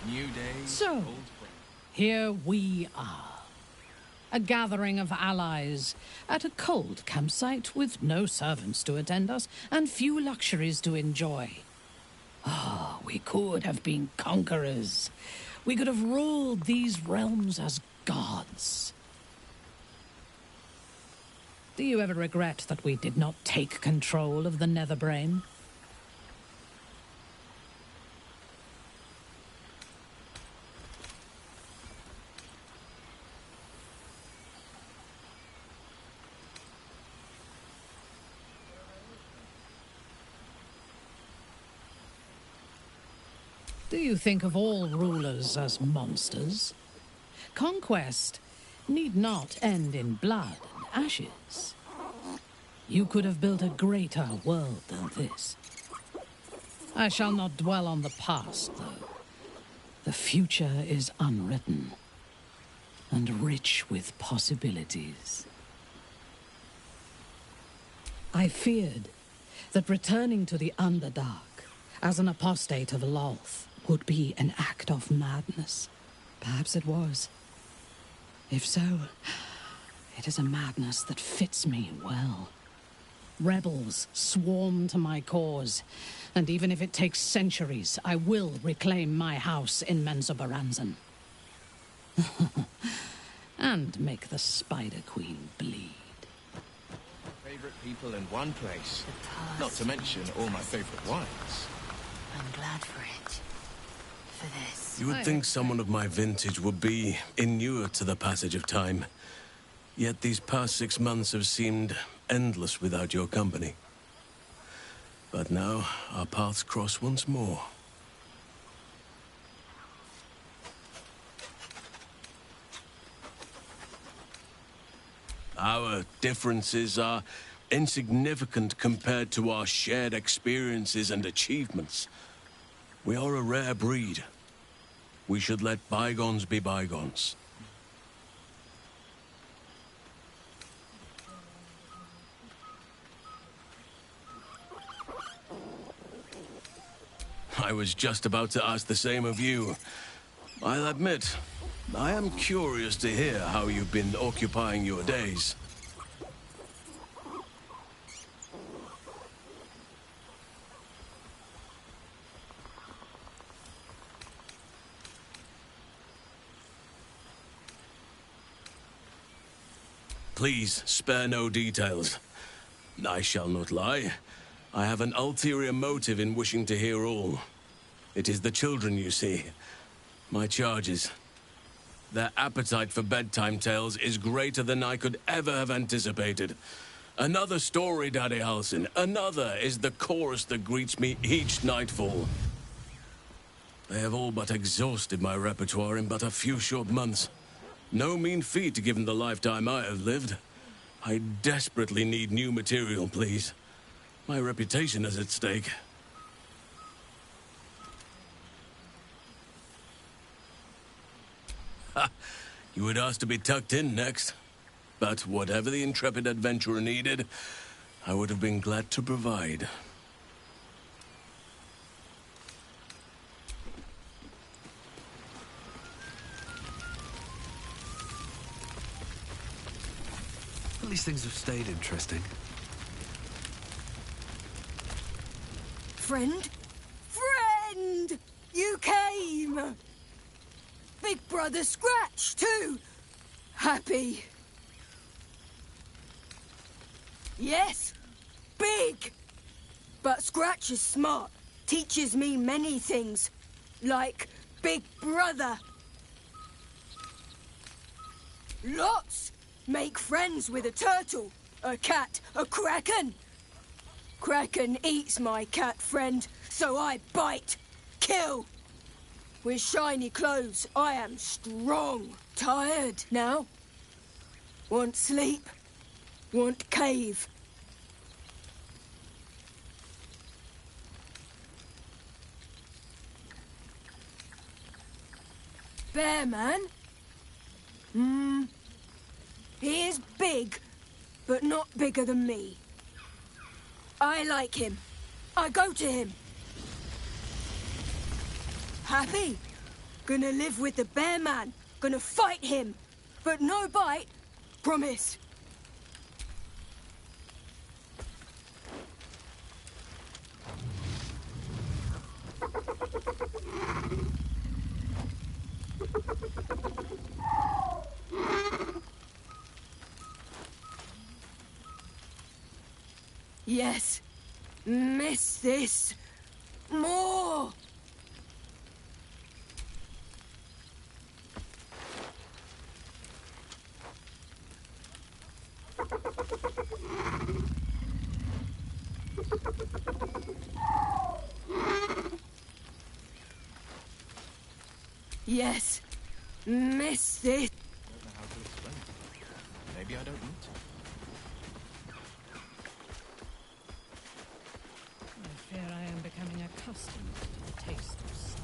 [SPEAKER 11] New day.
[SPEAKER 3] So, here we are. A gathering of allies at a cold campsite with no servants to attend us and few luxuries to enjoy. Ah, we could have been conquerors. We could have ruled these realms as gods. Do you ever regret that we did not take control of the Netherbrain? Do you think of all rulers as monsters? Conquest need not end in blood and ashes. You could have built a greater world than this. I shall not dwell on the past, though. The future is unwritten. and rich with possibilities. I feared that returning to the Underdark as an apostate of Lolth would be an act of madness. Perhaps it was. If so, it is a madness that fits me well. Rebels swarm to my cause, and even if it takes centuries, I will reclaim my house in Menzoberranzan. And make the Spider Queen bleed.
[SPEAKER 15] Favorite people in one place. Not to mention all my favorite wines.
[SPEAKER 6] I'm glad for it. For this.
[SPEAKER 4] You would think someone of my vintage would be inured to the passage of time. Yet these past 6 months have seemed endless without your company. But now, our paths cross once more. Our differences are insignificant compared to our shared experiences and achievements. We are a rare breed. We should let bygones be bygones. I was just about to ask the same of you. I'll admit, I am curious to hear how you've been occupying your days. Please, spare no details. I shall not lie. I have an ulterior motive in wishing to hear all. It is the children, you see. My charges. Their appetite for bedtime tales is greater than I could ever have anticipated. Another story, Daddy Halsin. Another is the chorus that greets me each nightfall. They have all but exhausted my repertoire in but a few short months. No mean feat given the lifetime I have lived. I desperately need new material, please. My reputation is at stake. Ha! You would ask to be tucked in next. But whatever the intrepid adventurer needed, I would have been glad to provide.
[SPEAKER 13] At least things have stayed interesting.
[SPEAKER 17] Friend? Friend! You came! Big Brother Scratch, too! Happy. Yes, big! But Scratch is smart. Teaches me many things. Like Big Brother. Lots! Make friends with a turtle, a cat, a kraken. Kraken eats my cat friend, so I bite, kill. With shiny clothes, I am strong. Tired now. Want sleep, want cave. Bear man? He is big, but not bigger than me. I like him. I go to him. Happy? Gonna live with the bear man. Gonna fight him. But no bite. Promise. Yes. Miss this. More. Yes. Miss this.
[SPEAKER 15] I don't know how to explain it. Maybe I don't need to.
[SPEAKER 3] I fear I am becoming accustomed to the taste of sun.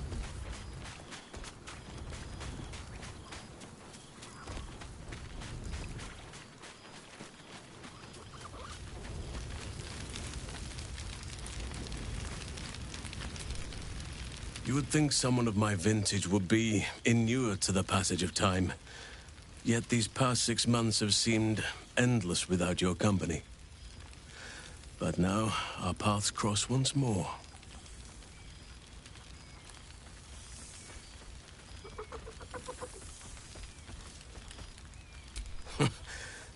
[SPEAKER 4] You would think someone of my vintage would be inured to the passage of time. Yet these past 6 months have seemed endless without your company. But now, our paths cross once more.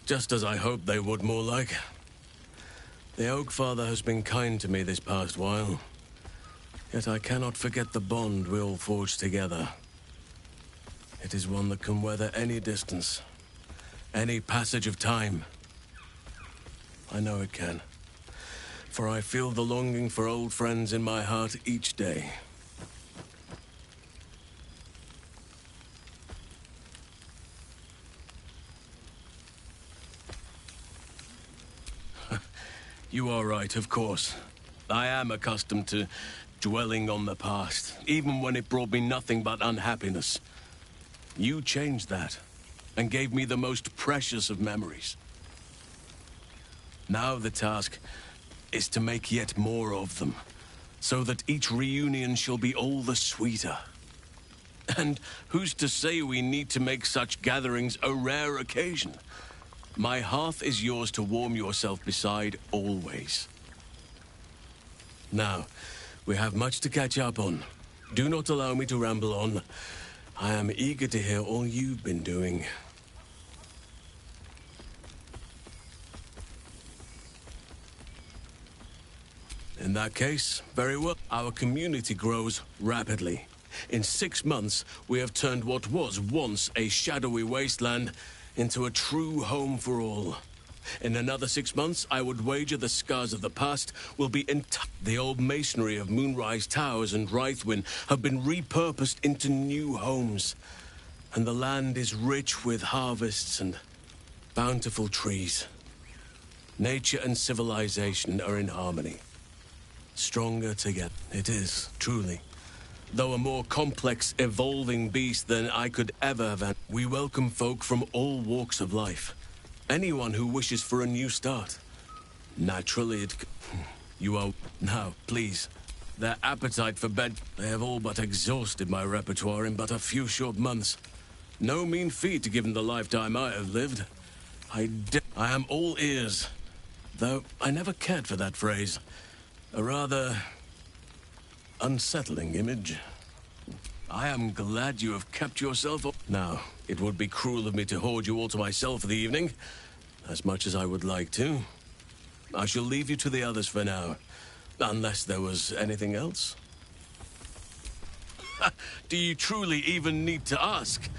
[SPEAKER 4] Just as I hoped they would, more like. The Oak Father has been kind to me this past while. Yet I cannot forget the bond we all forged together. It is one that can weather any distance, any passage of time. I know it can, for I feel the longing for old friends in my heart each day. You are right, of course. I am accustomed to dwelling on the past, even when it brought me nothing but unhappiness. You changed that, and gave me the most precious of memories. Now the task is to make yet more of them, so that each reunion shall be all the sweeter. And who's to say we need to make such gatherings a rare occasion? My hearth is yours to warm yourself beside always. Now, we have much to catch up on. Do not allow me to ramble on. I am eager to hear all you've been doing. In that case, very well. Our community grows rapidly. In 6 months, we have turned what was once a shadowy wasteland into a true home for all. In another 6 months, I would wager the scars of the past will be intact. The old masonry of Moonrise Towers and Rythwin have been repurposed into new homes. And the land is rich with harvests and bountiful trees. Nature and civilization are in harmony. Stronger together. It is, truly. Though a more complex, evolving beast than I could ever have. We welcome folk from all walks of life. Anyone who wishes for a new start. Naturally, you are... Now, please. Their appetite for bed... They have all but exhausted my repertoire in but a few short months. No mean feat given the lifetime I have lived. I am all ears. Though I never cared for that phrase. A rather... unsettling image. I am glad you have kept yourself up. Now, it would be cruel of me to hoard you all to myself for the evening, as much as I would like to. I shall leave you to the others for now, unless there was anything else. Do you truly even need to ask?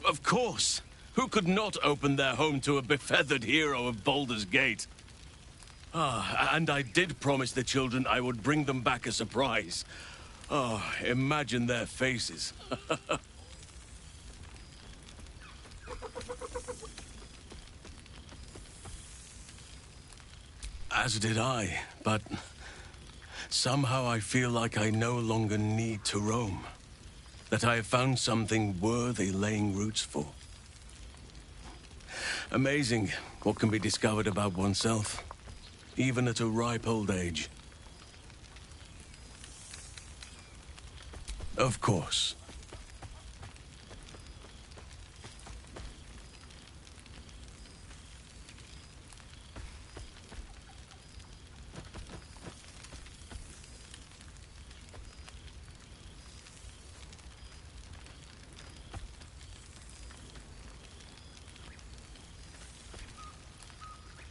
[SPEAKER 4] Of course. Who could not open their home to a befeathered hero of Baldur's Gate? Ah, and I did promise the children I would bring them back a surprise. Oh, imagine their faces. As did I, but somehow I feel like I no longer need to roam. That I have found something worthy laying roots for. Amazing what can be discovered about oneself, even at a ripe old age. Of course.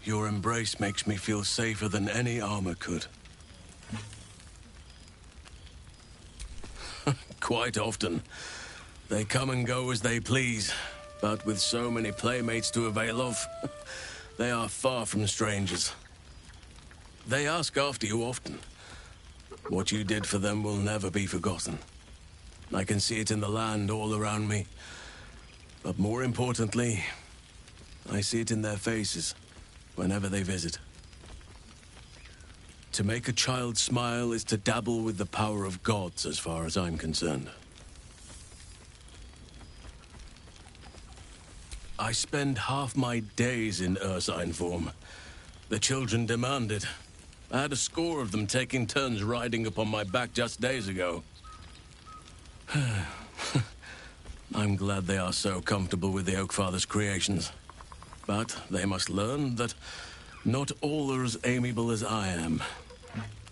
[SPEAKER 4] Your embrace makes me feel safer than any armor could. Quite often. They come and go as they please, but with so many playmates to avail of, they are far from strangers. They ask after you often. What you did for them will never be forgotten. I can see it in the land all around me. But more importantly, I see it in their faces whenever they visit. To make a child smile is to dabble with the power of gods, as far as I'm concerned. I spend half my days in ursine form. The children demanded. I had a score of them taking turns riding upon my back just days ago. I'm glad they are so comfortable with the Oakfather's creations. But they must learn that not all are as amiable as I am.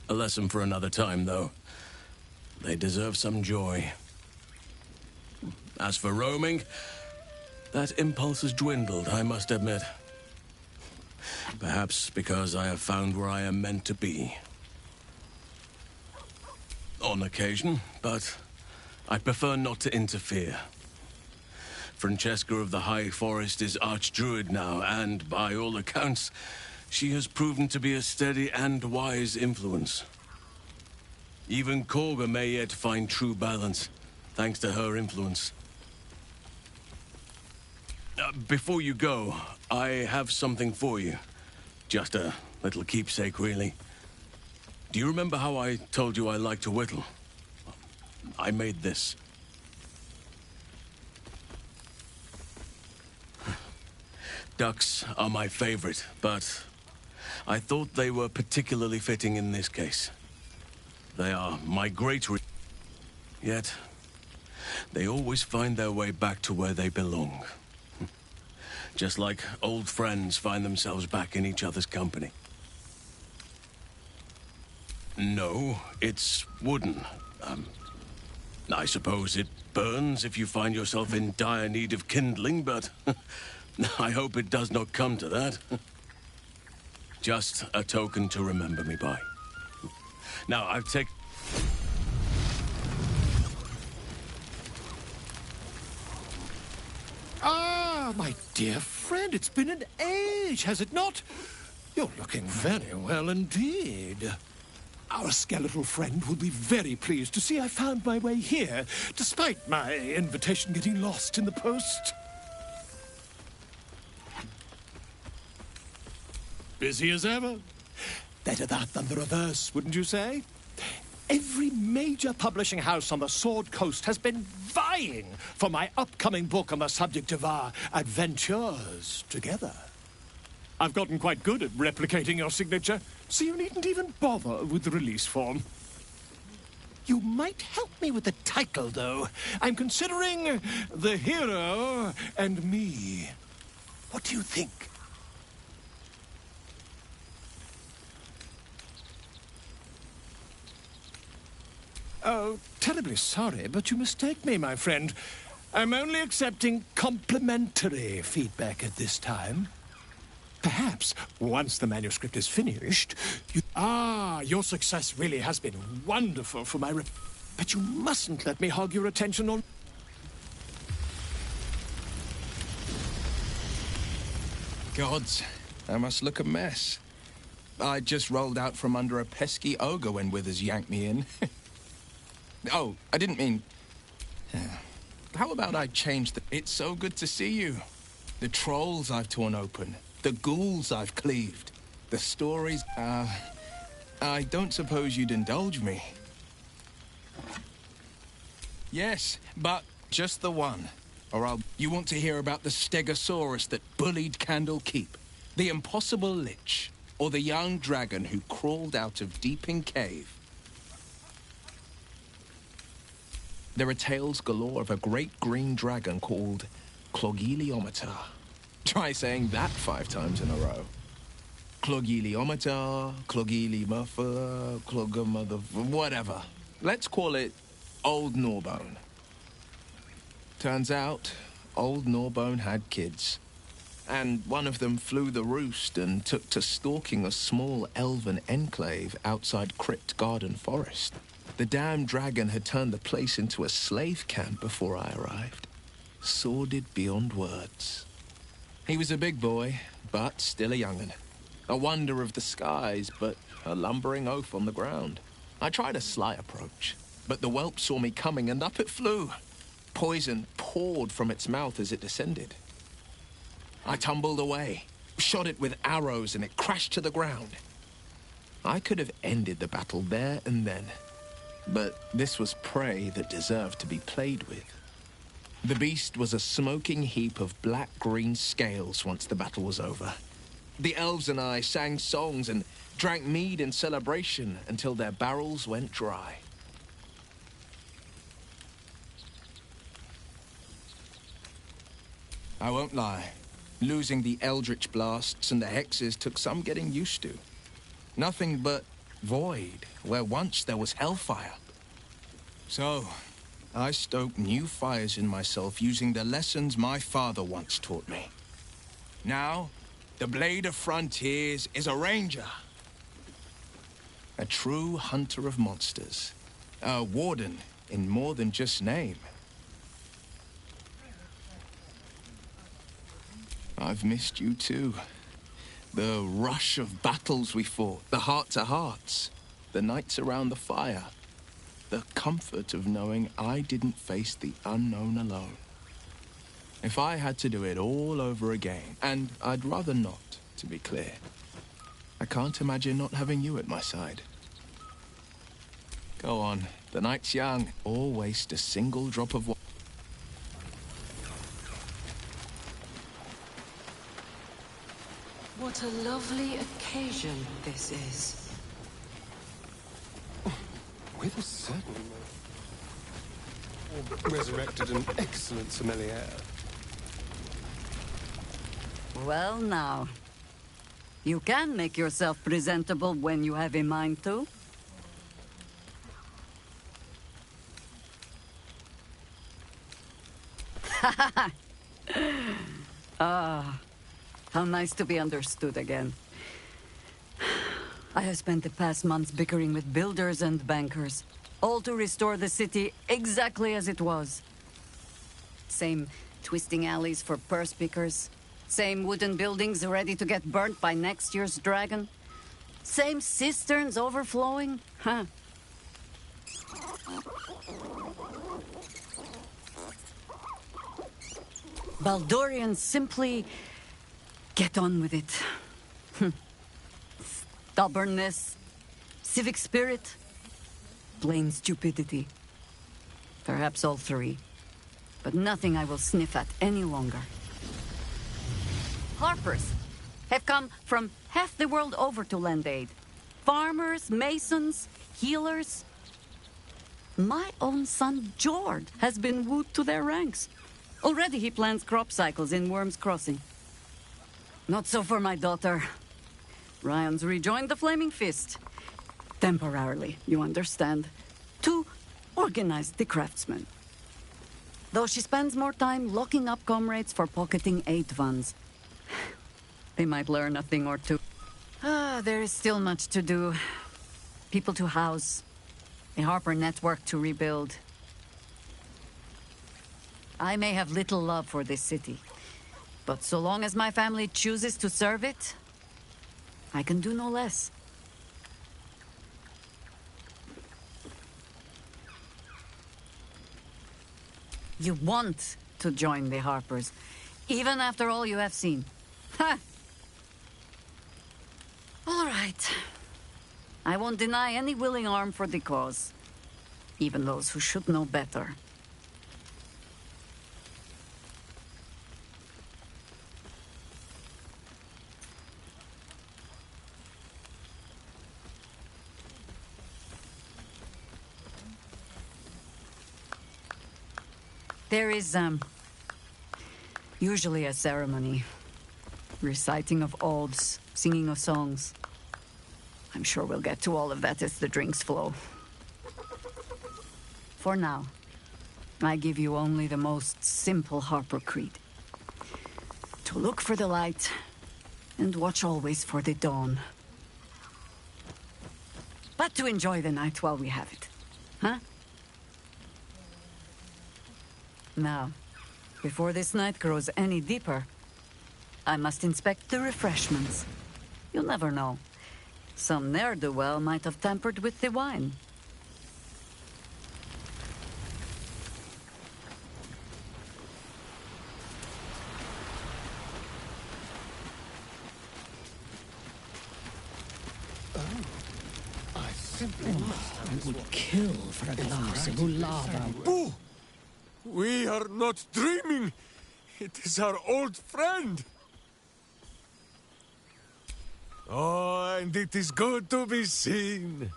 [SPEAKER 4] A lesson for another time, though. They deserve some joy. As for roaming, that impulse has dwindled, I must admit. Perhaps because I have found where I am meant to be. On occasion, but I prefer not to interfere. Francesca of the High Forest is Archdruid now, and by all accounts, she has proven to be a steady and wise influence. Even Korga may yet find true balance, thanks to her influence. Before you go, I have something for you. Just a little keepsake, really. Do you remember how I told you I like to whittle? I made this. Ducks are my favorite, but I thought they were particularly fitting in this case. They are migratory, yet they always find their way back to where they belong. Just like old friends find themselves back in each other's company. No, it's wooden. I suppose it burns if you find yourself in dire need of kindling, but I hope it does not come to that. Just a token to remember me by. Now, I've taken...
[SPEAKER 7] Ah, my dear friend, it's been an age, has it not? You're looking very well indeed. Our skeletal friend will be very pleased to see I found my way here, despite my invitation getting lost in the post. Busy as ever. Better that than the reverse, wouldn't you say? Every major publishing house on the Sword Coast has been vying for my upcoming book on the subject of our adventures together. I've gotten quite good at replicating your signature, so you needn't even bother with the release form. You might help me with the title, though. I'm considering The Hero and Me. What do you think? Oh, terribly sorry, but you mistake me, my friend. I'm only accepting complimentary feedback at this time. Perhaps, once the manuscript is finished, you... Ah, your success really has been wonderful for my... But you mustn't let me hog your attention on...
[SPEAKER 11] Gods, I must look a mess. I just rolled out from under a pesky ogre when Withers yanked me in. Oh, I didn't mean... How about I change the... It's so good to see you. The trolls I've torn open. The ghouls I've cleaved. The stories... I don't suppose you'd indulge me. Yes, but just the one. Or I'll... You want to hear about the Stegosaurus that bullied Candle Keep? The impossible lich? Or the young dragon who crawled out of Deeping Cave? There are tales galore of a great green dragon called Clogiliometer. Try saying that 5 times in a row. Clogiliometer, Clogilymuffer, Clogamother... whatever. Let's call it Old Gnawbone. Turns out, Old Gnawbone had kids. And one of them flew the roost and took to stalking a small elven enclave outside Crypt Garden Forest. The damned dragon had turned the place into a slave camp before I arrived. Sordid beyond words. He was a big boy, but still a young'un. A wonder of the skies, but a lumbering oaf on the ground. I tried a sly approach, but the whelp saw me coming and up it flew. Poison poured from its mouth as it descended. I tumbled away, shot it with arrows, and it crashed to the ground. I could have ended the battle there and then. But this was prey that deserved to be played with. The beast was a smoking heap of black-green scales once the battle was over. The elves and I sang songs and drank mead in celebration until their barrels went dry. I won't lie. Losing the eldritch blasts and the hexes took some getting used to. Nothing but void, where once there was hellfire. So, I stoked new fires in myself using the lessons my father once taught me. Now, the Blade of Frontiers is a ranger. A true hunter of monsters. A warden in more than just name. I've missed you too. The rush of battles we fought, the heart-to-hearts, the nights around the fire. The comfort of knowing I didn't face the unknown alone. If I had to do it all over again, and I'd rather not, to be clear, I can't imagine not having you at my side. Go on, the night's young. Or waste a single drop of water.
[SPEAKER 20] What a lovely occasion this is.
[SPEAKER 10] With a certain resurrected an excellent sommelier.
[SPEAKER 8] Well now, you can make yourself presentable when you have a mind to. Ah, how nice to be understood again. I have spent the past months bickering with builders and bankers, all to restore the city exactly as it was. Same twisting alleys for purse pickers, same wooden buildings ready to get burnt by next year's dragon, same cisterns overflowing, huh? Baldurians simply get on with it. Stubbornness, civic spirit, plain stupidity. Perhaps all three, but nothing I will sniff at any longer. Harpers have come from half the world over to lend aid. Farmers, masons, healers. My own son, Jord, has been wooed to their ranks. Already he plans crop cycles in Worm's Crossing. Not so for my daughter. Ryan's rejoined the Flaming Fist. Temporarily, you understand. To organize the craftsmen. Though she spends more time locking up comrades for pocketing aid funds. They might learn a thing or two. There is still much to do. People to house. A Harper network to rebuild. I may have little love for this city, but so long as my family chooses to serve it, I can do no less. You want to join the Harpers, even after all you have seen. Ha! All right. I won't deny any willing arm for the cause, even those who should know better. There is, usually a ceremony. Reciting of oaths, singing of songs. I'm sure we'll get to all of that as the drinks flow. For now, I give you only the most simple Harper creed. To look for the light, and watch always for the dawn. But to enjoy the night while we have it, huh? Now, before this night grows any deeper, I must inspect the refreshments. You'll never know. Some ne'er-do-well might have tampered with the wine.
[SPEAKER 10] I simply must have
[SPEAKER 3] I would kill for a glass of Ulava.
[SPEAKER 12] Boo! We are not dreaming! It is our old friend! Oh, and it is good to be seen.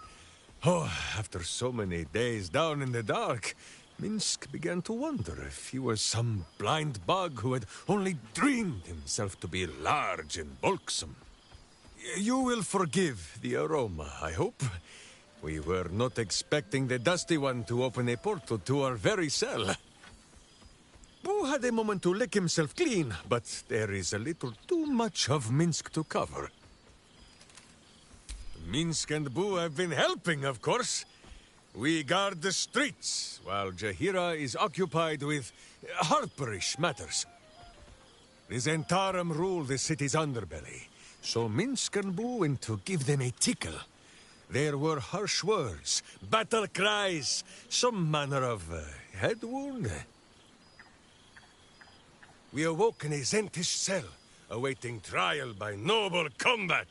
[SPEAKER 12] Oh, after so many days down in the dark, Minsk began to wonder if he was some blind bug who had only dreamed himself to be large and bulksome. You will forgive the aroma, I hope. We were not expecting the Dusty One to open a portal to our very cell. Boo had a moment to lick himself clean, but there is a little too much of Minsk to cover. Minsk and Boo have been helping, of course. We guard the streets, while Jaheira is occupied with harperish matters. The Zentarum rule the city's underbelly, so Minsk and Boo went to give them a tickle. There were harsh words, battle cries, some manner of head wound. We awoke in a Zentish cell, awaiting trial by noble combat.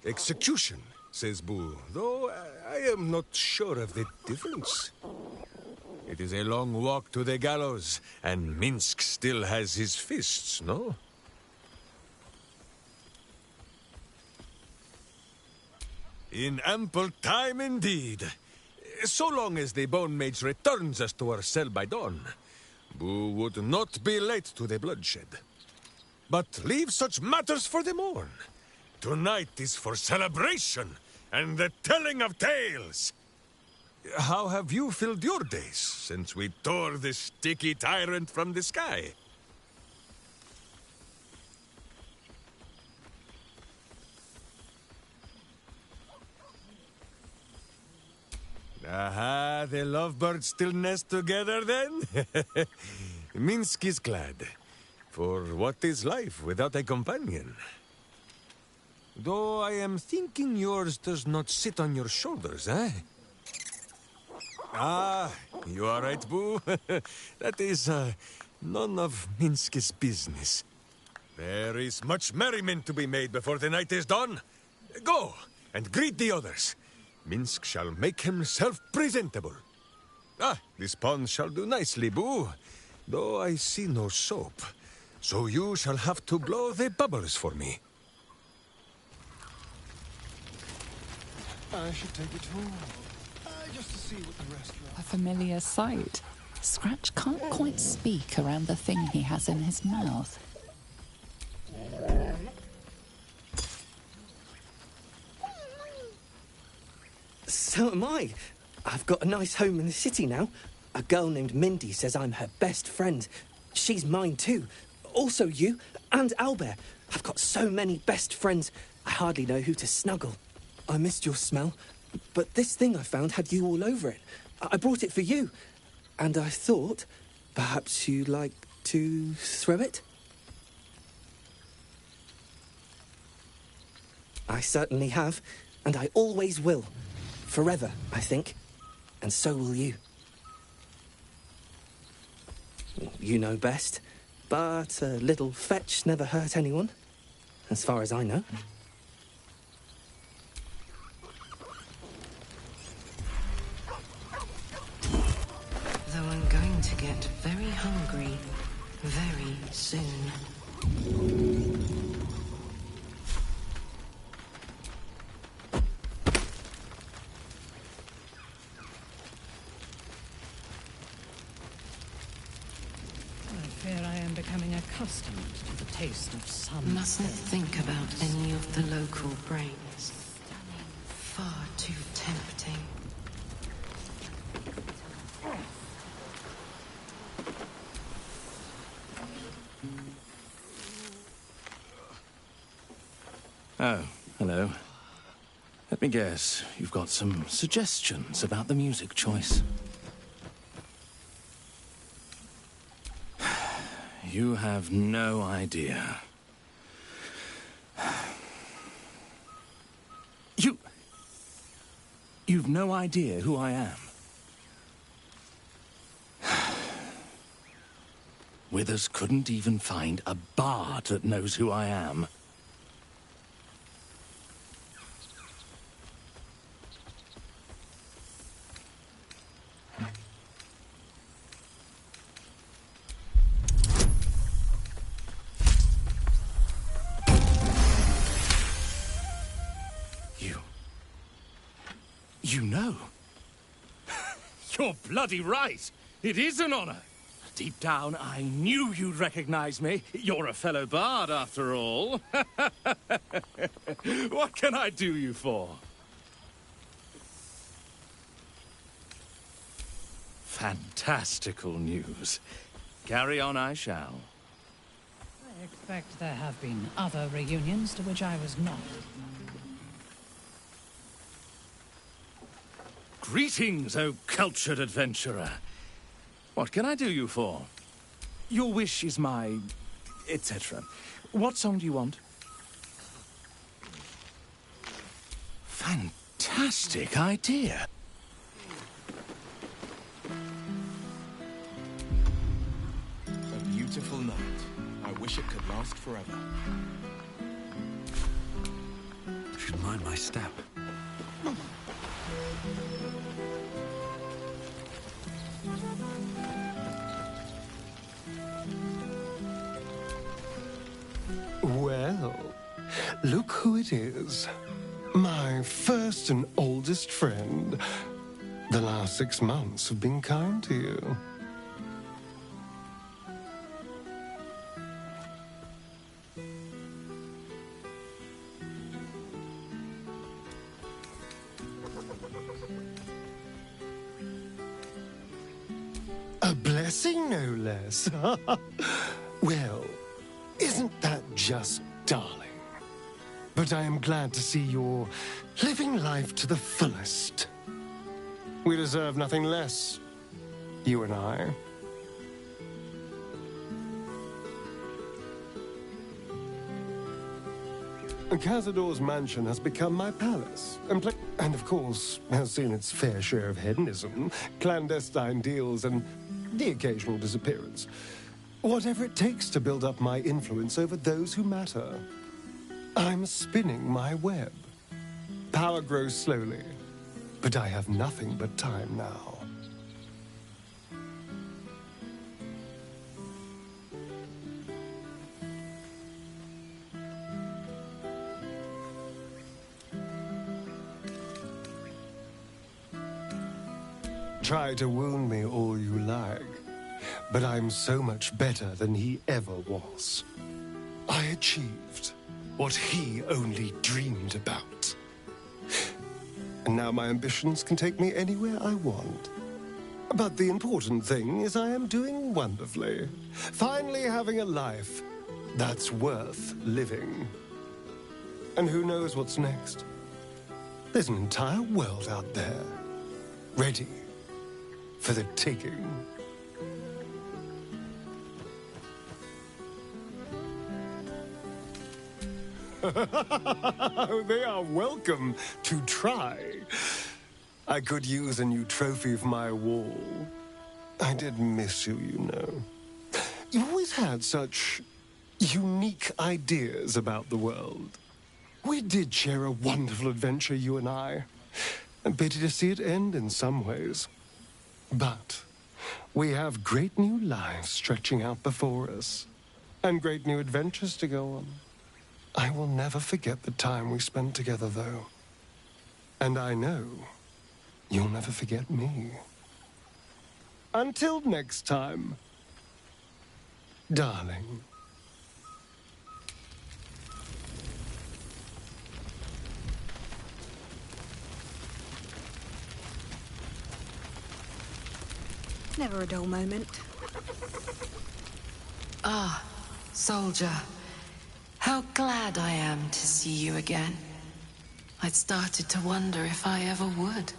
[SPEAKER 12] Execution, says Boo, though I am not sure of the difference. It is a long walk to the gallows, and Minsk still has his fists, no? In ample time indeed. So long as the Bone Mage returns us to our cell by dawn, Boo would not be late to the bloodshed. But leave such matters for the morn. Tonight is for celebration and the telling of tales. How have you filled your days since we tore this sticky tyrant from the sky? Aha, the lovebirds still nest together then? Minsk is glad. For what is life without a companion? Though I am thinking yours does not sit on your shoulders, eh? Ah, you are right, Boo. That is none of Minsk's business. There is much merriment to be made before the night is done. Go, and greet the others. Minsk shall make himself presentable. Ah, this pond shall do nicely, Boo. Though I see no soap. So you shall have to blow the bubbles for me.
[SPEAKER 7] I should take it home. Just to see what the restaurant...
[SPEAKER 14] A familiar sight. Scratch can't quite speak around the thing he has in his mouth.
[SPEAKER 16] So am I. I've got a nice home in the city now. A girl named Mindy says I'm her best friend. She's mine too. Also you, and Albert. I've got so many best friends, I hardly know who to snuggle. I missed your smell, but this thing I found had you all over it. I brought it for you, and I thought perhaps you'd like to throw it? I certainly have, and I always will. Forever, I think. And so will you. You know best, but a little fetch never hurt anyone, as far as I know.
[SPEAKER 20] Though I'm going to get very hungry very soon.
[SPEAKER 3] I am becoming accustomed to the taste of sun.
[SPEAKER 20] Mustn't think about any of the local brains. Far too tempting.
[SPEAKER 18] Oh, hello. Let me guess, you've got some suggestions about the music choice. You have no idea. You've no idea who I am. Withers couldn't even find a bard that knows who I am. You know. You're bloody right. It is an honor. Deep down, I knew you'd recognize me. You're a fellow bard, after all. What can I do you for? Fantastical news. Carry on I shall.
[SPEAKER 3] I expect there have been other reunions to which I was not.
[SPEAKER 18] Greetings, O cultured adventurer. What can I do you for? Your wish is my... etc. What song do you want? Fantastic idea.
[SPEAKER 11] A beautiful night. I wish it could last forever.
[SPEAKER 13] Should mind my step.
[SPEAKER 10] Well, look who it is. My first and oldest friend. The last 6 months have been kind to you. A blessing, no less. Well, isn't that just darling? But I am glad to see you're living life to the fullest. We deserve nothing less, you and I. Cazador's mansion has become my palace, and of course has seen its fair share of hedonism, clandestine deals, and the occasional disappearance. Whatever it takes to build up my influence over those who matter. I'm spinning my web. Power grows slowly, but I have nothing but time now. Try to wound me all you like, but I'm so much better than he ever was. I achieved what he only dreamed about. And now my ambitions can take me anywhere I want. But the important thing is I am doing wonderfully. Finally having a life that's worth living. And who knows what's next? There's an entire world out there, ready for the taking. They are welcome to try. I could use a new trophy for my wall. I did miss you, you know. You always had such unique ideas about the world. We did share a wonderful adventure, you and I. And pity to see it end in some ways. But we have great new lives stretching out before us. And great new adventures to go on. I will never forget the time we spent together, though. And I know you'll never forget me. Until next time, darling.
[SPEAKER 17] Never a dull moment.
[SPEAKER 20] Ah, soldier. How glad I am to see you again. I'd started to wonder if I ever would.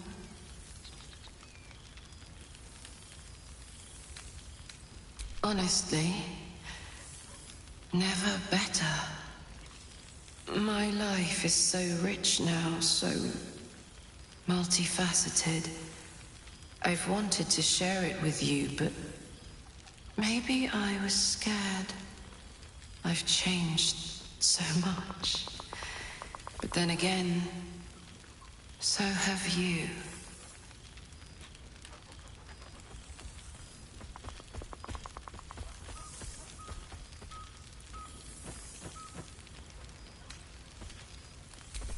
[SPEAKER 20] Honestly, never better. My life is so rich now, so multifaceted. I've wanted to share it with you, but maybe I was scared. I've changed so much. But then again, so have you.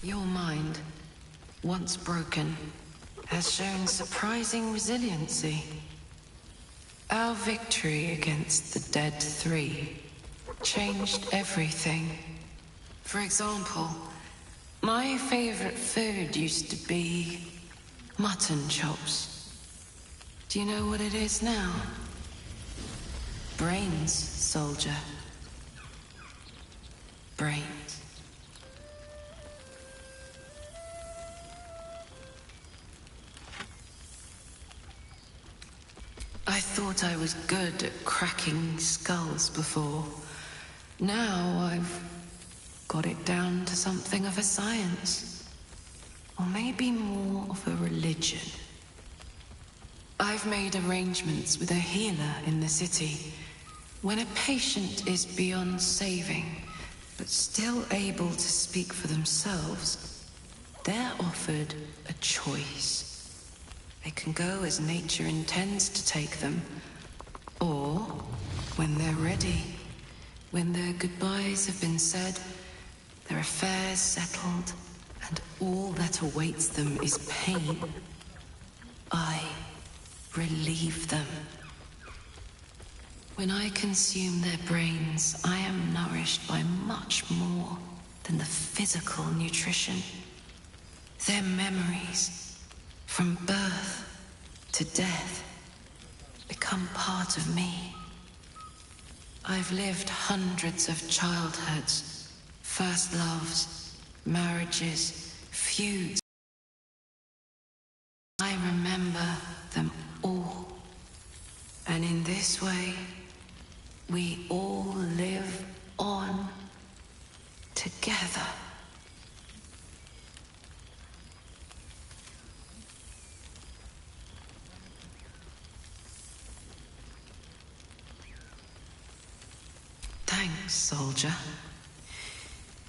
[SPEAKER 20] Your mind, once broken, has shown surprising resiliency. Our victory against the Dead Three changed everything. For example, my favorite food used to be mutton chops. Do you know what it is now? Brains, soldier. Brains. I thought I was good at cracking skulls before. Now I've got it down to something of a science. Or maybe more of a religion. I've made arrangements with a healer in the city. When a patient is beyond saving, but still able to speak for themselves, they're offered a choice. They can go as nature intends to take them, or when they're ready, when their goodbyes have been said, their affairs settled, and all that awaits them is pain, I relieve them. When I consume their brains, I am nourished by much more than the physical nutrition. Their memories, from birth to death, become part of me. I've lived hundreds of childhoods, first loves, marriages, feuds. I remember them all. And in this way, we all live on together. Thanks, soldier.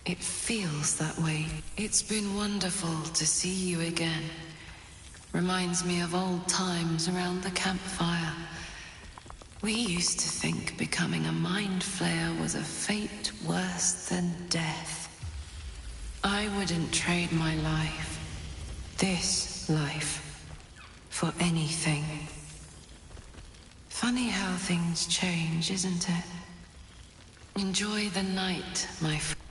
[SPEAKER 20] It feels that way. It's been wonderful to see you again. Reminds me of old times around the campfire. We used to think becoming a mind flayer was a fate worse than death. I wouldn't trade my life, this life, for anything. Funny how things change, isn't it? Enjoy the night, my friend.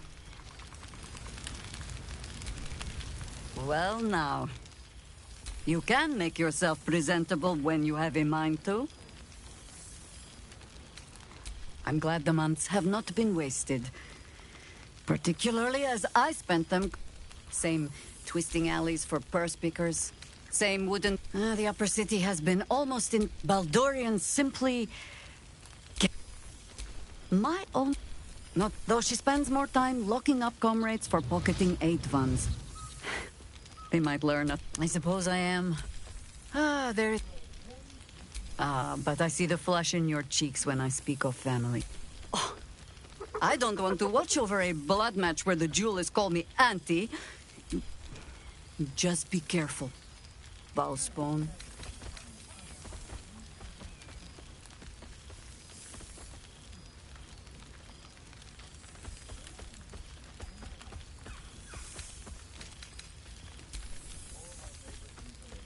[SPEAKER 8] Well now, you can make yourself presentable when you have a mind to. I'm glad the months have not been wasted. Particularly as I spent them. Same twisting alleys for purse pickers. Same wooden... the upper city has been almost in Baldurian simply... My own... Not though she spends more time locking up comrades for pocketing 8 ones. They might learn. I suppose I am. There... but I see the flush in your cheeks when I speak of family. Oh, I don't want to watch over a blood match where the duelists call me auntie. Just be careful, Valspawn.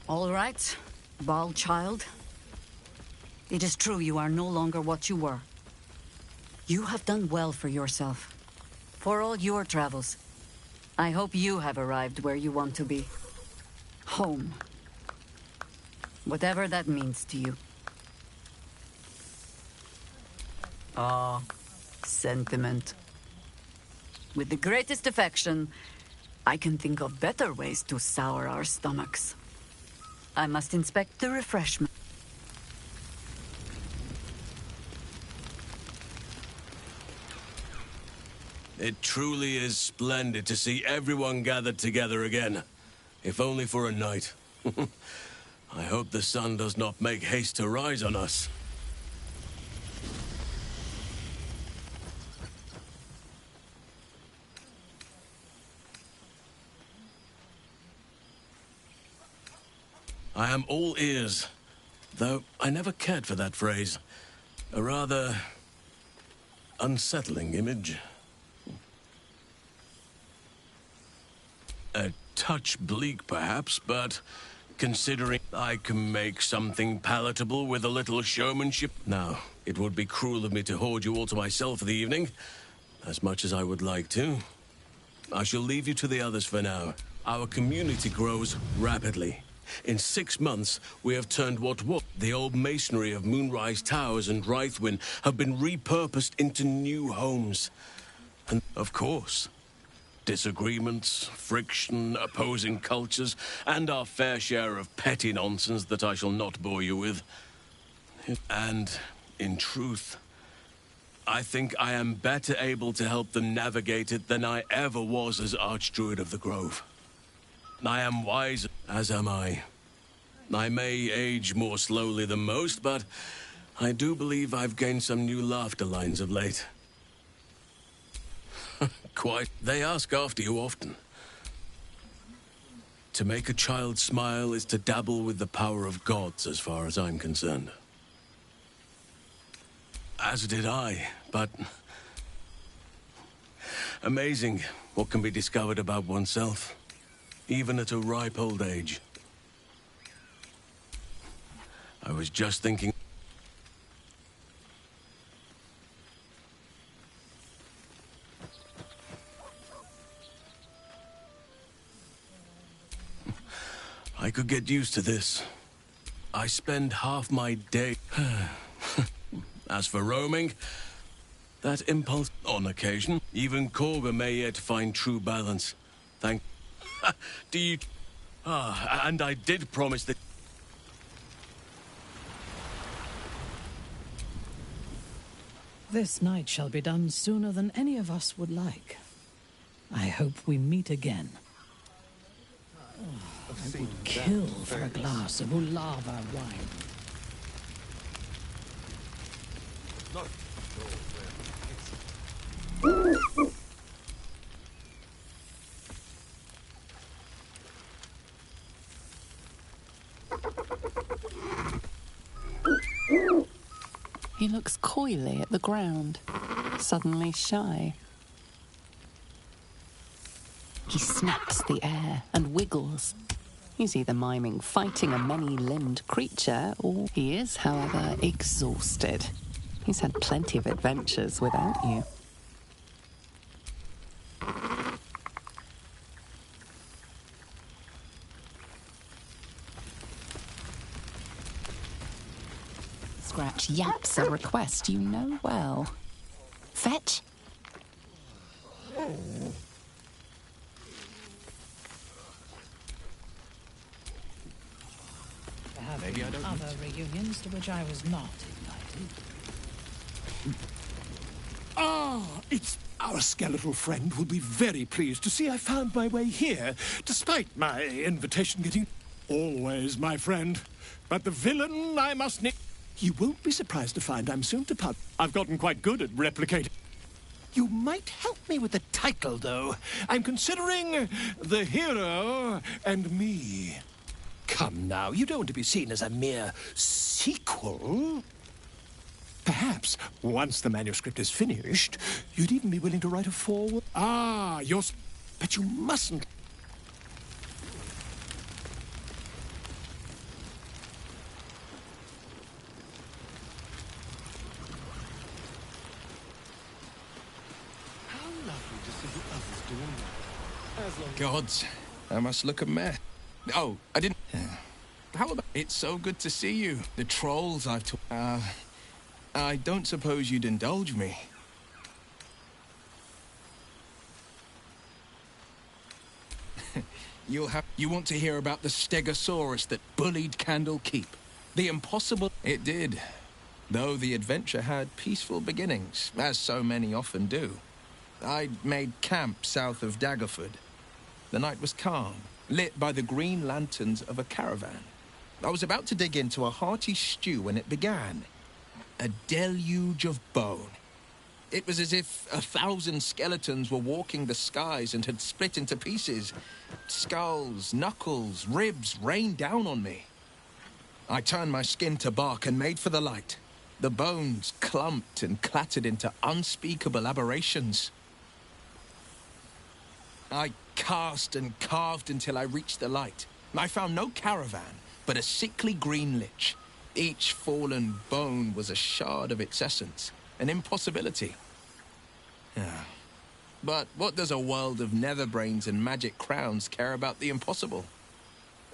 [SPEAKER 8] All right, Bald child. It is true you are no longer what you were. You have done well for yourself. For all your travels. I hope you have arrived where you want to be. Home. Whatever that means to you. Ah, sentiment. With the greatest affection, I can think of better ways to sour our stomachs. I must inspect the refreshment.
[SPEAKER 4] It truly is splendid to see everyone gathered together again, if only for a night. I hope the sun does not make haste to rise on us. I am all ears, though I never cared for that phrase. A rather unsettling image. A touch bleak, perhaps, but considering I can make something palatable with a little showmanship. Now, it would be cruel of me to hoard you all to myself for the evening, as much as I would like to. I shall leave you to the others for now. Our community grows rapidly. In 6 months, we have turned what was the old masonry of Moonrise Towers and Rythwin have been repurposed into new homes. And, of course, disagreements, friction, opposing cultures, and our fair share of petty nonsense that I shall not bore you with. And, in truth, I think I am better able to help them navigate it than I ever was as Archdruid of the Grove. I am wise, as am I. I may age more slowly than most, but I do believe I've gained some new laughter lines of late. Quite. They ask after you often. To make a child smile is to dabble with the power of gods, as far as I'm concerned. As did I, but... amazing what can be discovered about oneself, even at a ripe old age. I was just thinking... I could get used to this. I spend half my day... As for roaming, that impulse on occasion, even Korga may yet find true balance. Thank... Do you... Ah, and I did promise that...
[SPEAKER 3] This night shall be done sooner than any of us would like. I hope we meet again. I would kill for a glass of Ulava wine.
[SPEAKER 14] He looks coyly at the ground, suddenly shy. He snaps the air and wiggles. He's either miming fighting a many-limbed creature, or he is, however, exhausted. He's had plenty of adventures without you. Scratch yaps a request you know well. Fetch.
[SPEAKER 3] Maybe I don't. Other reunions to which I was not invited.
[SPEAKER 7] Ah, it's... Our skeletal friend will be very pleased to see I found my way here, despite my invitation getting... Always, my friend. But the villain I must... You won't be surprised to find I'm soon to part. I've gotten quite good at replicating. You might help me with the title, though. I'm considering The Hero and Me. Come now, you don't want to be seen as a mere sequel. Perhaps, once the manuscript is finished, you'd even be willing to write a foreword. Ah, you're... But you mustn't...
[SPEAKER 11] Gods, I must look a mess. Oh, I didn't... How about... It's so good to see you. The trolls I've I don't suppose you'd indulge me. You want to hear about the Stegosaurus that bullied Candle Keep? The impossible... It did. Though the adventure had peaceful beginnings, as so many often do. I'd made camp south of Daggerford. The night was calm, lit by the green lanterns of a caravan. I was about to dig into a hearty stew when it began. A deluge of bone. It was as if 1,000 skeletons were walking the skies and had split into pieces. Skulls, knuckles, ribs rained down on me. I turned my skin to bark and made for the light. The bones clumped and clattered into unspeakable aberrations. I cast and carved until I reached the light. I found no caravan, but a sickly green lich. Each fallen bone was a shard of its essence, an impossibility. Yeah. But what does a world of netherbrains and magic crowns care about the impossible?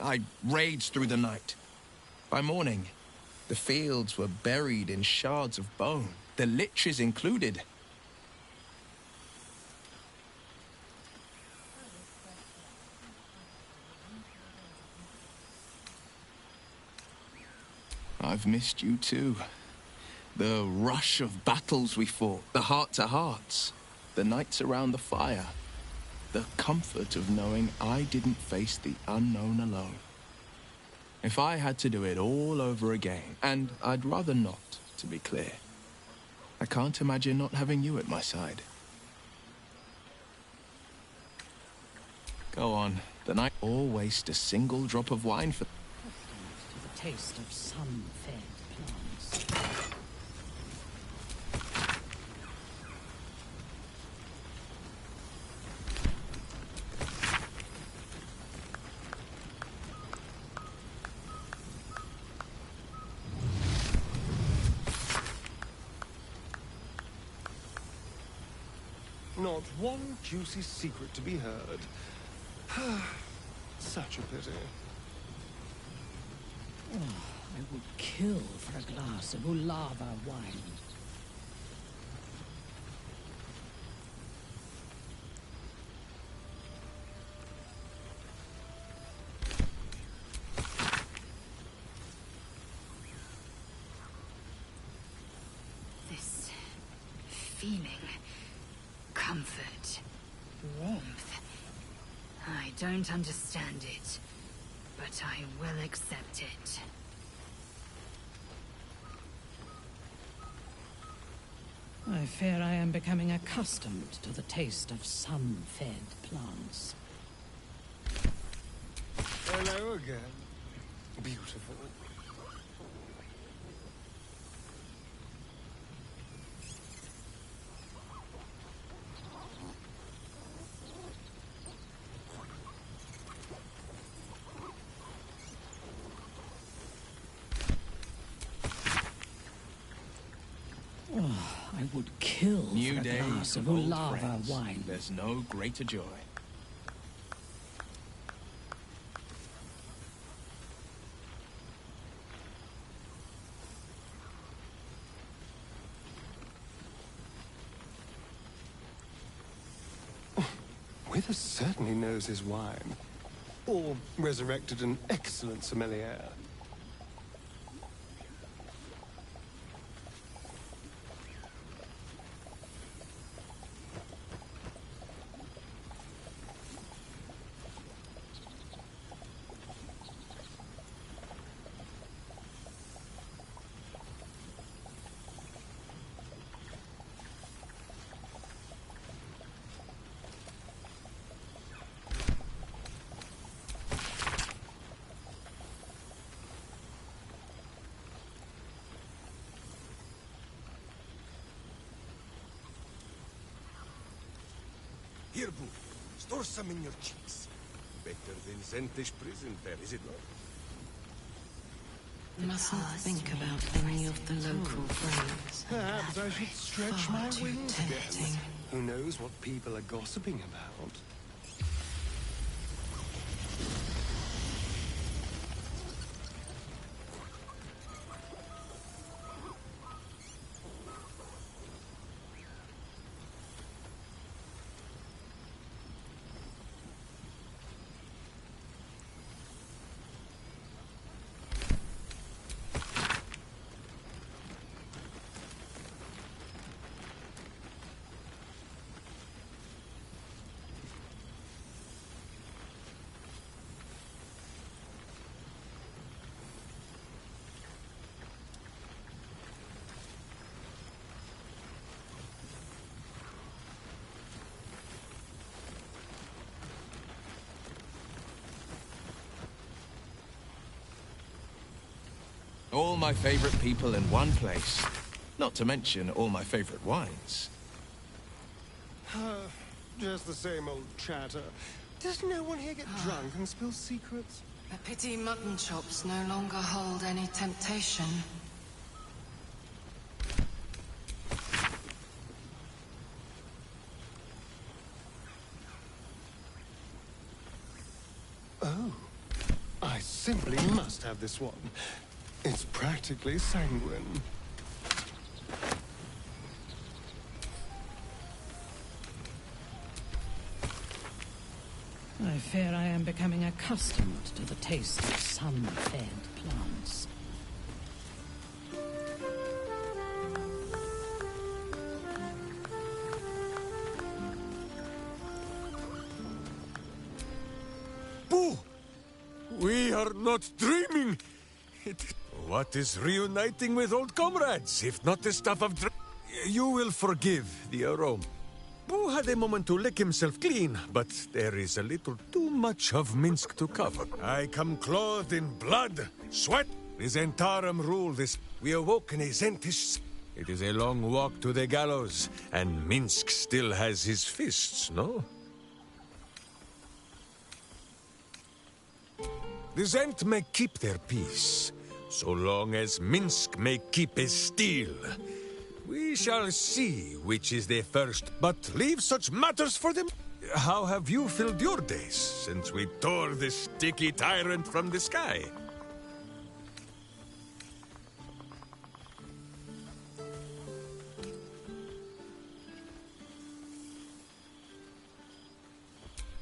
[SPEAKER 11] I raged through the night. By morning, the fields were buried in shards of bone, the liches included. I've missed you too. The rush of battles we fought, the heart-to-hearts, the nights around the fire, the comfort of knowing I didn't face the unknown alone. If I had to do it all over again, and I'd rather not, to be clear, I can't imagine not having you at my side. Go on, the night or waste a single drop of wine for...
[SPEAKER 3] To the taste of sun-fed plants.
[SPEAKER 10] Not one juicy secret to be heard. Such a pity.
[SPEAKER 3] Oh, I would kill for a glass of Ulava wine.
[SPEAKER 6] This feeling, comfort, warmth. I don't understand it, but I will accept it.
[SPEAKER 3] I fear I am becoming accustomed to the taste of sun-fed plants.
[SPEAKER 10] Hello again. Beautiful.
[SPEAKER 3] I would kill
[SPEAKER 11] New
[SPEAKER 3] for a
[SPEAKER 11] day,
[SPEAKER 3] glass of
[SPEAKER 11] old
[SPEAKER 3] Ulava
[SPEAKER 11] friends.
[SPEAKER 3] wine.
[SPEAKER 11] There's no greater joy.
[SPEAKER 10] Wither certainly knows his wine. Or resurrected an excellent sommelier.
[SPEAKER 12] Here, Boo. Store some in your cheeks. Better than Zentish prison fare, is it not?
[SPEAKER 1] Mustn't think about any of the local brains.
[SPEAKER 10] Perhaps I should stretch my
[SPEAKER 1] too
[SPEAKER 10] wings
[SPEAKER 1] tempting.
[SPEAKER 10] again. Who knows what people are gossiping about?
[SPEAKER 11] All my favorite people in one place. Not to mention all my favorite wines.
[SPEAKER 10] Just the same old chatter. Does no one here get drunk and spill secrets?
[SPEAKER 1] A pity mutton chops no longer hold any temptation.
[SPEAKER 10] Oh, I simply must have this one. It's practically sanguine.
[SPEAKER 3] I fear I am becoming accustomed to the taste of sun-fed plants.
[SPEAKER 12] Boo! We are not dreaming! What is reuniting with old comrades, if not the stuff of You will forgive the aroma. Boo had a moment to lick himself clean, but there is a little too much of Minsk to cover. I come clothed in blood, sweat. The Zentarum rule this. We awoke in a Zentish. It is a long walk to the gallows, and Minsk still has his fists, no? The Zent may keep their peace, so long as Minsk may keep his steel. We shall see which is the first, but leave such matters for them. How have you filled your days since we tore this sticky tyrant from the sky?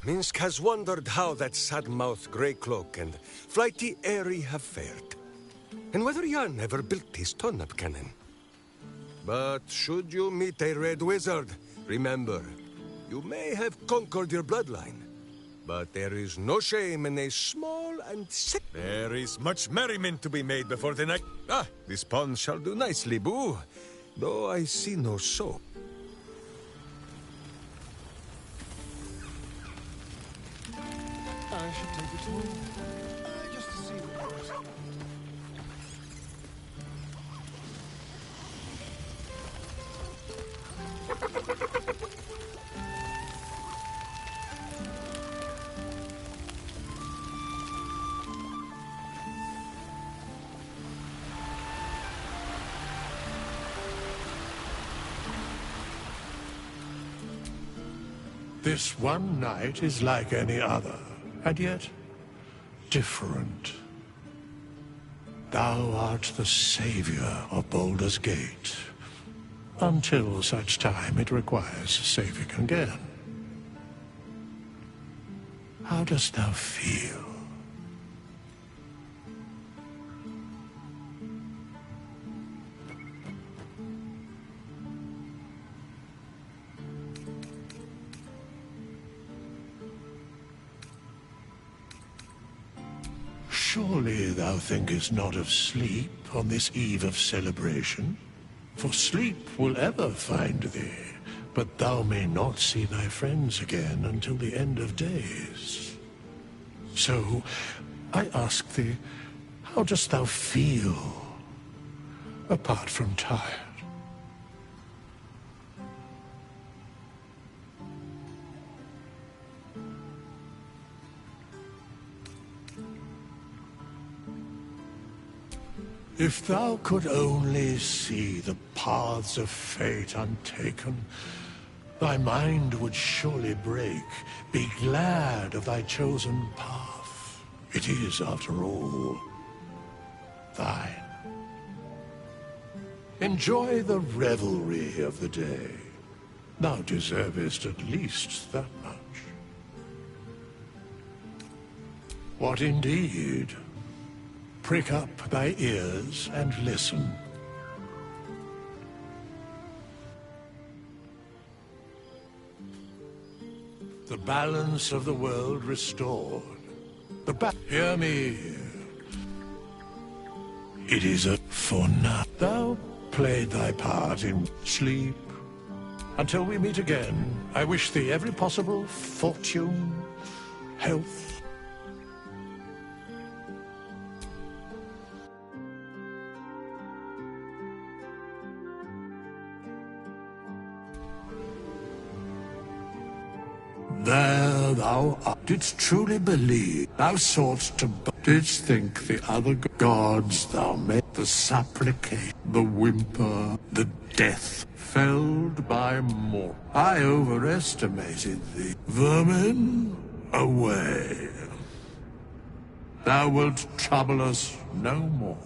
[SPEAKER 12] Minsk has wondered how that sad-mouthed grey cloak and flighty Airy have fared, and whether Jan ever built his turnip cannon. But should you meet a red wizard, remember, you may have conquered your bloodline, but there is no shame in a small and sick. There is much merriment to be made before the night. Ah, this pond shall do nicely, Boo, though I see no soap.
[SPEAKER 10] I should take it to just to see what it is.
[SPEAKER 5] This one night is like any other, and yet different. Thou art the savior of Baldur's Gate, until such time it requires saving again. How dost thou feel? Surely thou thinkest not of sleep on this eve of celebration? For sleep will ever find thee, but thou may not see thy friends again until the end of days. So, I ask thee, how dost thou feel, apart from tired? If thou could only see the paths of fate untaken, thy mind would surely break. Be glad of thy chosen path. It is, after all, thine. Enjoy the revelry of the day. Thou deservest at least that much. What indeed? Prick up thy ears and listen. The balance of the world restored. Hear me. It is a for now. Thou played thy part in sleep. Until we meet again, I wish thee every possible fortune, health, there thou didst truly believe, thou soughtst to Didst think the other gods thou made, the supplicate, the whimper, the death, felled by more. I overestimated thee. Vermin, away. Thou wilt trouble us no more.